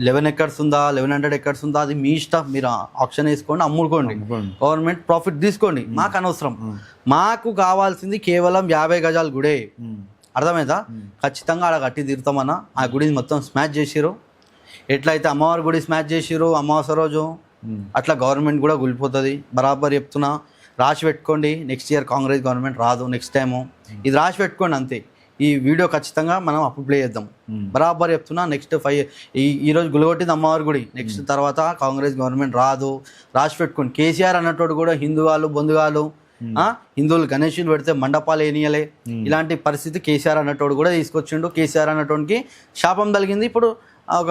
11 ఎకర్స్ ఉందా, 1100 ఎకర్స్ ఉందా, అది మీ ఇష్టం. మీరు ఆప్షన్ వేసుకోండి, అమ్ముకోండి, గవర్నమెంట్ ప్రాఫిట్ తీసుకోండి, మాకు అనవసరం. మాకు కావాల్సింది కేవలం 50 గజాల గుడే. అర్థమైందా? ఖచ్చితంగా ఆడ కట్టి తీరుతామన్నా. ఆ గుడిని మొత్తం స్మాష్ చేసిరు. ఎట్లయితే అమ్మవారి గుడి స్మాష్ చేసిరు అమావాస్య రోజు, అట్లా గవర్నమెంట్ కూడా కూలిపోతుంది. బరాబర్ చెప్తున్నా, రాసి పెట్టుకోండి. నెక్స్ట్ ఇయర్ కాంగ్రెస్ గవర్నమెంట్ రాదు, నెక్స్ట్ టైము. ఇది రాసి పెట్టుకోండి అంతే. ఈ వీడియో ఖచ్చితంగా మనం అప్పుడు ప్లే చేద్దాం. బరాబర్ చెప్తున్నా. నెక్స్ట్ ఈరోజు గులగొట్టింది అమ్మవారి గుడి. నెక్స్ట్ తర్వాత కాంగ్రెస్ గవర్నమెంట్ రాదు. రాసి పెట్టుకోండి. కేసీఆర్ అన్నట్టు కూడా హిందువులు బొందుగాలు హిందువులు గణేషులు పెడితే మండపాలు ఏనియలే, ఇలాంటి పరిస్థితి కేసీఆర్ అన్నట్టు కూడా తీసుకొచ్చిండు. కేసీఆర్ అన్నట్టుకి శాపం తగిలింది. ఇప్పుడు ఒక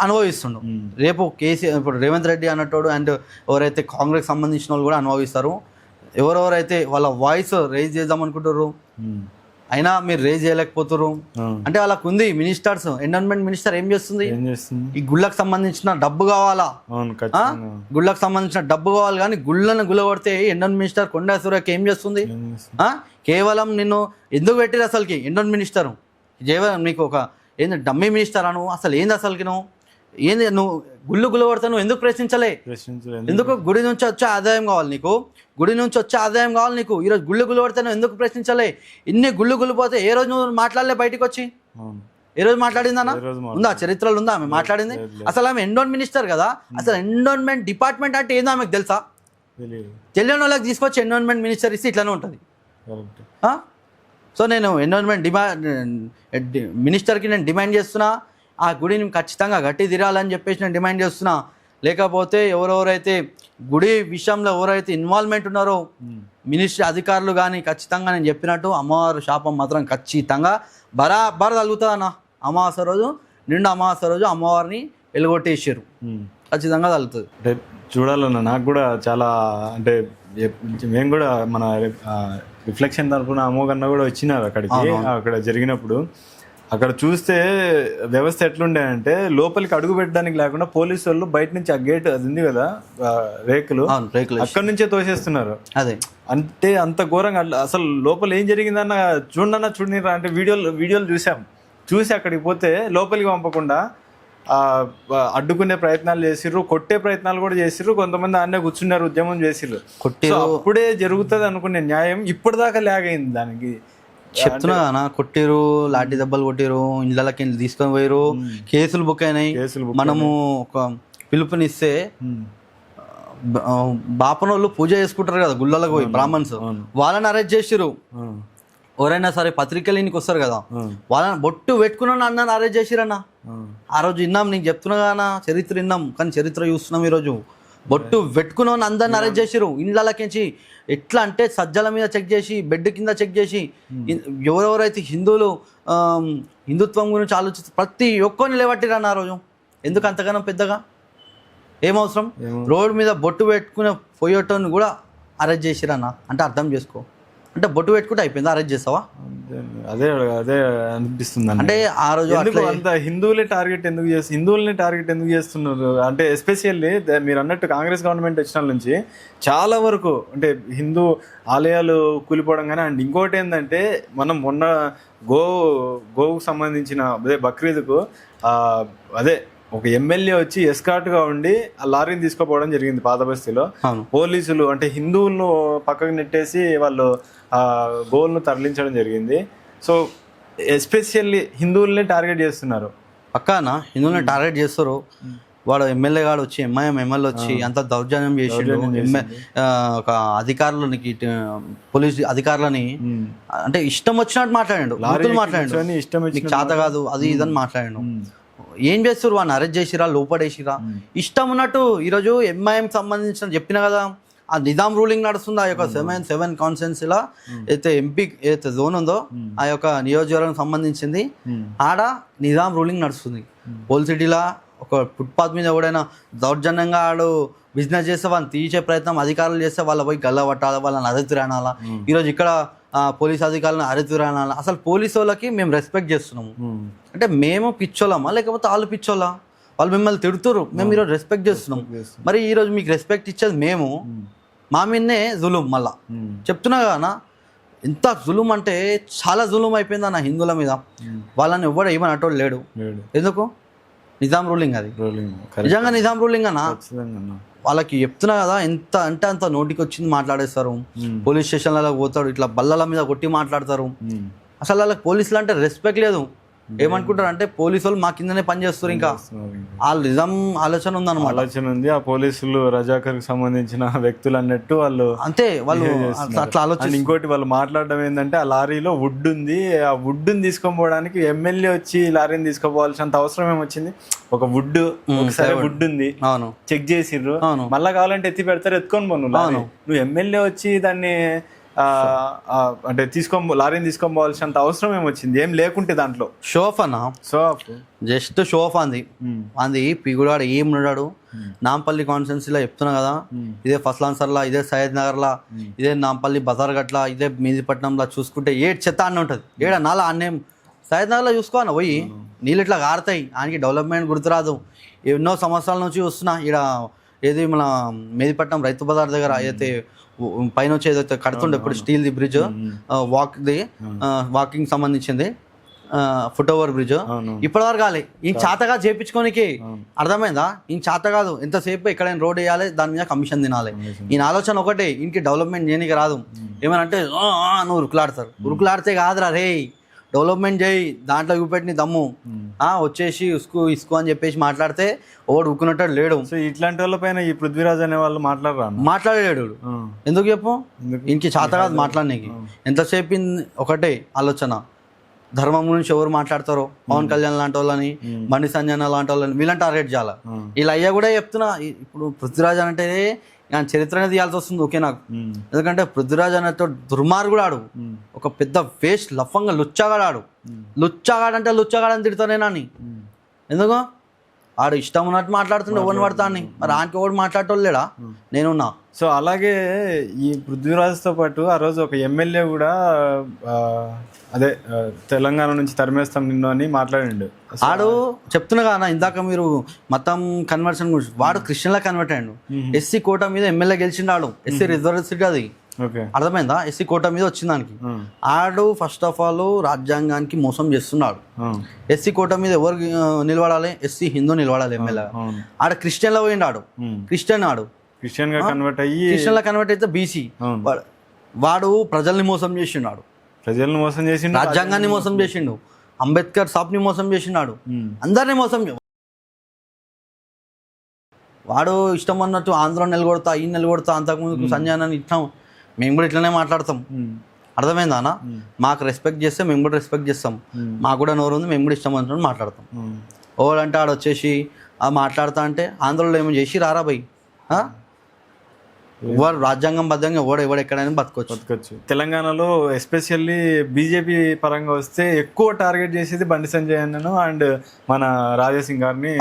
అనుభవిస్తుండు. రేపు కేసీఆర్ ఇప్పుడు రేవంత్ రెడ్డి అన్నట్టు అండ్ ఎవరైతే కాంగ్రెస్ సంబంధించిన వాళ్ళు కూడా అనుభవిస్తారు. ఎవరెవరైతే వాళ్ళ వాయిస్ రేజ్ చేద్దాం అనుకుంటారు అయినా మీరు రేజ్ చేయలేకపోతారు. అంటే వాళ్ళకు ఉంది మినిస్టర్స్. ఎండోన్మెంట్ మినిస్టర్ ఏం చేస్తుంది? ఈ గుళ్ళకు సంబంధించిన డబ్బు కావాలా, గుళ్ళకు సంబంధించిన డబ్బు కావాలి. కానీ గుళ్ళను గుల్లగొడితే ఎండోన్ మినిస్టర్ కొండా సురేఖ ఏం చేస్తుంది? కేవలం నిన్ను ఎందుకు పెట్టిరు అసలుకి ఎండోన్ మినిస్టర్? నీకు ఒక ఏంది డమ్మీ మినిస్టర్ అను? అసలు ఏంది అసలుకి? నువ్వు ఏంది? నువ్వు గుళ్ళు గుల్లగొడతా నువ్వు ఎందుకు ప్రశ్నించలే? ఎందుకు? గుడి నుంచి వచ్చే ఆదాయం కావాలి నీకు, గుడి నుంచి వచ్చే ఆదాయం కావాలి నీకు. ఈరోజు గుళ్ళు గుల్లగొడితే నువ్వు ఎందుకు ప్రశ్నించలే? ఇన్ని గుళ్ళు గుల్లిపోతే ఏ రోజు నువ్వు మాట్లాడలే బయటకు వచ్చి? ఏ రోజు మాట్లాడిందన్నా? ఉందా? చరిత్రలో ఉందా ఆమె మాట్లాడింది? అసలు ఆమె ఎండోన్ మినిస్టర్ కదా. అసలు ఎండోన్మెంట్ డిపార్ట్మెంట్ అంటే ఏందో ఆమెకు తెలుసా? తెలియని వాళ్ళకి తీసుకొచ్చి ఎండోన్మెంట్ మినిస్టర్ ఇస్తే ఇట్లానే ఉంటుంది. సో నేను ఎండోన్మెంట్ మినిస్టర్కి నేను డిమాండ్ చేస్తున్నా, ఆ గుడిని ఖచ్చితంగా గట్టి తిరాలని చెప్పేసి నేను డిమాండ్ చేస్తున్నా. లేకపోతే ఎవరెవరైతే గుడి విషయంలో ఎవరైతే ఇన్వాల్వ్మెంట్ ఉన్నారో మినిస్ట్రీ అధికారులు కానీ ఖచ్చితంగా నేను చెప్పినట్టు అమ్మవారు శాపం మాత్రం ఖచ్చితంగా బరాబర్ తగులుతుంది అన్న. అమావాస్య రోజు నిండు అమావాస్య రోజు అమ్మవారిని వెలుగొట్టేసారు. ఖచ్చితంగా తగులుతుంది. అంటే చూడాలన్న నాకు కూడా చాలా అంటే మేము కూడా మన రిఫ్లెక్షన్ తరపున అమోఘన్న కూడా వచ్చినారు అక్కడికి. అక్కడ జరిగినప్పుడు అక్కడ చూస్తే వ్యవస్థ ఎట్లుండే అంటే లోపలికి అడుగు పెట్టడానికి లేకుండా పోలీసు వాళ్ళు బయట నుంచి ఆ గేట్ అది ఉంది కదా రేకులు అక్కడి నుంచే తోసేస్తున్నారు. అదే అంటే అంత ఘోరంగా అసలు లోపల ఏం జరిగిందన్న చూడనిరా అంటే వీడియోలు చూసి అక్కడికి పోతే లోపలికి పంపకుండా అడ్డుకునే ప్రయత్నాలు చేసిర్రు, కొట్టే ప్రయత్నాలు కూడా చేసిర్రు. కొంతమంది అన్నే కూర్చున్నారు, ఉద్యమం చేసిర్రు. అప్పుడే జరుగుతుంది అనుకునే న్యాయం ఇప్పటిదాకా లాగైంది. దానికి చెప్తున్నా కొట్టిరు, లాఠీ దెబ్బలు కొట్టిరు, ఇళ్ళకి తీసుకొని పోయారు, కేసులు బుక్ అయినాయి. మనము ఒక పిలుపునిస్తే బాపనోళ్ళు పూజ చేసుకుంటారు కదా గుళ్ళలకు పోయి బ్రాహ్మణ్స్, వాళ్ళని అరెస్ట్ చేసిరు. ఎవరైనా సరే పత్రికలకి వస్తారు కదా, వాళ్ళని బొట్టు పెట్టుకున్న అన్నాను అరెస్ట్ చేసిరన్న. ఆ రోజు విన్నాం, నీకు చెప్తున్నా కదా చరిత్ర విన్నాం, కానీ చరిత్ర చూస్తున్నాం ఈరోజు. బొట్టు పెట్టుకున్న అందరిని అరెస్ట్ చేసిరు. ఇండ్లకించి ఎట్లా అంటే సజ్జల మీద చెక్ చేసి, బెడ్ కింద చెక్ చేసి, ఎవరెవరైతే హిందుత్వం గురించి ఆలోచిస్తారు ప్రతి ఒక్కరిని లేవట్టిరన్న ఆ రోజు. ఎందుకు అంతగానో పెద్దగా ఏమవసరం? రోడ్డు మీద బొట్టు పెట్టుకునే పోయేటోని కూడా అరెస్ట్ చేసిరన్న. అంటే అర్థం చేసుకో, అంటే బొట్టు పెట్టుకుంటే అయిపోయింది, అరెస్ట్ చేస్తావా? అదే అనిపిస్తుంది. అంటే ఆ రోజు అంత హిందువులనే టార్గెట్ ఎందుకు చేస్తున్నారు అంటే ఎస్పెషల్లీ మీరు అన్నట్టు కాంగ్రెస్ గవర్నమెంట్ వచ్చిన నుంచి చాలా వరకు అంటే హిందూ ఆలయాలు కూలిపోవడం కానీ. అండ్ ఇంకోటి ఏంటంటే మనం మొన్న గోవుకు సంబంధించిన అదే బక్రీద్కు ఒక ఎమ్మెల్యే వచ్చి ఎస్కార్ట్గా ఉండి ఆ లారీని తీసుకుపోవడం జరిగింది పాత బస్తీలో. పోలీసులు అంటే హిందువులను పక్కకు నెట్టేసి వాళ్ళు ఆ గోవులను తరలించడం జరిగింది. సో ఎస్పెషల్లీ హిందువులనే టార్గెట్ చేస్తున్నారు. పక్కానా హిందువులని టార్గెట్ చేస్తారు. వాడు ఎమ్మెల్యే గాడు వచ్చి ఎమ్మెల్యే వచ్చి అంత దౌర్జన్యం చేసిండు. ఒక అధికారులకి పోలీస్ అధికారులని అంటే ఇష్టం వచ్చినట్టు మాట్లాడాడు, మాట్లాడాడు, చేత కాదు అది ఇదని మాట్లాడాడు. ఏం చేస్తారు? వాడిని అరెస్ట్ చేసిరా, లోపడేసిరా, ఇష్టం ఉన్నట్టు. ఈరోజు ఎంఐఎం సంబంధించిన చెప్పిన కదా, ఆ నిజాం రూలింగ్ నడుస్తుంది. ఆ యొక్క 7 కాన్స్టిట్యున్సీలో అయితే ఎంపీ ఏదైతే జోన్ ఉందో ఆ యొక్క నియోజకవర్గం సంబంధించింది, ఆడ నిజాం రూలింగ్ నడుస్తుంది. ఓల్డ్ సిటీలో ఒక ఫుట్పాత్ మీద ఎవడైనా దౌర్జన్యంగా ఆడు బిజినెస్ చేస్తే వాళ్ళని తీసే ప్రయత్నం అధికారులు చేస్తే వాళ్ళ పోయి గల్ల పట్టాలి, వాళ్ళని అరెస్ట్ రానాలా. ఈరోజు ఇక్కడ పోలీస్ అధికారులను అరెస్ట్ రానాలా. అసలు పోలీసు వాళ్ళకి మేము రెస్పెక్ట్ చేస్తున్నాము అంటే మేము పిచ్చోళ్ళమా లేకపోతే వాళ్ళు పిచ్చోళ్ళా? వాళ్ళు మిమ్మల్ని తిడుతురు, మేము ఈరోజు రెస్పెక్ట్ చేస్తున్నాం. మరి ఈరోజు మీకు రెస్పెక్ట్ ఇచ్చేది మేము, మా మీదనే జులుం. మళ్ళా చెప్తున్నా కదా, ఎంత జులుం అంటే చాలా జులుం అయిపోయింది అన్న హిందువుల మీద. వాళ్ళని ఎవడు ఏమని అటోడు లేడు. ఎందుకు? నిజాం రూలింగ్ అది, నిజంగా నిజాం రూలింగ్ అన్న. వాళ్ళకి చెప్తున్నా కదా, ఎంత అంటే అంత నోటికి వచ్చింది మాట్లాడేస్తారు. పోలీస్ స్టేషన్లలో పోతాడు, ఇట్లా బల్లల మీద కొట్టి మాట్లాడతారు. అసలు వాళ్ళకి పోలీసులు అంటే రెస్పెక్ట్ లేదు. ఏమనుకుంటారు అంటే పోలీసు వాళ్ళు మా కిందనే పని చేస్తారు, ఇంకా వాళ్ళు నిజం ఆలోచన ఉందన్నమాట. ఆలోచన ఉంది. ఆ పోలీసులు రజాకర్కి సంబంధించిన వ్యక్తులు అన్నట్టు వాళ్ళు అంతే, వాళ్ళు అట్లా ఆలోచన. అండ్ ఇంకోటి వాళ్ళు మాట్లాడడం ఏంటంటే, ఆ లారీలో వుడ్ ఉంది, ఆ వుడ్ని తీసుకొని పోవడానికి ఎమ్మెల్యే వచ్చి లారీని తీసుకుపోవాల్సినంత అవసరం ఏమొచ్చింది? ఒక వుడ్, ఒకసారి వుడ్ ఉంది, అవును, చెక్ చేసిర్రు, మళ్ళా కావాలంటే ఎత్తి పెడతారు, ఎత్తుకొని పోను. నువ్వు ఎమ్మెల్యే వచ్చి దాన్ని అంటే లారీని తీసుకొని పోవాల్సినంత అవసరం ఏమొచ్చింది? ఏం లేకుంటే దాంట్లో షో ఆఫ్ అన్న, show off, just show off అంది. అంది పిగుడాడు ఏం ఉన్నాడు. నాంపల్లి కాన్స్టిట్యున్సీలో చెప్తున్నా కదా, ఇదే ఫస్లాన్సర్లా, ఇదే సయ్యద్ నగర్లా, ఇదే నాంపల్లి బజార్ గట్ల, ఇదే మీదిపట్నంలా చూసుకుంటే ఏడు చెత్త అన్న ఉంటుంది. ఏడ నాలా అన్నేం సయ్యద్ నగర్లో చూసుకో అన్న, పోయి నీళ్ళు ఇట్లా కారుతాయి. ఆయనకి డెవలప్మెంట్ గుర్తురాదు. ఎన్నో సంవత్సరాల నుంచి వస్తున్నా ఇక్కడ, ఏది మన మేదిపట్నం రైతు బజార్ దగ్గర అయితే పైన వచ్చి ఏదైతే కడుతుండే ఇప్పుడు స్టీల్ ది బ్రిడ్జ్, వాకింగ్ సంబంధించింది ఫుట్ ఓవర్ బ్రిడ్జ్, ఇప్పటివరకు కాలే. ఈ చేతగా చేపించుకోనికి, అర్థమైందా? ఈ చేత కాదు, ఎంతసేపు ఎక్కడైనా రోడ్ వేయాలి, దాని మీద కమిషన్ తినాలి. ఈయన ఆలోచన ఒకటే, ఇంటికి డెవలప్మెంట్ చేయడానికి రాదు. ఏమనంటే నువ్వు ఉరుకులాడతారు. ఉరుకులాడితే కాదురా రే, డెవలప్మెంట్ చేయి, దాంట్లో చూపెట్టి దమ్ము వచ్చేసి ఇసుకు అని చెప్పేసి మాట్లాడితే ఓడు ఉక్కున్నట్టు లేడు. సో ఇట్లాంటి వాళ్ళ పైన ఈ పృథ్వీరాజ్ అనే వాళ్ళు మాట్లాడలేడు. ఎందుకు చెప్పు? ఇంక చేత కాదు మాట్లాడడానికి. ఎంతసేపు ఒకటే ఆలోచన, ధర్మం గురించి ఎవరు మాట్లాడతారో, పవన్ కళ్యాణ్ లాంటి వాళ్ళని, బండి సంజయ్ లాంటి వాళ్ళని, వీళ్ళని టార్గెట్ చేయాలి. వీళ్ళు అయ్యా కూడా చెప్తున్నా, ఇప్పుడు పృథ్వీరాజ్ అంటే చరిత్రనే తీయాల్సి వస్తుంది. ఓకే నాకు, ఎందుకంటే పృథ్వీరాజ్ అనేతో దుర్మార్గుడు ఆడు, ఒక పెద్ద వేస్ట్ లఫంగా లుచ్చాగాడు ఆడు. లుచ్చాగాడంటే లుచ్చాగాడని తిడతానేనని. ఎందుకు? ఆడు ఇష్టం ఉన్నట్టు మాట్లాడుతుండే, ఎవరిని పడతాన్ని. మరి ఆయనకి ఎవడు మాట్లాడటోళ్ళేడా? నేనున్నా. సో అలాగే ఈ పృథ్వీరాజ్తో పాటు ఆ రోజు ఒక ఎమ్మెల్యే కూడా అదే తెలంగాణ నుంచి తరిమేస్తాం నిన్ను అని మాట్లాడిండు. ఆడు చెప్తున్నా కదా ఇందాక మీరు మొత్తం కన్వర్షన్ గురించి, వాడు క్రిస్టియన్లా కన్వర్ట్ అయ్యాడు. ఎస్సీ కోటా మీద ఎమ్మెల్యే గెలిచిండు. ఎస్సీ రిజర్వ్ సీట్ అది, అర్థమైందా? ఎస్సీ కోటా మీద వచ్చిన దానికి ఆడు ఫస్ట్ ఆఫ్ ఆల్ రాజ్యాంగానికి మోసం చేస్తున్నాడు. ఎస్సీ కోటా మీద ఎవరు నిలబడాలి? ఎస్సీ హిందూ నిలబడాలి ఎమ్మెల్యే. ఆడ క్రిస్టియన్లో పోయిండు. ఆడు క్రిస్టియన్ గా కన్వర్ట్ అయితే బీసీ. వాడు ప్రజల్ని మోసం చేసిండు. ప్రజల్ని మోసం చేసిండు, రాజ్యాంగాన్ని మోసం చేసిండు, అంబేద్కర్ సాప్ని మోసం చేసినాడు, అందరినీ మోసం. వాడు ఇష్టం అన్నట్టు ఆంధ్ర నిలగొడతా, ఈ నిలగొడతా, అంతకుముందు సంజయ్ ఇట్లా. మేము కూడా ఇట్లనే మాట్లాడతాం, అర్థమైందా అన్న? మాకు రెస్పెక్ట్ చేస్తే మేము కూడా రెస్పెక్ట్ చేస్తాం. మాకు కూడా నోరు ఉంది, మేము కూడా ఇష్టం అన్నట్టు మాట్లాడతాం. ఓడంటే ఆడు వచ్చేసి మాట్లాడతా అంటే ఆంధ్రలో ఏమో చేసి రారా భయ్, ఎవరు రాజ్యాంగం బద్దంగా ఎవడు ఎక్కడైనా బతకొచ్చు. తెలంగాణలో ఎస్పెషల్లీ బీజేపీ పరంగా వస్తే ఎక్కువ టార్గెట్ చేసేది బండి సంజయ్ అన్నను అండ్ మన రాజాసింగ్ గారిని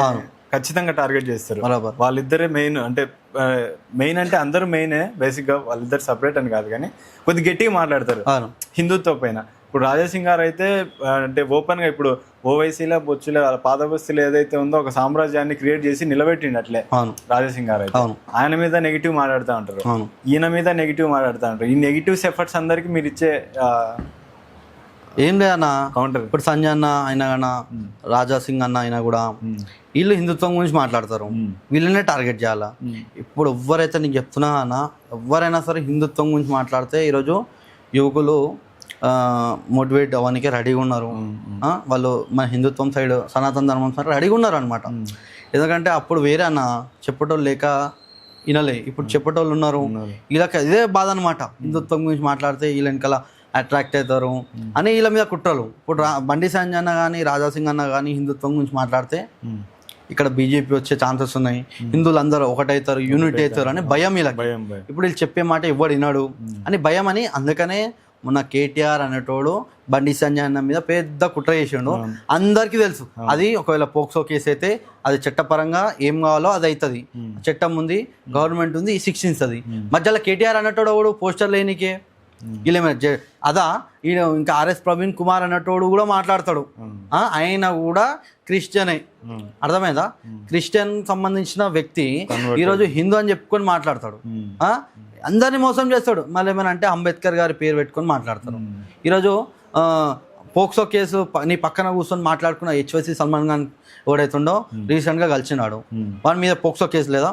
ఖచ్చితంగా టార్గెట్ చేస్తారు. వాళ్ళిద్దరే మెయిన్. అంటే మెయిన్ అంటే అందరూ మెయినే బేసిక్గా, వాళ్ళిద్దరు సపరేట్ అని కాదు, కానీ కొద్దిగా గట్టిగా మాట్లాడతారు హిందుత్వ పైన. ఇప్పుడు రాజాసింగ్ గారు అయితే అంటే ఓపెన్గా ఇప్పుడు ఓవైసీలో బొచ్చులో పాదబస్తీలో ఏదైతే ఉందో ఒక సామ్రాజ్యాన్ని క్రియేట్ చేసి నిలబెట్టిండు అట్లే రాజాసింగ్ గారు అయితే. ఆయన మీద నెగిటివ్ మాట్లాడుతూ ఉంటారు, ఈయన మీద నెగిటివ్ మాట్లాడుతూ ఉంటారు. ఈ నెగిటివ్స్ ఎఫర్ట్స్ అందరికి మీరు ఇచ్చే ఏం లేదన్నా కౌంటర్. ఇప్పుడు సంజయ్ అన్న అయినా కానీ రాజాసింగ్ అన్న అయినా కూడా వీళ్ళు హిందుత్వం గురించి మాట్లాడతారు, వీళ్ళనే టార్గెట్ చేయాలా. ఇప్పుడు ఎవరైతే నీకు చెప్తున్నా అన్న, ఎవరైనా సరే హిందుత్వం గురించి మాట్లాడితే ఈరోజు యువకులు మోటివేట్ అవ్వడానికి రెడీగా ఉన్నారు. వాళ్ళు మన హిందుత్వం సైడ్, సనాతన ధర్మం సైడ్ రెడీగా ఉన్నారు అనమాట. ఎందుకంటే అప్పుడు వేరే అన్న చెప్పేటోళ్ళు లేక వినలే, ఇప్పుడు చెప్పేటోళ్ళు ఉన్నారు. వీళ్ళకి ఇదే బాధ అనమాట, హిందుత్వం గురించి మాట్లాడితే వీళ్ళ వెనకాల అట్రాక్ట్ అవుతారు అని వీళ్ళ మీద కుట్రలు. ఇప్పుడు బండి సంజయ్ అన్న కానీ రాజాసింగ్ అన్న కానీ హిందుత్వం గురించి మాట్లాడితే ఇక్కడ బీజేపీ వచ్చే ఛాన్సెస్ ఉన్నాయి, హిందువులు అందరూ ఒకటవుతారు, యూనిట్ అవుతారు అని భయం వీళ్ళకి. ఇప్పుడు వీళ్ళు చెప్పే మాట ఎవడు విన్నాడు అని భయం అని. అందుకనే మొన్న కేటీఆర్ అనేటోడు బండి సంజయ్ అన్న మీద పెద్ద కుట్ర చేసిండు. అందరికీ తెలుసు అది ఒకవేళ పోక్సో కేసు అయితే అది చట్టపరంగా ఏం కావాలో అది అవుతుంది. చట్టం ఉంది, గవర్నమెంట్ ఉంది, శిక్షిస్తుంది. మధ్యలో కేటీఆర్ అనేటోడు ఎవడు పోస్టర్ లేనికే వీళ్ళేమైనా అదా. ఈయన ఇంకా ఆర్ఎస్ ప్రవీణ్ కుమార్ అనేటోడు కూడా మాట్లాడతాడు, ఆయన కూడా క్రిస్టియనే, అర్థమైందా? క్రిస్టియన్ సంబంధించిన వ్యక్తి ఈరోజు హిందూ అని చెప్పుకొని మాట్లాడతాడు, అందరినీ మోసం చేస్తాడు. మళ్ళీ ఏమైనా అంటే అంబేద్కర్ గారి పేరు పెట్టుకొని మాట్లాడతారు. ఈరోజు పోక్సో కేసు నీ పక్కన కూర్చొని మాట్లాడుకున్న హెచ్వైసి సల్మాన్ ఖాన్ ఎవడైతుండో రీసెంట్గా కలిసినాడు, వాడి మీద పోక్సో కేసు లేదా?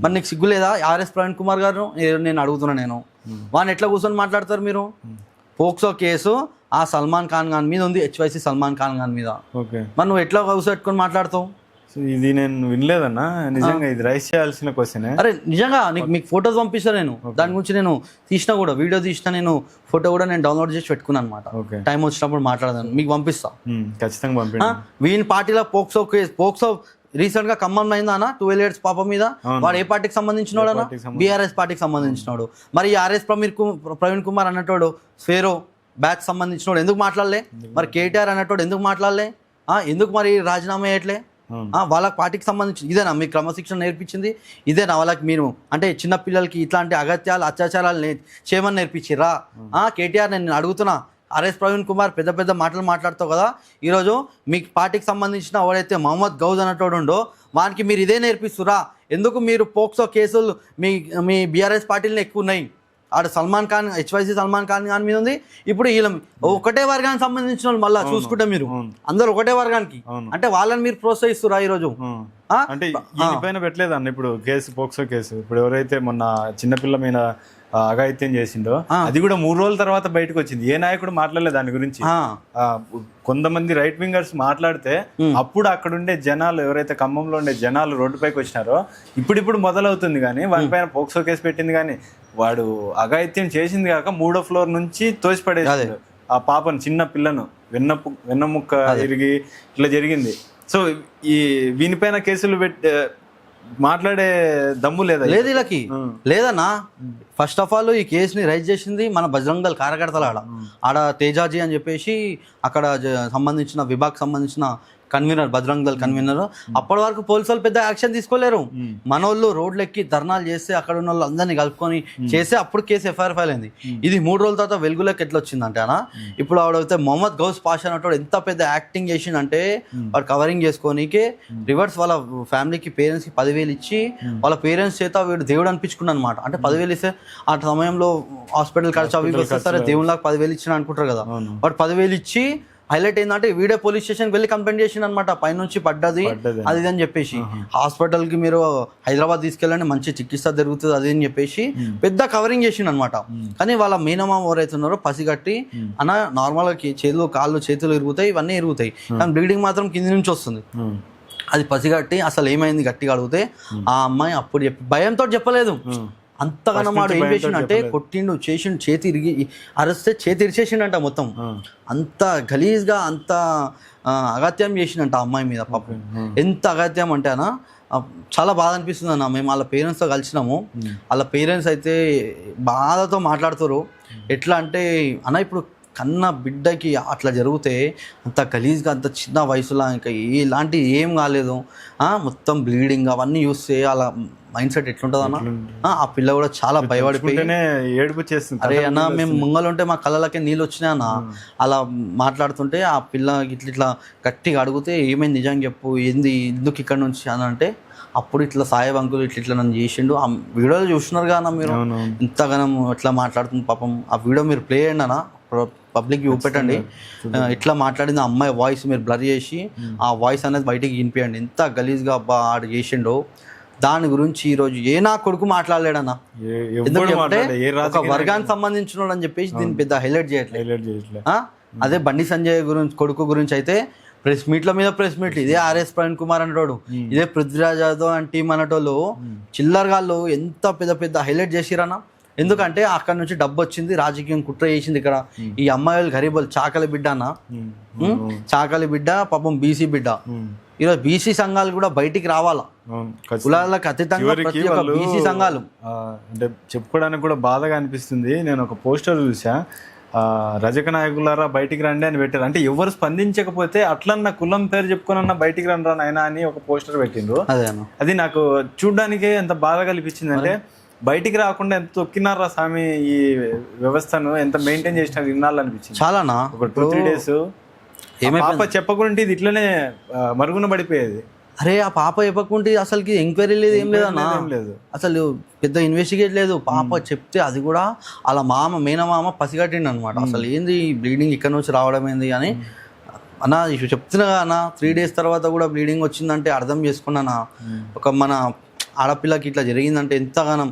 మరి నీకు సిగ్గు లేదా? ఆర్ఎస్ ప్రవీణ్ కుమార్ గారు నేను అడుగుతున్నా, నేను వాడిని ఎట్లా కూర్చొని మాట్లాడతారు మీరు? పోక్సో కేసు ఆ సల్మాన్ ఖాన్ మీద ఉంది, HYC సల్మాన్ ఖాన్ మీద. ఓకే, మరి నువ్వు ఎట్లా హౌస్ పెట్టుకొని మాట్లాడతావు? సో ఇది నేను వినలేదన్నా, నిజంగా ఇది రైస్ చేయాల్సిన క్వశ్చన్. అరే నిజంగా మీకు ఫొటోస్ పంపిస్తాను నేను, దాని గురించి నేను తీసిన కూడా వీడియో తీసిన, నేను ఫోటో కూడా నేను డౌన్లోడ్ చేసి పెట్టుకున్నాను అనమాట. ఓకే, టైం వచ్చినప్పుడు మాట్లాడదాను, మీకు పంపిస్తా. ఖచ్చితంగా పంపించండి. వీని పార్టీలో పోక్సో రీసెంట్ గా ఖమ్మంలో అయిందా అన్న 12 years పాప మీద? వాడు ఏ పార్టీకి సంబంధించినోడు అన్న? BRS పార్టీకి సంబంధించినోడు. మరి RS ప్రవీణ్ కుమార్ అన్నటోడు స్వేరో బ్యాచ్ సంబంధించినోడు ఎందుకు మాట్లాడలే? మరి KTR అన్నటోడు ఎందుకు మాట్లాడలే? ఎందుకు మరి రాజీనామా చేయట్లే? వాళ్ళకి పార్టీకి సంబంధించి ఇదేనా మీకు క్రమశిక్షణ నేర్పించింది? ఇదేనా వాళ్ళకి మీరు అంటే చిన్న పిల్లలకి ఇట్లాంటి అగత్యాలు అత్యాచారాలు చేయమని నేర్పించిర్రా? KTR నేను అడుగుతున్నా, RS ప్రవీణ్ కుమార్ పెద్ద మాటలు మాట్లాడతావు కదా, ఈరోజు మీకు పార్టీకి సంబంధించిన ఎవడైతే మహమ్మద్ గౌజ్ అన్నటోడు ఉండో వానికి మీరు ఇదే నేర్పిస్తురా? ఎందుకు మీరు పోక్సో కేసులు మీ BRS పార్టీలను ఎక్కువ ఉన్నాయి? ఆడ సల్మాన్ ఖాన్ HYC సల్మాన్ ఖాన్ మీద ఉంది. ఇప్పుడు వీళ్ళ ఒకటే వర్గానికి సంబంధించిన వాళ్ళు మళ్ళీ చూసుకుంటే మీరు అందరు ఒకటే వర్గానికి, అంటే వాళ్ళని మీరు ప్రోత్సహిస్తురా ఈరోజు? అంటే పైన పెట్టలేదు అన్న ఇప్పుడు పోక్సో కేసు. ఇప్పుడు ఎవరైతే మొన్న చిన్నపిల్ల మీద అఘాయిత్యం చేసిండో అది కూడా 3 రోజుల తర్వాత బయటకు వచ్చింది. ఏ నాయకుడు మాట్లాడలేదు దాని గురించి. కొంతమంది రైట్ వింగర్స్ మాట్లాడితే అప్పుడు అక్కడ ఉండే జనాలు, ఎవరైతే ఖమ్మంలో ఉండే జనాలు రోడ్డుపైకి వచ్చినారో ఇప్పుడు మొదలవుతుంది. కానీ వాడిపైన పోక్సో కేసు పెట్టింది, కానీ వాడు అఘాయిత్యం చేసింది కాక 3వ floor నుంచి తోసిపడేది ఆ పాపను, చిన్న పిల్లను, వెన్నముక్క ఇరిగి ఇట్లా జరిగింది. సో ఈ వీనిపైన కేసులు మాట్లాడే దమ్ము లేదు వీళ్ళకి లేదన్నా. ఫస్ట్ ఆఫ్ ఆల్ ఈ కేసుని రైజ్ చేసింది మన బజరంగ్ దళ్ కార్యకర్తలు. ఆడ తేజాజీ అని చెప్పేసి అక్కడ సంబంధించిన విభాగ్ సంబంధించిన కన్వీనర్, బజరంగ్ దళ్ కన్వీనర్. అప్పటి వరకు పోలీసులు పెద్ద యాక్షన్ తీసుకోలేరు. మనోళ్ళు రోడ్లు ఎక్కి ధర్నాలు చేస్తే అక్కడ ఉన్న వాళ్ళు అందరినీ కలుపుకొని చేస్తే అప్పుడు కేసు FIR ఫైల్ అయింది. ఇది 3 రోజుల తర్వాత వెలుగులోకి ఎట్లా వచ్చిందంటే అన్న, ఇప్పుడు ఆవిడైతే మొహమ్మద్ గౌస్ పాషా అన్నట్టు ఎంత పెద్ద యాక్టింగ్ చేసిందంటే వాడు కవరింగ్ చేసుకోనీకి రివర్స్ వాళ్ళ ఫ్యామిలీకి పేరెంట్స్కి 10,000 ఇచ్చి వాళ్ళ పేరెంట్స్ చేత వీడు దేవుడు అనిపించుకున్నాడు అనమాట. అంటే 10,000 ఇస్తే ఆ సమయంలో హాస్పిటల్ ఖర్చు అవి వస్తే సరే దేవుళ్ళకి 10,000 ఇచ్చిన అనుకుంటారు కదా, వాడు 10,000 ఇచ్చి హైలైట్ ఏంటంటే వీడియో పోలీస్ స్టేషన్కి వెళ్ళి కంప్లైంట్ చేసిండు అనమాట. పైనుంచి పడ్డది అది అని చెప్పేసి, హాస్పిటల్కి మీరు హైదరాబాద్ తీసుకెళ్ళండి మంచి చికిత్స జరుగుతుంది అది అని చెప్పేసి పెద్ద కవరింగ్ చేసిండు అనమాట. కానీ వాళ్ళ మీనమామ ఎవరైతే ఉన్నారో పసిగట్టి అన్న నార్మల్గా కాళ్ళు చేతులు ఇరుగుతాయి, ఇవన్నీ ఇరుగుతాయి, కానీ బ్లీడింగ్ మాత్రం కింది నుంచి వస్తుంది. అది పసిగట్టి అసలు ఏమైంది గట్టిగా అడిగితే ఆ అమ్మాయి అప్పుడు భయంతో చెప్పలేదు. అంతగానో వాడు ఏం చేసిండంటే కొట్టిండు, చేసిండు, చేతి ఇరిగి అరిస్తే చేతి ఇరిచేసిండంట మొత్తం. అంత గలీజ్గా అంత అగత్యం చేసిండంట ఆ అమ్మాయి మీద. పాపం ఎంత అగత్యం అంటే అన్న చాలా బాధ అనిపిస్తుంది అన్న. మేము వాళ్ళ పేరెంట్స్తో కలిసినాము, వాళ్ళ పేరెంట్స్ అయితే బాధతో మాట్లాడుతారు. ఎట్లా అంటే అన్న ఇప్పుడు కన్న బిడ్డకి అట్లా జరిగితే అంత గలీజ్గా అంత చిన్న వయసులో ఇంకా ఇలాంటి ఏం కాలేదు, మొత్తం బ్లీడింగ్ అవన్నీ చూస్తే అలా మైండ్ సెట్ ఎట్లుంటుంది అన్న. ఆ పిల్ల కూడా చాలా భయపడిపోయి ఏడుపు చేస్తుంది. అరే అన్న మేము ముంగలుంటే మా కళ్ళకే నీళ్ళు వచ్చినాయి అన్న. అలా మాట్లాడుతుంటే ఆ పిల్ల ఇట్లా గట్టిగా అడిగితే ఏమైంది నిజంగా చెప్పు, ఏంది ఎందుకు ఇక్కడ నుంచి అని అంటే అప్పుడు ఇట్లా సాయి అంకుల్ ఇట్లా నన్ను చేసిండు. ఆ వీడియోలో చూస్తున్నారు కదా మీరు, ఇంతగానం ఎట్లా మాట్లాడుతుంది పాపం. ఆ వీడియో మీరు ప్లే చేయండి అన్న, పబ్లిక్కి చూపెట్టండి. ఇట్లా మాట్లాడింది ఆ అమ్మాయి వాయిస్ మీరు బ్లర్ చేసి ఆ వాయిస్ అనేది బయటికి వినిపించండి. ఎంత గలీజ్గా అబ్బా ఆడు చేసిండో దాని గురించి ఈరోజు నా కొడుకు మాట్లాడలేడన్నా. ఎందుకంటే ఒక వర్గానికి సంబంధించిన అని చెప్పేసి దీన్ని పెద్ద హైలైట్ చేయట్లేదు. అదే బండి సంజయ్ కొడుకు గురించి అయితే ప్రెస్ మీట్ల మీద ప్రెస్ మీట్లు, ఇదే RS ప్రవీణ్ కుమార్ అనేటోడు, ఇదే పృథ్వీరాజ్ యాదవ్ అండ్ టీం అనేటోళ్ళు చిల్లరగాళ్ళు ఎంత పెద్ద హైలైట్ చేసిరన్నా. ఎందుకంటే అక్కడ నుంచి డబ్బు వచ్చింది, రాజకీయం కుట్ర చేసింది. ఇక్కడ ఈ అమ్మాయిలు గరీబులు చాకలి బిడ్డ అన్న, చాకలి బిడ్డ పాపం బీసీ బిడ్డ. ఈరోజు బీసీ సంఘాలు కూడా బయటికి రావాలా, కులాలకు అతీతంగా ప్రతి ఒక్క బీసీ సంఘాలు అంటే చెప్పుకోవడానికి కూడా బాధగా అనిపిస్తుంది. నేను ఒక పోస్టర్ చూసా, రజక నాయకులారా బయటికి రండి అని పెట్టారు. అంటే ఎవరు స్పందించకపోతే అట్లన్న కులం పేరు చెప్పుకోనన్నా బయటికి రండి నాయనా అని ఒక పోస్టర్ పెట్టిండ్రు. అది నాకు చూడ్డానికే ఎంత బాధ కల్పించింది అంటే బయటికి రాకుండా ఎంత తొక్కినారా స్వామి ఈ వ్యవస్థను, ఎంత మెయింటైన్ చేసినా వినాలనిపించింది. చాలానా ఒక 2-3 days పాప చెప్పకుండా ఇది ఇట్లనే మరుగున పడిపోయేది. అరే ఆ పాప చెప్పకుంటే అసలుకి ఎంక్వైరీ లేదు, ఏం లేదన్నా, అసలు పెద్ద ఇన్వెస్టిగేట్ లేదు. పాప చెప్తే అది కూడా అలా మేనమామ పసిగట్టిండు అనమాట. అసలు ఏంది బ్లీడింగ్ ఇక్కడ నుంచి రావడం ఏంది అని అన్న చెప్తున్నా అన్న. 3 days తర్వాత కూడా బ్లీడింగ్ వచ్చిందంటే అర్థం చేసుకున్నానా. ఒక మన ఆడపిల్లకి ఇట్లా జరిగిందంటే ఎంతగానం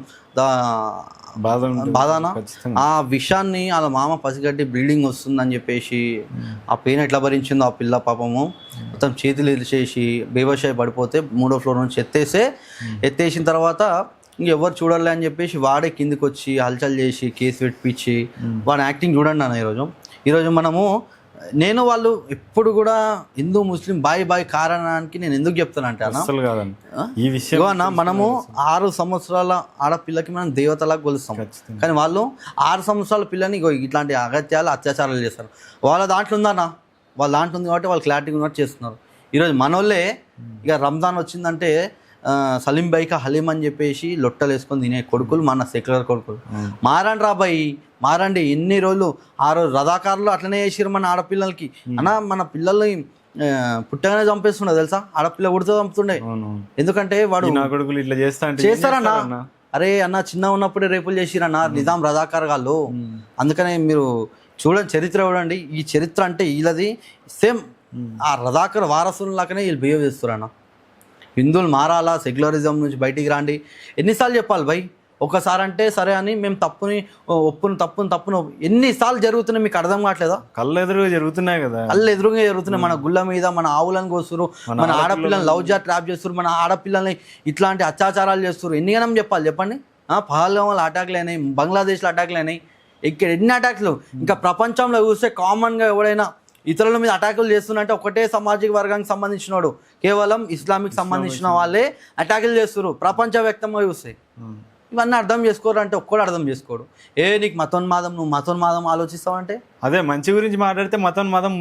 బాధ ఉంటుంది. బాధనా ఖచ్చితంగా. ఆ విషయాన్ని వాళ్ళ మామ పసిగట్టి బ్లీడింగ్ వస్తుందని చెప్పేసి ఆ పెయిన్ ఎట్లా భరించిందో ఆ పిల్ల పాపము మొత్తం చేతులు ఇరిచేసి బేవశాయి పడిపోతే 3వ ఫ్లోర్ నుంచి ఎత్తేసిన తర్వాత ఇంకెవ్వరు చూడాలి అని చెప్పేసి వాడే కిందికి వచ్చి హల్చల్ చేసి కేసు పెట్టించి వాడి యాక్టింగ్ చూడండి అన్న ఈరోజు మనము నేను వాళ్ళు ఎప్పుడు కూడా హిందూ ముస్లిం బాయ్ కారణానికి నేను ఎందుకు చెప్తానంటే అన్న అసలు కాదండి ఈ విషయం అన్న మనము 6 సంవత్సరాల ఆడపిల్లకి మనం దేవతలాగా కొలుస్తాం కానీ వాళ్ళు 6 సంవత్సరాల పిల్లని ఇట్లాంటి అగత్యాలు అత్యాచారాలు చేస్తారు వాళ్ళ దాంట్లో ఉందన్న వాళ్ళ దాంట్లో ఉంది కాబట్టి వాళ్ళు క్లారిటీ ఉన్నట్టు చేస్తున్నారు ఈరోజు మనోళ్ళే ఇక రంజాన్ వచ్చిందంటే సలీం బైకా హలీం అని చెప్పేసి లొట్టలు వేసుకొని తినే కొడుకులు మన సెక్యులర్ కొడుకులు మారండి రాబాయి మారండి ఎన్ని రోజులు 6 రథాకారులు అట్లనే చేసిరు మన ఆడపిల్లలకి అన్న మన పిల్లల్ని పుట్టగానే చంపేస్తుండే తెలుసా ఆడపిల్ల ఉడితో చంపుతుండే ఎందుకంటే వాడు నా కొడుకులు ఇట్లా చేస్తారన్న అరే అన్న చిన్న ఉన్నప్పుడే రేపులు చేసిరన్న నిజాం రథాకార్ వాళ్ళు అందుకనే మీరు చూడండి చరిత్ర చూడండి ఈ చరిత్ర అంటే వీళ్ళది సేమ్ ఆ రథాకర్ వారసుల లాగానే వీళ్ళు బిహేవ్ చేస్తారన్న హిందువులు మారాలా సెక్యులరిజం నుంచి బయటికి రాండి ఎన్నిసార్లు చెప్పాలి భయ్ ఒకసారి అంటే సరే అని మేము తప్పును ఎన్నిసార్లు జరుగుతున్నాయి మీకు అర్థం కావట్లేదా కళ్ళు ఎదురుగా జరుగుతున్నాయి కదా కళ్ళు ఎదురుగా జరుగుతున్నాయి మన గుళ్ళ మీద మన ఆవులను కోస్తురు మన ఆడపిల్లల్ని లవ్ జా ట్రాప్ చేస్తారు మన ఆడపిల్లల్ని ఇట్లాంటి అత్యాచారాలు చేస్తారు ఎన్నిగనం చెప్పాలి చెప్పండి పహల్గామ్లో అటాక్లు అయినాయి బంగ్లాదేశ్లో అటాక్లు అయినాయి ఇక్కడ ఎన్ని అటాక్లు ఇంకా ప్రపంచంలో చూస్తే కామన్గా ఎవడైనా ఇతరుల మీద అటాకులు చేస్తున్నట్టే ఒకటే సామాజిక వర్గానికి సంబంధించినోడు కేవలం ఇస్లామిక్ సంబంధించిన వాళ్ళే అటాకులు చేస్తారు ప్రపంచవ్యాప్తంగా చూస్తే ఇవన్నీ అర్థం చేసుకోరు అంటే ఒక్కడు అర్థం చేసుకోడు నీకు మతోన్మాదం నువ్వు మతోన్మాదం ఆలోచిస్తావంటే అదే మంచి గురించి మాట్లాడితే మతోన్మాదం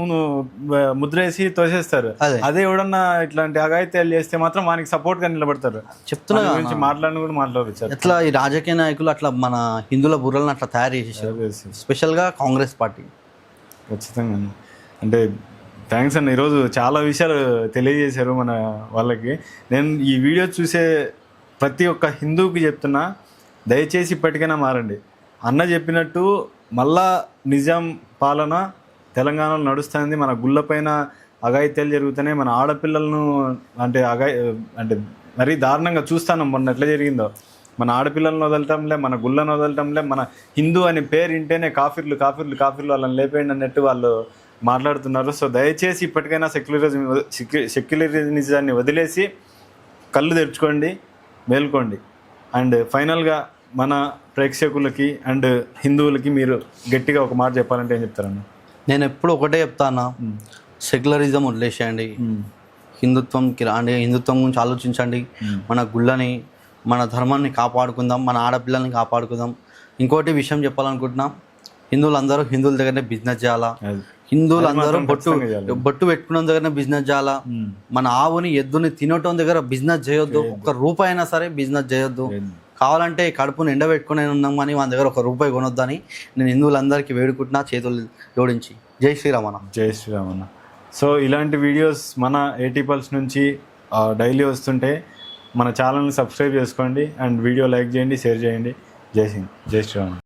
ముద్రేసి తోసేస్తారు అదే ఎవడన్నా ఇట్లాంటి అఘాయిత్యాలు చేస్తే మాత్రం వానికి సపోర్ట్ గా నిలబడతారు చెప్తున్నా గురించి మాట్లాడిన కూడా మాట్లాడచ్చు ఎట్లా ఈ రాజకీయ నాయకులు అట్లా మన హిందువుల బుర్రలను అట్లా తయారు చేసేసారు స్పెషల్గా కాంగ్రెస్ పార్టీ ఖచ్చితంగా అంటే థ్యాంక్స్ అన్న ఈరోజు చాలా విషయాలు తెలియజేశారు మన వాళ్ళకి నేను ఈ వీడియో చూసే ప్రతి ఒక్క హిందువుకి చెప్తున్నా దయచేసి ఇప్పటికైనా మారండి అన్న చెప్పినట్టు మళ్ళా నిజాం పాలన తెలంగాణలో నడుస్తుంది మన గుళ్ళపైన అఘాయిత్యాలు జరుగుతున్నాయి మన ఆడపిల్లలను అంటే మరీ దారుణంగా చూస్తాను మొన్న ఎట్లా జరిగిందో మన ఆడపిల్లలను వదలటంలే మన గుళ్ళను వదలటంలే మన హిందూ అనే పేరు వింటేనే కాఫీర్లు వాళ్ళని లేపేయండి అన్నట్టు వాళ్ళు మాట్లాడుతున్నారు సో దయచేసి ఇప్పటికైనా సెక్యులరిజాన్ని వదిలేసి కళ్ళు తెరుచుకోండి మేల్కోండి అండ్ ఫైనల్గా మన ప్రేక్షకులకి అండ్ హిందువులకి మీరు గట్టిగా ఒక మాట చెప్పాలంటే ఏం చెప్తారన్న నేను ఎప్పుడు ఒకటే చెప్తాను సెక్యులరిజం వదిలేసేయండి హిందుత్వంకి రాండి హిందుత్వం గురించి ఆలోచించండి మన గుళ్ళని మన ధర్మాన్ని కాపాడుకుందాం మన ఆడపిల్లల్ని కాపాడుకుందాం ఇంకోటి విషయం చెప్పాలనుకుంటున్నాం హిందువులందరూ హిందువుల దగ్గరనే బిజినెస్ చేయాలా హిందువులందరూ బొట్టు పెట్టుకున్న దగ్గర బిజినెస్ చేయాలా మన ఆవుని ఎద్దుని తినటం దగ్గర బిజినెస్ చేయొద్దు 1 రూపాయి అయినా సరే బిజినెస్ చేయొద్దు కావాలంటే కడుపుని ఎండబెట్టుకునే ఉన్నాం కానీ మన దగ్గర 1 రూపాయి కొనొద్దని నేను హిందువులందరికీ వేడుకుంటున్నా చేతులు జోడించి జై శ్రీరామన్న సో ఇలాంటి వీడియోస్ మన 80 పల్స్ నుంచి డైలీ వస్తుంటే మన ఛానల్ని సబ్స్క్రైబ్ చేసుకోండి అండ్ వీడియో లైక్ చేయండి షేర్ చేయండి జై శ్రీరామ్